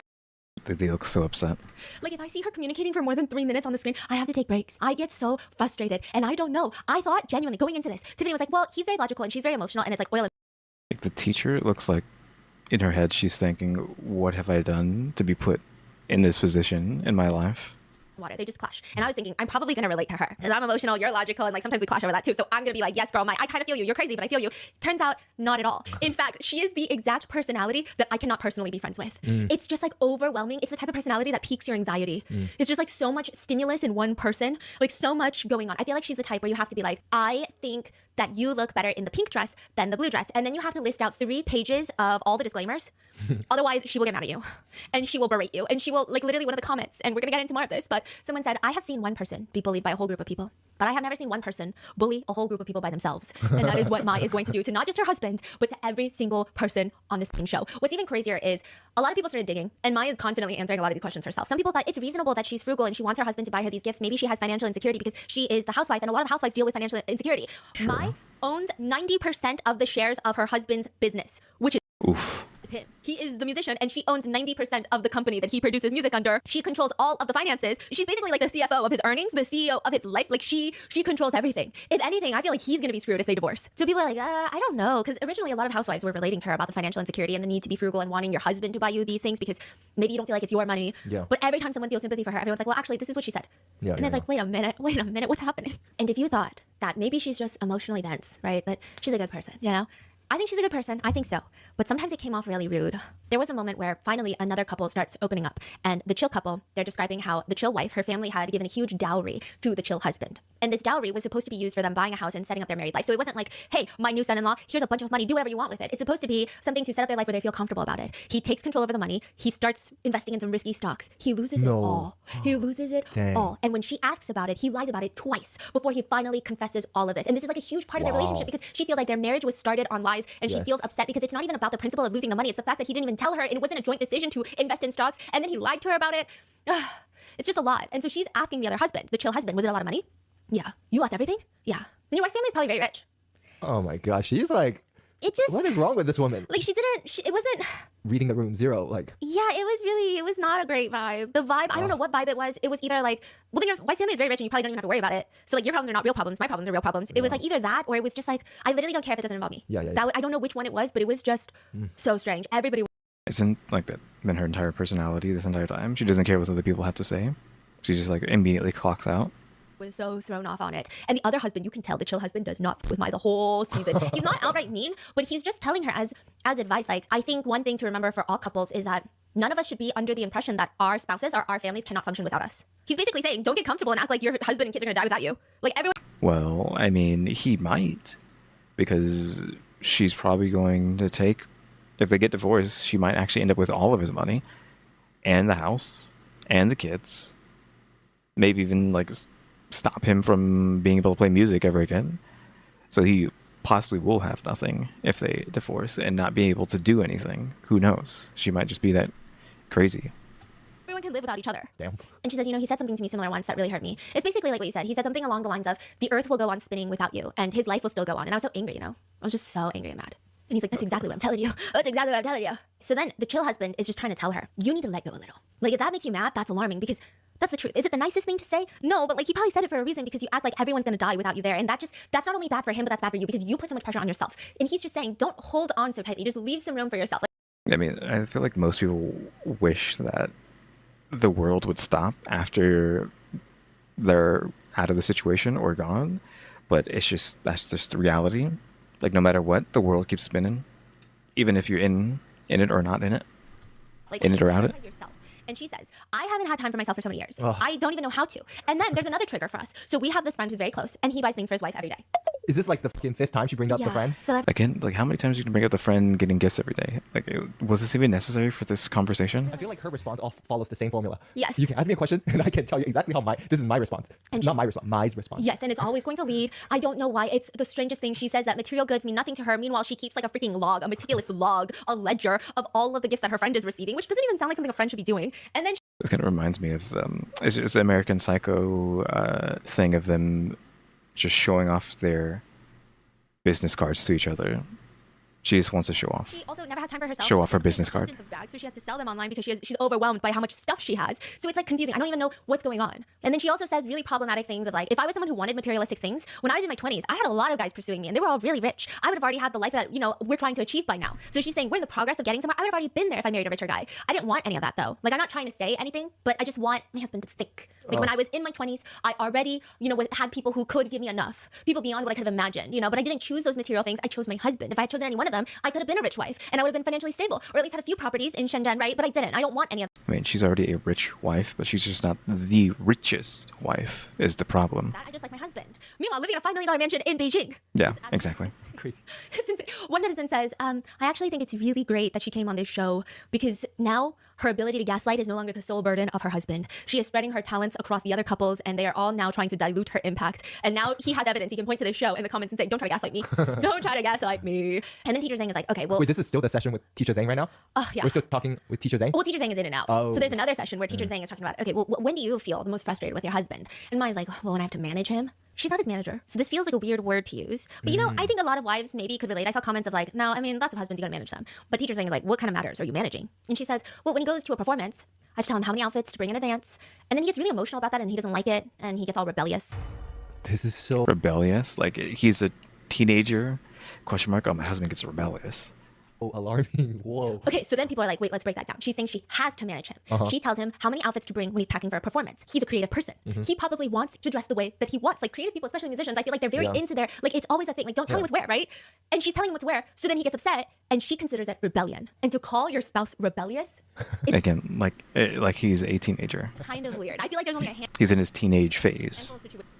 They look so upset. Like, if I see her communicating for more than 3 minutes on the screen, I have to take breaks. I get so frustrated. And I don't know. I thought, genuinely, going into this, Tiffany was like, well, he's very logical and she's very emotional. And it's like oil and Like, the teacher looks like, in her head, she's thinking, what have I done to be put in this position in my life? water. They just clash. And I was thinking, I'm probably going to relate to her. Because I'm emotional, you're logical, and like sometimes we clash over that too. So I'm going to be like, yes, girl, I kind of feel you. You're crazy, but I feel you. Turns out, not at all. In fact, she is the exact personality that I cannot personally be friends with. It's just like overwhelming. It's the type of personality that piques your anxiety. It's just like so much stimulus in one person, like so much going on. I feel like she's the type where you have to be like, I think that you look better in the pink dress than the blue dress. And then you have to list out 3 pages of all the disclaimers. Otherwise, she will get mad at you. And she will berate you. And she will, like literally one of the comments, and we're going to get into more of this, but someone said, I have seen one person be bullied by a whole group of people, but I have never seen one person bully a whole group of people by themselves. And that is what Mai is going to do to not just her husband, but to every single person on this show. What's even crazier is a lot of people started digging, and Mai is confidently answering a lot of these questions herself. Some people thought it's reasonable that she's frugal and she wants her husband to buy her these gifts. Maybe she has financial insecurity because she is the housewife, and a lot of housewives deal with financial insecurity. Mai owns 90% of the shares of her husband's business, which is Oof. him. He is the musician, and she owns 90% of the company that he produces music under. She controls all of the finances. She's basically like the CFO of his earnings, the CEO of his life. Like she controls everything. If anything, I feel like he's gonna be screwed if they divorce. So people are like, I don't know, because originally a lot of housewives were relating to her about the financial insecurity and the need to be frugal and wanting your husband to buy you these things because maybe you don't feel like it's your money. Yeah. But every time someone feels sympathy for her, everyone's like, well, actually, this is what she said. Yeah, and it's like, wait a minute, what's happening? And if you thought that maybe she's just emotionally dense, right? But she's a good person, you know? I think she's a good person. I think so. But sometimes it came off really rude. There was a moment where finally another couple starts opening up. And the chill couple, they're describing how the chill wife, her family had given a huge dowry to the chill husband. And this dowry was supposed to be used for them buying a house and setting up their married life. So it wasn't like, hey, my new son-in-law, here's a bunch of money, do whatever you want with it. It's supposed to be something to set up their life where they feel comfortable about it. He takes control over the money. He starts investing in some risky stocks. He loses it all. He loses it all. And when she asks about it, he lies about it twice before he finally confesses all of this. And this is like a huge part of their relationship because she feels like their marriage was started on lies and she feels upset because it's not even about the principle of losing the money. It's the fact that he didn't even tell her and it wasn't a joint decision to invest in stocks and then he lied to her about it. It's just a lot. And so she's asking the other husband, the chill husband, was it a lot of money? Yeah. You lost everything? Yeah. Then your wife's family is probably very rich. Oh my gosh, she's like, It just, what is wrong with this woman? like it wasn't, Reading the room zero, like. yeah, it was not a great vibe. The vibe, I don't know what vibe it was. It was either like, well, then your wife's family is very rich and you probably don't even have to worry about it. So like your problems are not real problems. My problems are real problems. It was like either that or it was just like, I literally don't care if it doesn't involve me. I don't know which one it was, but it was just so strange. Everybody Isn't like that been her entire personality this entire time? She doesn't care what other people have to say. She just like immediately clocks out. was so thrown off on it. And the other husband, you can tell the chill husband does not f with Mai the whole season. He's not outright mean, but he's just telling her as advice. Like, I think one thing to remember for all couples is that none of us should be under the impression that our spouses or our families cannot function without us. He's basically saying, don't get comfortable and act like your husband and kids are gonna die without you. Like everyone. Well, I mean, he might, because she's probably going to take, if they get divorced, she might actually end up with all of his money and the house and the kids. Maybe even like stop him from being able to play music ever again. So he possibly will have nothing if they divorce and not be able to do anything. Who knows? She might just be that crazy. Everyone can live without each other. Damn. And she says, you know, he said something to me similar once that really hurt me. It's basically like what you said. He said something along the lines of, the earth will go on spinning without you and his life will still go on. And I was so angry, you know? I was just so angry and mad. And he's like, that's exactly what I'm telling you. That's exactly what I'm telling you. So then the chill husband is just trying to tell her, you need to let go a little. Like, if that makes you mad, that's alarming because that's the truth. Is it the nicest thing to say? No, but like he probably said it for a reason because you act like everyone's gonna die without you there. And that's not only bad for him, but that's bad for you because you put so much pressure on yourself. And he's just saying, don't hold on so tightly. Just leave some room for yourself. Like, I mean, I feel like most people wish that the world would stop after they're out of the situation or gone, but that's just the reality. Like, no matter what, the world keeps spinning, even if you're in it or not in it, in it or out it. yourself. And she says, I haven't had time for myself for so many years. I don't even know how to. And then there's another trigger for us. So we have this friend who's very close and he buys things for his wife every day. Is this like the fucking fifth time she brings up the friend? So Again, like how many times you can bring up the friend getting gifts every day? Like, was this even necessary for this conversation? I feel like her response all follows the same formula. Yes. You can ask me a question and I can tell you exactly how this is my response. And Not my response, Mai's response. Yes, and it's always going to lead. I don't know why. It's the strangest thing. She says that material goods mean nothing to her. Meanwhile, she keeps like a freaking log, a meticulous log, a ledger of all of the gifts that her friend is receiving, which doesn't even sound like something a friend should be doing. And then This kind of reminds me of it's the American Psycho thing of them just showing off their business cards to each other. She just wants to show off. she also never has time for herself. Show off her She has business card. abundance of bags, so she has to sell them online because she's overwhelmed by how much stuff she has. So it's like confusing. I don't even know what's going on. And then she also says really problematic things of like, if I was someone who wanted materialistic things, when I was in my 20s, I had a lot of guys pursuing me and they were all really rich. I would have already had the life that, you know, we're trying to achieve by now. So she's saying we're in the progress of getting somewhere. I would have already been there if I married a richer guy. I didn't want any of that though. Like, I'm not trying to say anything, but I just want my husband to think. Like when I was in my 20s, I already, you know, had people who could give me enough, people beyond what I could have imagined, you know, but I didn't choose those material things. I chose my husband. If I had chosen any one of them, I could have been a rich wife and I would have been financially stable or at least had a few properties in Shenzhen, right? But I didn't. I don't want any of I mean, she's already a rich wife, but she's just not the richest wife is the problem. that. I just like my husband. Meanwhile, living in a $5 million mansion in Beijing. Yeah, It's absolutely exactly. insane. Crazy. It's insane. One netizen says, I actually think it's really great that she came on this show because now her ability to gaslight is no longer the sole burden of her husband. She is spreading her talents across the other couples and they are all now trying to dilute her impact. And now he has evidence. He can point to this show in the comments and say, don't try to gaslight me. Don't try to gaslight me. And then Teacher Zhang is like, okay, well, Wait, this is still the session with Teacher Zhang right now? oh, yeah. We're still talking with Teacher Zhang? Well, Teacher Zhang is in and out. Oh. So there's another session where Teacher Zhang is talking about, okay, well, when do you feel the most frustrated with your husband? And Maya's like, well, when I have to manage him. she's not his manager. So this feels like a weird word to use. But you know, I think a lot of wives maybe could relate. I saw comments of like, no, I mean, lots of husbands, you gotta manage them. But teacher saying is like, what kind of matters are you managing? And she says, well, when he goes to a performance, I have to tell him how many outfits to bring in advance. And then he gets really emotional about that and he doesn't like it and he gets all rebellious. This is so Rebellious? Like he's a teenager? Question mark. Oh, my husband gets rebellious. alarming. Whoa. Okay, so then people are like, wait, let's break that down. She's saying she has to manage him. She tells him how many outfits to bring when he's packing for a performance. He's a creative person. He probably wants to dress the way that he wants. Like creative people, especially musicians, I feel like they're very into their, like it's always a thing. Like don't tell me what to wear, right? And she's telling him what to wear. So then he gets upset and she considers it rebellion. And to call your spouse rebellious, Again, like he's a teenager. it's kind of weird. I feel like there's only a handful He's in his teenage phase. of situations.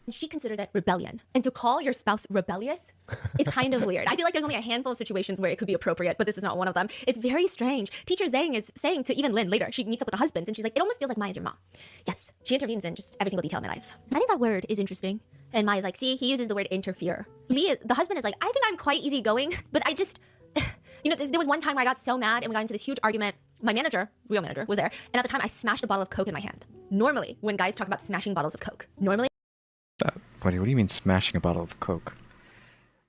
And she considers it rebellion. And to call your spouse rebellious is kind of weird. I feel like there's only a handful of situations where it could be appropriate, but this is not one of them. It's very strange. Teacher Zhang is saying to even Lynn later, she meets up with the husbands and she's like, it almost feels like Maya's your mom. Yes, she intervenes in just every single detail of my life. I think that word is interesting. And Maya's like, see, he uses the word interfere. The husband is like, I think I'm quite easygoing, but I just, you know, there was one time where I got so mad and we got into this huge argument. My manager, real manager, was there. And at the time I smashed a bottle of Coke in my hand. Normally, when guys talk about smashing bottles of Coke, normally What do you mean smashing a bottle of Coke?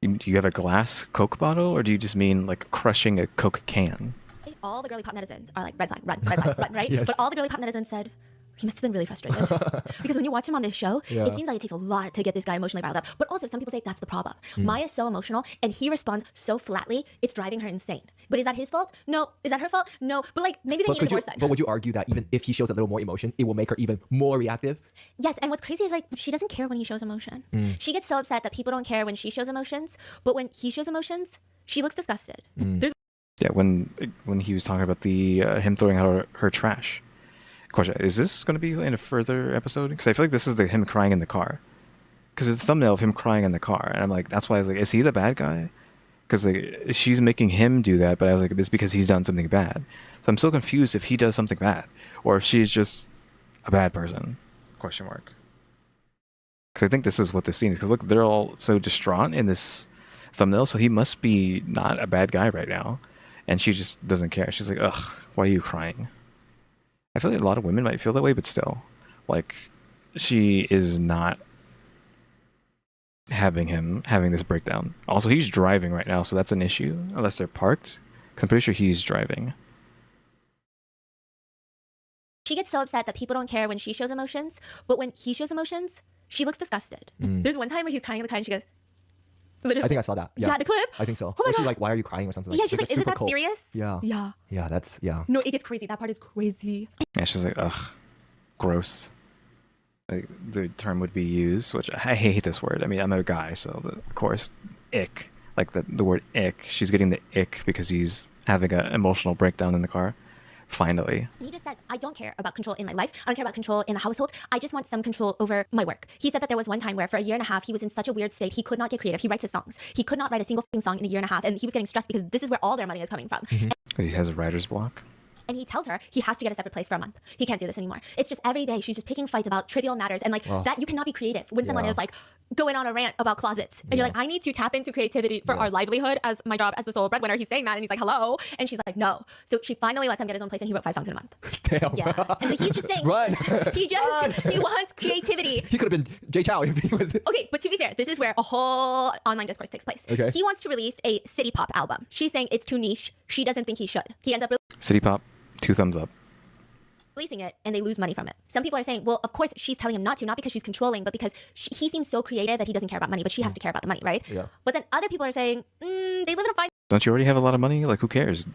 Do you have a glass Coke bottle, or do you just mean like crushing a Coke can? all the girly pop netizens are like, red flag, run, right? Yes. But all the girly pop netizens said, he must have been really frustrated. Because when you watch him on this show, it seems like it takes a lot to get this guy emotionally riled up. But also, some people say that's the problem. Maya's so emotional, and he responds so flatly, it's driving her insane. But is that his fault? No. Is that her fault? No. But like, maybe they need a divorce then. But would you argue that even if he shows a little more emotion, it will make her even more reactive? Yes, and what's crazy is like, she doesn't care when he shows emotion. She gets so upset that people don't care when she shows emotions, but when he shows emotions, she looks disgusted. There's Yeah, when he was talking about the him throwing out her trash. Question: is this going to be in a further episode? Because I feel like this is him crying in the car. Because it's a thumbnail of him crying in the car, and I'm like, that's why I was like, is he the bad guy? Because like she's making him do that, but I was like, it's because he's done something bad. So I'm so confused if he does something bad, or if she's just a bad person. Question mark. Because I think this is what this scene is. Because look, they're all so distraught in this thumbnail, so he must be not a bad guy right now. And she just doesn't care. She's like, ugh, why are you crying? I feel like a lot of women might feel that way, but still, like, she is not having this breakdown. Also, he's driving right now, so that's an issue, unless they're parked. Because I'm pretty sure he's driving. She gets so upset that people don't care when she shows emotions, but when he shows emotions, she looks disgusted. There's one time where he's crying in the car and she goes, I think I saw that. Yeah, the clip? I think so. Oh my Or she's God. like, why are you crying or something like Yeah, that. she's like, is it super that cold. serious? Yeah. Yeah. Yeah, that's, yeah. No, it gets crazy. That part is crazy. Yeah, she's like, ugh, gross. Like, the term would be used, which I hate this word. I mean, I'm a guy, so of course, ick. Like the word ick. She's getting the ick because he's having an emotional breakdown in the car. Finally. He just says, I don't care about control in my life. I don't care about control in the household. I just want some control over my work. He said that there was one time where for a year and a half, he was in such a weird state, he could not get creative. He writes his songs. He could not write a single song in a year and a half, and he was getting stressed because this is where all their money is coming from. He has a writer's block. And he tells her he has to get a separate place for a month. He can't do this anymore. It's just every day she's just picking fights about trivial matters. And like that, you cannot be creative when someone is like going on a rant about closets. And you're like, I need to tap into creativity for our livelihood as my job as the sole breadwinner. He's saying that and he's like, hello. And she's like, no. So she finally lets him get his own place and he wrote 5 songs in a month. Damn. Yeah. And so he's just saying, Run. he wants creativity. He could have been Jay Chow if he was... Okay, but to be fair, this is where a whole online discourse takes place. Okay. He wants to release a city pop album. She's saying it's too niche. She doesn't think he should. He ends up City Pop, 2 thumbs up. releasing it and they lose money from it. Some people are saying, well, of course she's telling him not to, not because she's controlling, but because he seems so creative that he doesn't care about money, but she has to care about the money, right? Yeah. But then other people are saying, they live in a $5 Don't you already have a lot of money? Like, who cares?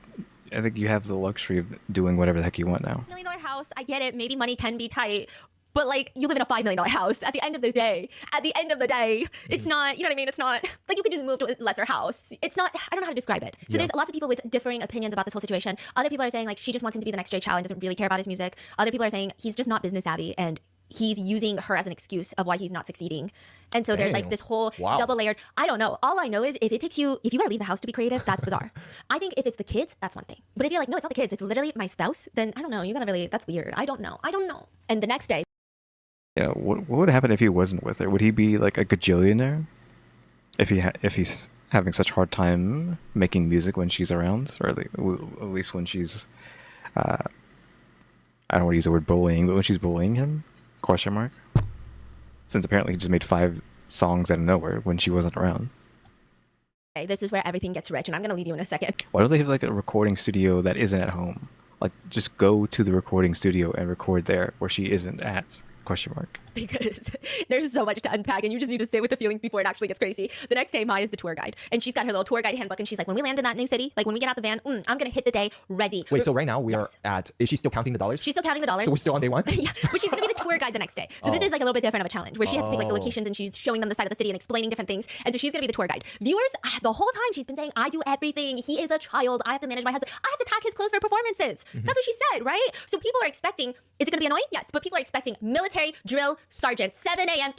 I think you have the luxury of doing whatever the heck you want now. million house. I get it. Maybe money can be tight. But like, you live in a $5 million house. At the end of the day, it's not, you know what I mean? It's not like you could just move to a lesser house. It's not, I don't know how to describe it. So there's lots of people with differing opinions about this whole situation. Other people are saying like, she just wants him to be the next Jay Chow and doesn't really care about his music. Other people are saying he's just not business savvy and he's using her as an excuse of why he's not succeeding. And so there's like this whole double layered, I don't know. All I know is if you gotta leave the house to be creative, that's bizarre. I think if it's the kids, that's one thing. But if you're like, no, it's not the kids, it's literally my spouse, then I don't know. You're gonna really, that's weird. I don't know. And the next day, Yeah, what would happen if he wasn't with her? Would he be like a gajillionaire? If he's having such a hard time making music when she's around, or at least when she's, I don't want to use the word bullying, but when she's bullying him? Question mark. since apparently he just made 5 songs out of nowhere when she wasn't around. Okay, this is where everything gets rich, and I'm gonna leave you in a second. Why don't they have like a recording studio that isn't at home? Like, just go to the recording studio and record there where she isn't at? Question mark. Because there's so much to unpack, and you just need to sit with the feelings before it actually gets crazy. The next day, Maya's the tour guide, and she's got her little tour guide handbook, and she's like, when we land in that new city, like when we get out the van, I'm gonna hit the day ready. Wait, so right now we are Yes. at, is she still counting the dollars? She's still counting the dollars. So we're still on day 1? Yeah, but she's gonna be the tour guide the next day. So this is like a little bit different of a challenge where she has to pick like the Oh. locations and she's showing them the side of the city and explaining different things. And so she's gonna be the tour guide. Viewers, the whole time she's been saying, I do everything. He is a child. I have to manage my husband. I have to pack his clothes for performances. That's what she said, right? So people are expecting, is it gonna be annoying? Yes, but people are expecting military drill sergeants, 7 a.m.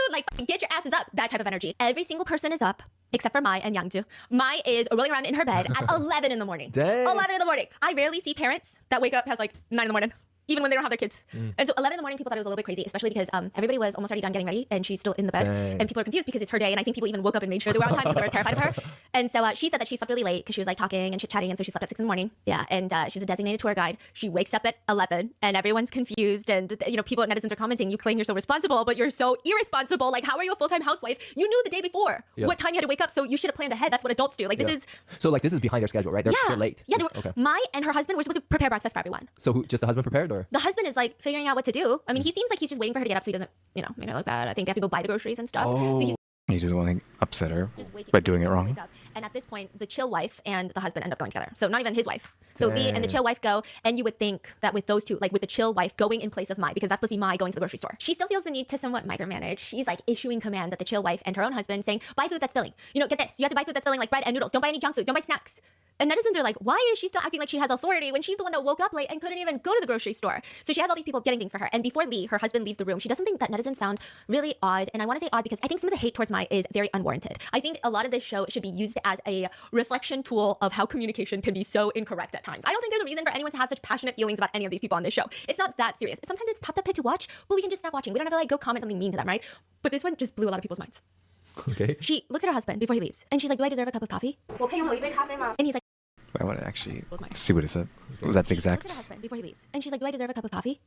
Like get your asses up, that type of energy. Every single person is up. Except for Mai and Yangju. Mai is rolling around in her bed at 11 in the morning. Dang. 11 in the morning. I rarely see parents that wake up past like 9 in the morning, even when they don't have their kids. And so 11 in the morning, people thought it was a little bit crazy, especially because everybody was almost already done getting ready and she's still in the bed. Dang. And people are confused because it's her day. And I think people even woke up and made sure they were on time because they were terrified of her. And so she said that she slept really late because she was like talking and chit-chatting. And so she slept at 6 in the morning. Yeah. And she's a designated tour guide. She wakes up at 11 and everyone's confused. And, you know, people, netizens are commenting, you claim you're so responsible, but you're so irresponsible. Like, how are you a full-time housewife? You knew the day before what time you had to wake up. So you should have planned ahead. That's what adults do. Like, this is... So like this is behind their schedule, right? They're late. Yeah. They were, Okay. Mai and her husband were supposed to prepare breakfast for everyone. So who, just the husband prepared or? The husband is like figuring out what to do. I mean, he seems like he's just waiting for her to get up so he doesn't, make her look bad. I think they have to go buy the groceries and stuff. So he's He doesn't want to upset her just waking by doing it wrong. wake up. And at this point, the chill wife and the husband end up going together. So not even his wife. So Lee and the chill wife go, and you would think that with those two, like with the chill wife going in place of Mai, because that's supposed to be Mai going to the grocery store. She still feels the need to somewhat micromanage. She's like issuing commands at the chill wife and her own husband saying, buy food that's filling. Get this. You have to buy food that's filling like bread and noodles. Don't buy any junk food. Don't buy snacks. And netizens are like, why is she still acting like she has authority when she's the one that woke up late and couldn't even go to the grocery store? So she has all these people getting things for her. And before Lee, her husband, leaves the room, she does something that netizens found really odd. And I want to say odd because I think some of the hate towards Mai is very unwarranted. I think a lot of this show should be used as a reflection tool of how communication can be so incorrect at times. I don't think there's a reason for anyone to have such passionate feelings about any of these people on this show. It's not that serious. Sometimes it's tough to watch, but we can just stop watching. We don't have to like go comment something mean to them, right? But this one just blew a lot of people's minds. Okay. She looks at her husband before he leaves and she's like, do I deserve a cup of coffee? And he's like, I want to actually Was mine. see what it said. Was that the she looks at her exact? husband before he leaves and she's like, do I deserve a cup of coffee?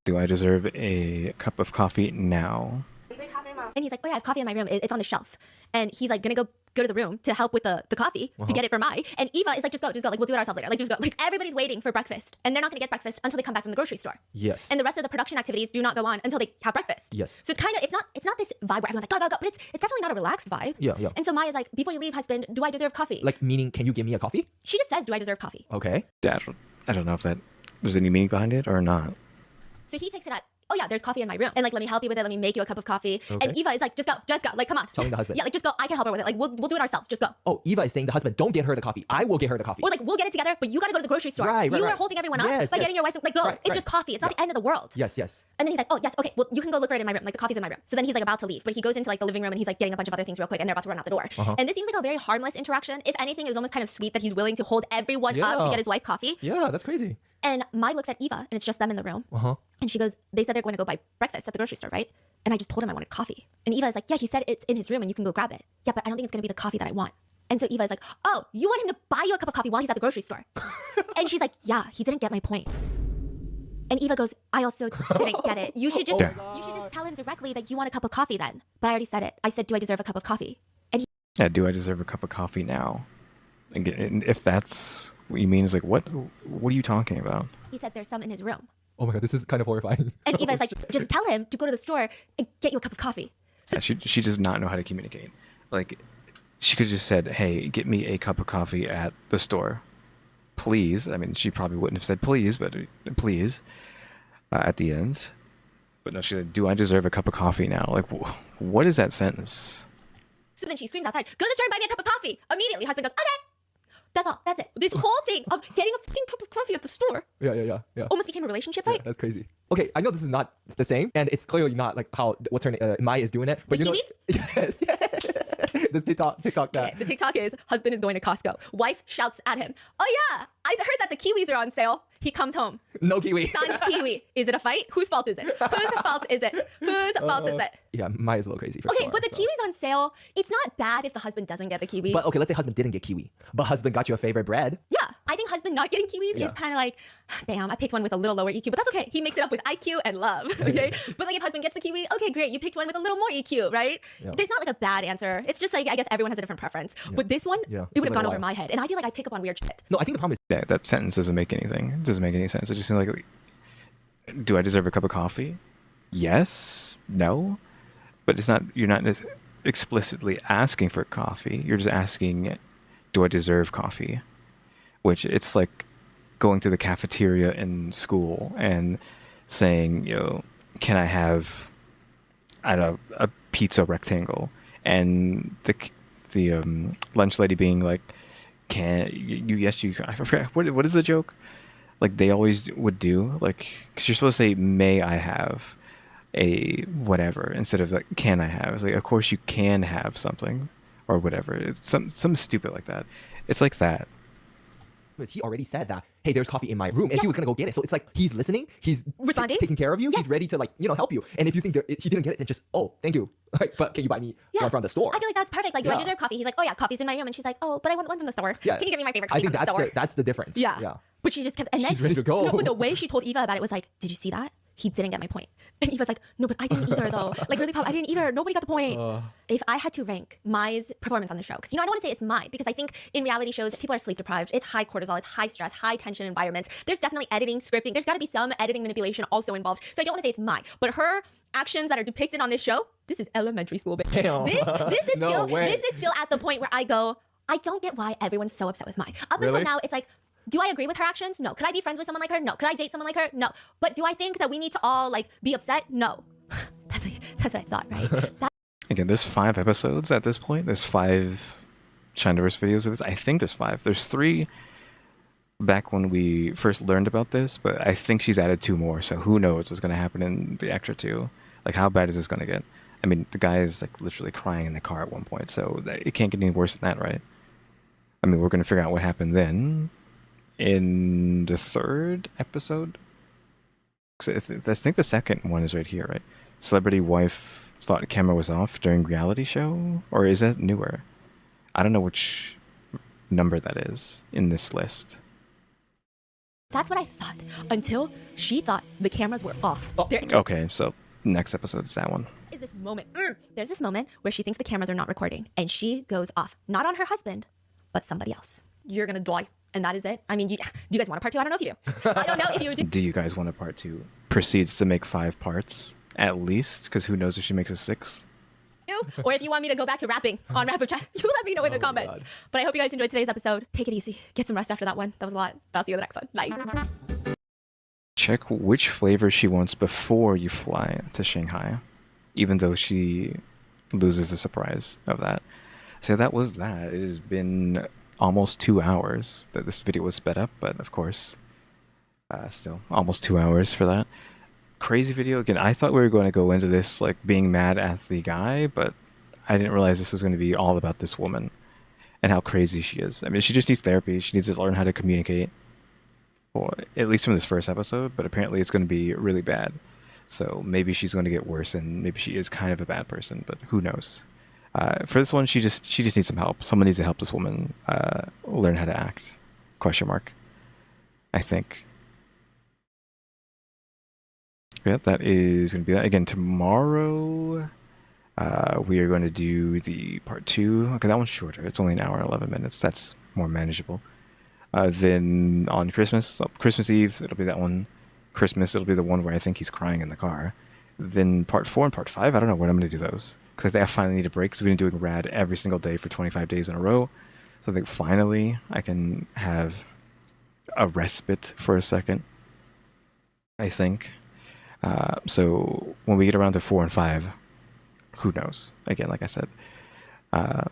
Do I deserve a cup of coffee now? And he's like, oh yeah, I have coffee in my room. It's on the shelf. And he's like, gonna go to the room to help with the coffee to get it for Mai. And Eva is like, just go. Like, we'll do it ourselves later. Like, just go. Like, everybody's waiting for breakfast. And they're not gonna get breakfast until they come back from the grocery store. Yes. And the rest of the production activities do not go on until they have breakfast. Yes. So it's kind of, it's not this vibe where everyone's like, go, go, go. But it's definitely not a relaxed vibe. Yeah, yeah. And so Mai is like, before you leave, husband, do I deserve coffee? Like meaning, can you give me a coffee? she just says, do I deserve coffee? Okay. Yeah, I don't know if there's any meaning behind it or not. So he takes it at, oh yeah, there's coffee in my room. And like, let me help you with it. Let me make you a cup of coffee. Okay. And Eva is like, just go. Like, come on. Telling the husband. Yeah, like, just go. I can help her with it. Like, we'll do it ourselves. Just go. Oh, Eva is saying the husband, don't get her the coffee. I will get her the coffee. Or like, we'll get it together, but you gotta go to the grocery store. Right, you right. are holding everyone up Yes, by yes. getting your wife. Like, go. Right, It's right. just coffee. It's not the end of the world. Yes, yes. And then he's like, oh yes, okay, well you can go look for it in my room. Like the coffee's in my room. So then he's like about to leave, but he goes into like the living room and he's like getting a bunch of other things real quick, and they're about to run out the door. And this seems like a very harmless interaction. If anything, it was almost kind of sweet that he's willing to hold everyone up to Yeah. get his wife coffee. Yeah, that's crazy. And Mai looks at Eva, and it's just them in the room. Uh-huh. And she goes, they said they're going to go buy breakfast at the grocery store, right? And I just told him I wanted coffee. And Eva is like, yeah, he said it's in his room and you can go grab it. Yeah, but I don't think it's going to be the coffee that I want. And so Eva is like, oh, you want him to buy you a cup of coffee while he's at the grocery store? And she's like, yeah, he didn't get my point. And Eva goes, I also didn't get it. You should just tell him directly that you want a cup of coffee then. But I already said it. I said, do I deserve a cup of coffee? And Yeah, do I deserve a cup of coffee now? And if that's what you mean, is like, what are you talking about? he said there's some in his room. Oh my god, this is kind of horrifying. And Eva's like, just tell him to go to the store and get you a cup of coffee. So Yeah, she does not know how to communicate. Like, she could have just said, hey, get me a cup of coffee at the store. Please. I mean, she probably wouldn't have said please, but please at the end. But no, she said, do I deserve a cup of coffee now? Like, what is that sentence? So then she screams outside, go to the store and buy me a cup of coffee. Immediately, husband goes, okay. That's all. That's it. This whole thing of getting a fucking cup of coffee at the store Yeah. almost became a relationship Yeah, fight. that's crazy. Okay, I know this is not the same, and it's clearly not like how what's her name, Maya is doing it. But The you know, yes, this TikTok that. Okay, the TikTok is husband is going to Costco. Wife shouts at him, oh yeah, I heard that the kiwis are on sale. He comes home. No kiwi. Son's kiwi. Is it a fight? Whose fault is it? Whose fault is it? Whose fault is it? Yeah, Maya's a little crazy. For Okay, sure, but the so. kiwi's on sale. It's not bad if the husband doesn't get the kiwi. But okay, let's say husband didn't get kiwi, but husband got you a favorite bread. Yeah. I think husband not getting Kiwis is kind of like, damn, I picked one with a little lower EQ, but that's okay. He makes it up with IQ and love, okay? But like if husband gets the Kiwi, okay, great. You picked one with a little more EQ, right? There's not like a bad answer. It's just like, I guess everyone has a different preference. But this one, it would have gone over my head. And I feel like I pick up on weird shit. No, I think the problem is Yeah, that sentence doesn't make anything. It doesn't make any sense. It just seems like, do I deserve a cup of coffee? Yes. No. But it's not. You're not explicitly asking for coffee. You're just asking, do I deserve coffee? Which it's like going to the cafeteria in school and saying, can I have, I don't know, a pizza rectangle? And the lunch lady being like, yes, you, I forgot, what is the joke? Like they always would do, like, because you're supposed to say, may I have a whatever, instead of like, can I have? It's like, of course you can have something, or whatever. It's some stupid like that. It's like that. he already said that, hey, there's coffee in my room, and he was gonna go get it. So it's like he's listening, he's responding, taking care of you, he's ready to like help you. And if you think he didn't get it, then just thank you. Like, but can you buy me one from the store? I feel like that's perfect. Like, do I deserve coffee? He's like, oh yeah, coffee's in my room, and she's like, oh, but I want one from the store. Yeah. Can you give me my favorite coffee I think from the store? that's the difference. Yeah. But she just kept, and then she's ready to go. No, but the way she told Eva about it was like, did you see that? He didn't get my point. And Eva's like, no, but I didn't either though. Like really, I didn't either. Nobody got the point. If I had to rank Mai's performance on the show, because I don't want to say it's Mai, because I think in reality shows, people are sleep deprived. It's high cortisol, it's high stress, high tension environments. There's definitely editing, scripting. There's got to be some editing manipulation also involved. So I don't want to say it's Mai, but her actions that are depicted on this show, this is elementary school, bitch. This is still at the point where I go, I don't get why everyone's so upset with Mai. Up until now, it's like, do I agree with her actions? No. Could I be friends with someone like her? No. Could I date someone like her? No. But do I think that we need to all like be upset? No. That's what I thought, right? Again, there's 5 episodes at this point. There's 5 Shiniverse videos of this. I think there's 5. There's 3 back when we first learned about this, but I think she's added 2 more. So who knows what's going to happen in the extra 2? Like, how bad is this going to get? I mean, the guy is like literally crying in the car at one point, so it can't get any worse than that, right? I mean, we're going to figure out what happened then in the 3rd episode. I think the 2nd one is right here, right? Celebrity wife thought camera was off during reality show? Or is that newer? I don't know which number that is in this list. That's what I thought until she thought the cameras were off. Okay, so next episode is that one. Is this moment. There's this moment where she thinks the cameras are not recording and she goes off. Not on her husband, but somebody else. You're going to die. And that is it. I mean, do you guys want a part 2? I don't know if you do. I don't know if you do. Do you guys want a part 2? Proceeds to make 5 parts, at least, because who knows if she makes a 6th? Or if you want me to go back to rapping on Rapper Chat, you let me know in the comments. God. But I hope you guys enjoyed today's episode. Take it easy. Get some rest after that one. That was a lot. I'll see you in the next one. Bye. Check which flavor she wants before you fly to Shanghai, even though she loses the surprise of that. So that was that. It has been almost 2 hours that this video was sped up, but of course, still almost 2 hours for that. Crazy video. Again, I thought we were going to go into this like being mad at the guy, but I didn't realize this was going to be all about this woman and how crazy she is. I mean, she just needs therapy. She needs to learn how to communicate, or at least from this first episode, but apparently it's going to be really bad. So maybe she's going to get worse, and maybe she is kind of a bad person, but who knows. For this one, she just needs some help. Someone needs to help this woman learn how to act. Question mark. I think. Yeah, that is going to be that. Again, tomorrow we are going to do the part 2. Okay, that one's shorter. It's only an hour and 11 minutes. That's more manageable. Then on Christmas, so Christmas Eve, it'll be that one. Christmas, it'll be the one where I think he's crying in the car. Then part 4 and part 5, I don't know when I'm going to do those. Because I think I finally need a break, because we've been doing rad every single day for 25 days in a row. So I think finally I can have a respite for a second, I think. So when we get around to 4 and 5, who knows? Again, like I said. But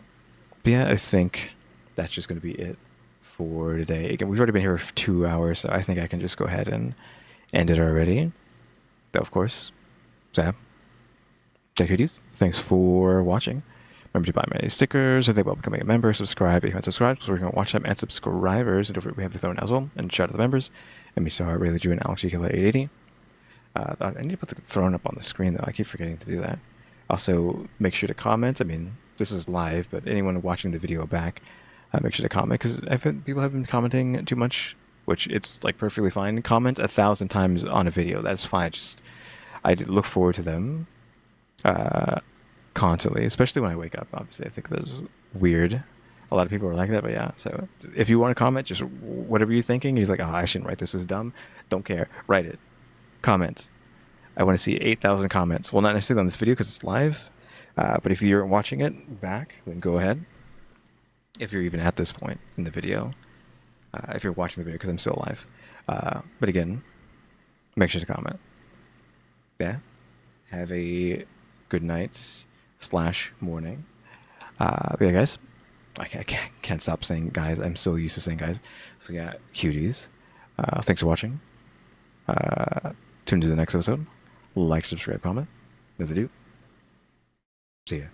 yeah, I think that's just going to be it for today. Again, we've already been here for 2 hours, so I think I can just go ahead and end it already. Though, of course, Sam, Kyuuties, thanks for watching. Remember to buy my stickers, or think about becoming a member, subscribe if you haven't subscribed, so we're going to watch them, and subscribers, and we have the phone as well, and shout out to the members, EmmyStarr, RaleyDrew, and alexgkiller 880. I need to put the throne up on the screen, though. I keep forgetting to do that. Also, make sure to comment. I mean, this is live, but anyone watching the video back, make sure to comment, because I think people have been commenting too much, which it's like perfectly fine. Comment 1,000 times on a video, that's fine. Just I look forward to them constantly, especially when I wake up. Obviously, I think that's weird. A lot of people are like that, but yeah. So if you want to comment, just whatever you're thinking. He's like, oh, I shouldn't write this. This is dumb. Don't care. Write it. Comment. I want to see 8,000 comments. Well, not necessarily on this video because it's live, but if you're watching it back, then go ahead. If you're even at this point in the video, if you're watching the video, because I'm still live. But again, make sure to comment. Yeah. Have a good night / morning. But yeah, guys. I can't stop saying guys. I'm so used to saying guys. So yeah, Kyuuties. Thanks for watching. Tune to the next episode. Like, subscribe, comment. If you do, see ya.